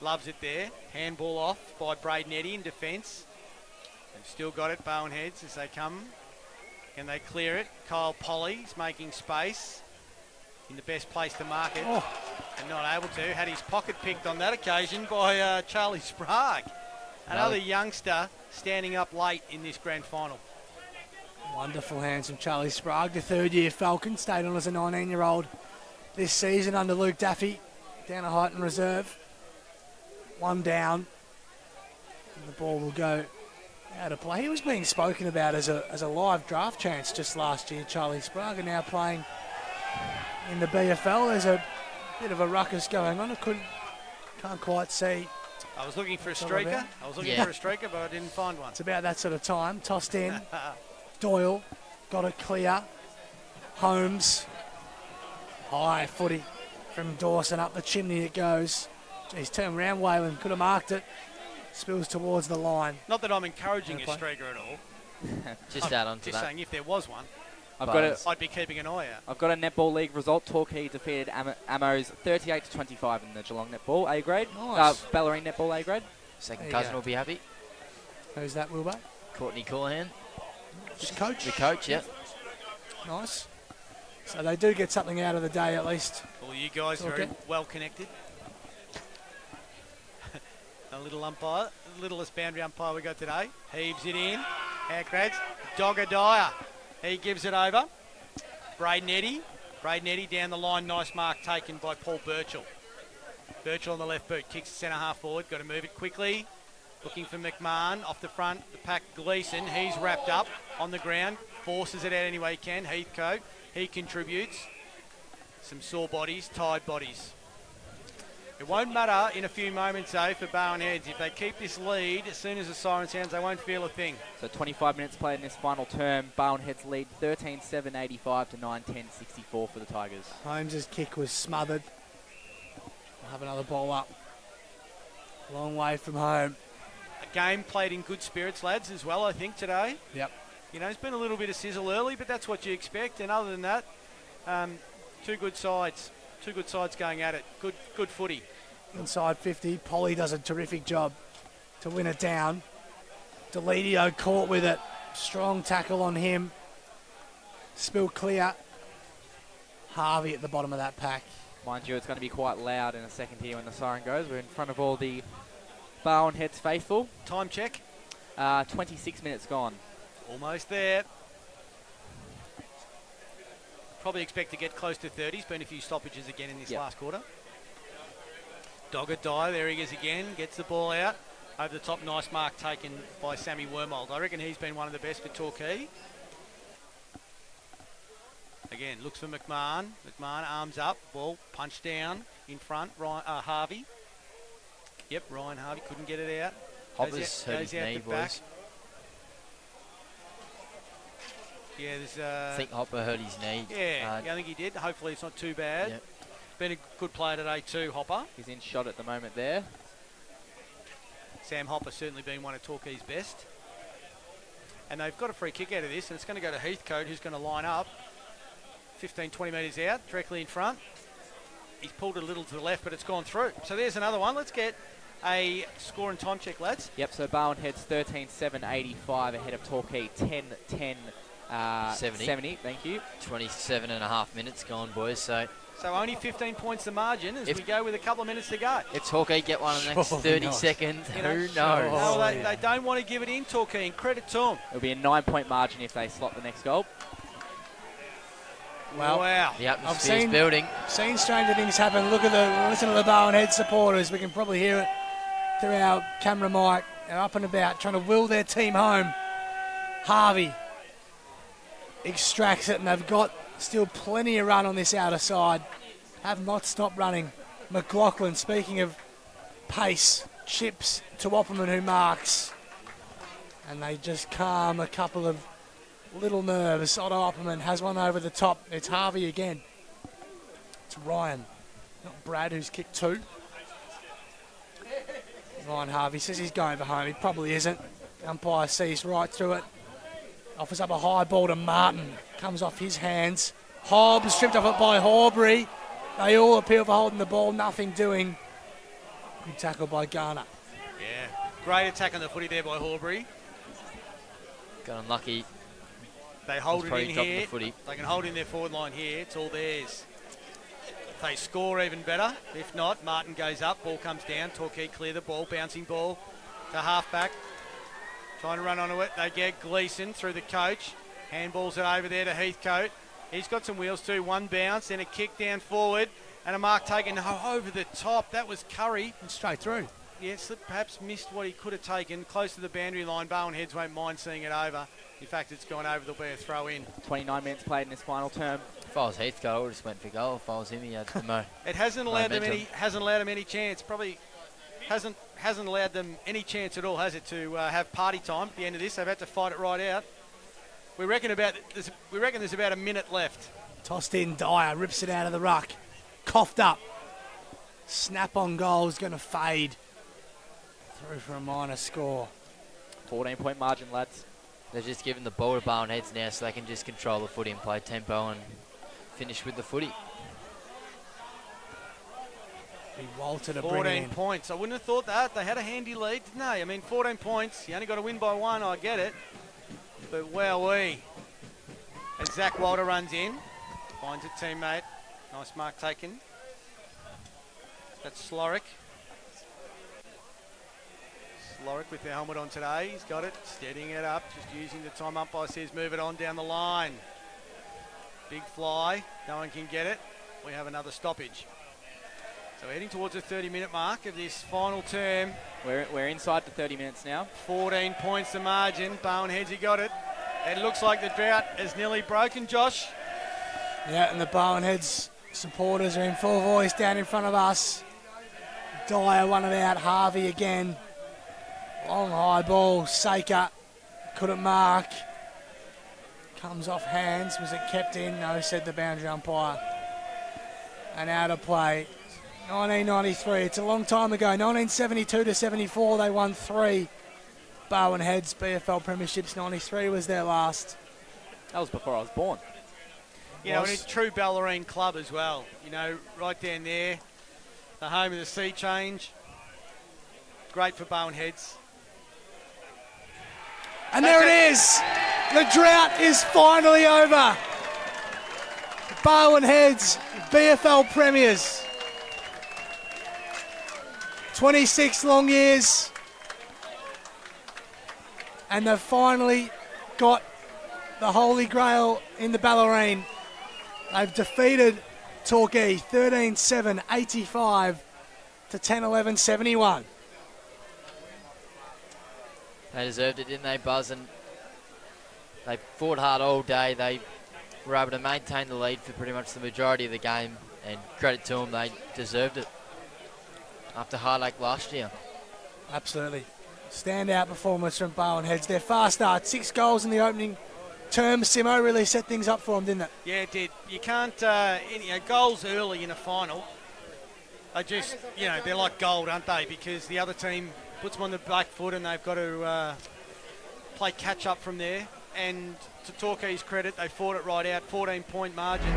Loves it there. Handball off by Braden Eddy in defence. They've still got it, Bowenheads, as they come. Can they clear it? Kyle Polly's making space in the best place to mark it. Oh. And not able to. Had his pocket picked on that occasion by Charlie Sprague. Another youngster standing up late in this grand final. Wonderful hands from Charlie Sprague, the third-year Falcon, stayed on as a 19-year-old this season under Luke Daffy, down at height and reserve. One down, and the ball will go out of play. He was being spoken about as a live draft chance just last year, Charlie Sprague, and now playing in the BFL. There's a bit of a ruckus going on. Can't quite see. I was looking for a It's all streaker. about. I was looking Yeah. for a streaker, but I didn't find one. It's about that sort of time. Tossed in. Doyle got it clear. Holmes. High footy from Dawson. Up the chimney it goes. He's turned around. Whalen could have marked it. Spills towards the line. Not that I'm encouraging a Fair streaker at all. Just add on to Just that. saying if there was one, I've I'd be keeping an eye out. got a netball league result. Torquay defeated Amos 38-25 in the Geelong netball A grade. Nice. Bellarine netball A grade. Second There you cousin go. will be happy. Who's that, Wilbur? Courtney Callahan, Just coach. the coach, yeah. Nice. So they do get something out of the day at least. All you guys Okay. very well connected. A little umpire, the littlest boundary umpire we got today. Heaves it in. Outgrades. Dogger Dyer. He gives it over. Braden Eddy down the line. Nice mark taken by Paul Birchall. Birchall on the left boot. Kicks the centre half forward. Got to move it quickly. Looking for McMahon. Off the front. The pack Gleeson. He's wrapped up on the ground. Forces it out any way he can. Heathcote. He contributes. Some sore bodies. Tired bodies. It won't matter in a few moments, though, for Bowen Heads. If they keep this lead, as soon as the siren sounds, they won't feel a thing. So 25 minutes played in this final term. Bowenheads lead 13-7-85 to 9-10-64 for the Tigers. Holmes' kick was smothered. We'll have another ball up. Long way from home. A game played in good spirits, lads, as well, I think, today. Yep. You know, it's been a little bit of sizzle early, but that's what you expect. And other than that, two good sides. Two good sides going at it. Good footy. Inside 50. Polly does a terrific job to win it down. Delidio caught with it. Strong tackle on him. Spill clear. Harvey at the bottom of that pack. Mind you, it's going to be quite loud in a second here when the siren goes. We're in front of all the Bowenheads faithful. Time check. 26 minutes gone. Almost there. Probably expect to get close to 30s. Been a few stoppages again in this Yep. last quarter. Dogger Die, there he is again. Gets the ball out. Over the top, nice mark taken by Sammy Wormold. I reckon he's been one of the best for Torquay. Again, looks for McMahon. McMahon, arms up. Ball punched down in front. Harvey. Yep, Ryan Harvey couldn't get it out. Hopper's hurt his knee, boys. Yeah, there's I think Hopper hurt his knee. yeah, I think he did. Hopefully it's not too bad. Yep. Been a good player today too, Hopper. He's in shot at the moment there. Sam Hopper certainly been one of Torquay's best. And they've got a free kick out of this, and it's going to go to Heathcote, who's going to line up 15, 20 metres out, directly in front. He's pulled it a little to the left, but it's gone through. So there's another one. Let's get a score and time check, lads. Yep, so Bowenheads 13-7-85 ahead of Torquay 10-10 70. Thank you. 27 and a half minutes gone, boys. So only 15 points the margin as If- we go with a couple of minutes to go. if Torquay get one in the next Surely 30 not. seconds, You know, who knows? No, they don't want to give it in, Torquay, and credit to them. It'll be a 9-point margin if they slot the next goal. Well, Wow. The I've atmosphere's seen- building. Seen stranger things happen. Listen to the Bowenhead supporters. We can probably hear it through our camera mic. They're up and about trying to will their team home. Harvey extracts it, and they've got still plenty of run on this outer side. Have not stopped running. McLaughlin, speaking of pace, chips to Opperman, who marks. And they just calm a couple of little nerves. Otto Opperman has one over the top. It's Harvey again. It's Ryan, not Brad, who's kicked two. Ryan Harvey says he's going for home. He probably isn't. The umpire sees right through it. Offers up a high ball to Martin. Comes off his hands. Hobbs stripped off it by Horbury. They all appeal for holding the ball. Nothing doing. Good tackle by Garner. Yeah. Great attack on the footy there by Horbury. Got unlucky. They hold He's it probably in dropping here. the footy. They can hold in their forward line here. It's all theirs. If they score, even better. If not, Martin goes up. Ball comes down. Torquay clear the ball. Bouncing ball to halfback. Trying to run onto it. They get Gleeson through the coach. Handballs it over there to Heathcote. He's got some wheels too. One bounce, then a kick down forward. And a mark taken over the top. That was Curry. And straight through. Yeah, perhaps missed what he could have taken. Close to the boundary line. Bowenheads won't mind seeing it over. In fact, it's gone over. There'll be a throw in. 29 minutes played in this final term. If I was Heathcote, I would have just went for goal. If I was him, he had the mo. It hasn't allowed them Momentum. any chance. Probably hasn't allowed them any chance at all, has it, to have party time at the end of this? They've had to fight it right out. We reckon there's about a minute left. Tossed in, Dyer rips it out of the ruck. Coughed up. Snap on goal is going to fade. Through for a minor score. 14-point margin, lads. They've just given the ball to Barwon Heads now so they can just control the footy and play tempo and finish with the footy. Big Walter to bring 14 in. points. I wouldn't have thought that. They had a handy lead, didn't they? I mean, 14 points. You only got to win by 1, I get it. But wowee. As Zach Walter runs in, finds a teammate. Nice mark taken. That's Slorick. Slorick with the helmet on today. He's got it, steadying it up, just using the time umpire says move it on down the line. Big fly, no one can get it. We have another stoppage. So heading towards the 30-minute mark of this final term. We're inside the 30 minutes now. 14 points the margin. Barwon Heads, he got it. It looks like the drought is nearly broken, Josh. Yeah, and the Barwon Heads supporters are in full voice down in front of us. Dyer won it out. Harvey again. Long high ball. Saker couldn't mark. Comes off hands. Was it kept in? No, said the boundary umpire. And out of play. 1993. It's a long time ago. 1972 to 74. They won 3. Barwon Heads BFL Premierships. 93 was their last. That was before I was born. You know, and it's a true Bellarine club as well. You know, right down there, the home of the sea change. Great for Barwon Heads. And there it is. The drought is finally over. Barwon Heads BFL Premiers. 26 long years. And they've finally got the Holy Grail in the Bellarine. They've defeated Torquay 13-7, 85 to 10-11, 71. They deserved it, didn't they, Buzz? And they fought hard all day. They were able to maintain the lead for pretty much the majority of the game, and credit to them, they deserved it after heartache last year. Absolutely. Standout performance from Barwon Heads. Their fast start, 6 goals in the opening term. Simo really set things up for them, didn't it? Yeah, it did. You can't, goals early in a final are just, they're like gold, aren't they? Because the other team puts them on the back foot and they've got to play catch up from there. And to Torquay's credit, they fought it right out, 14-point margin.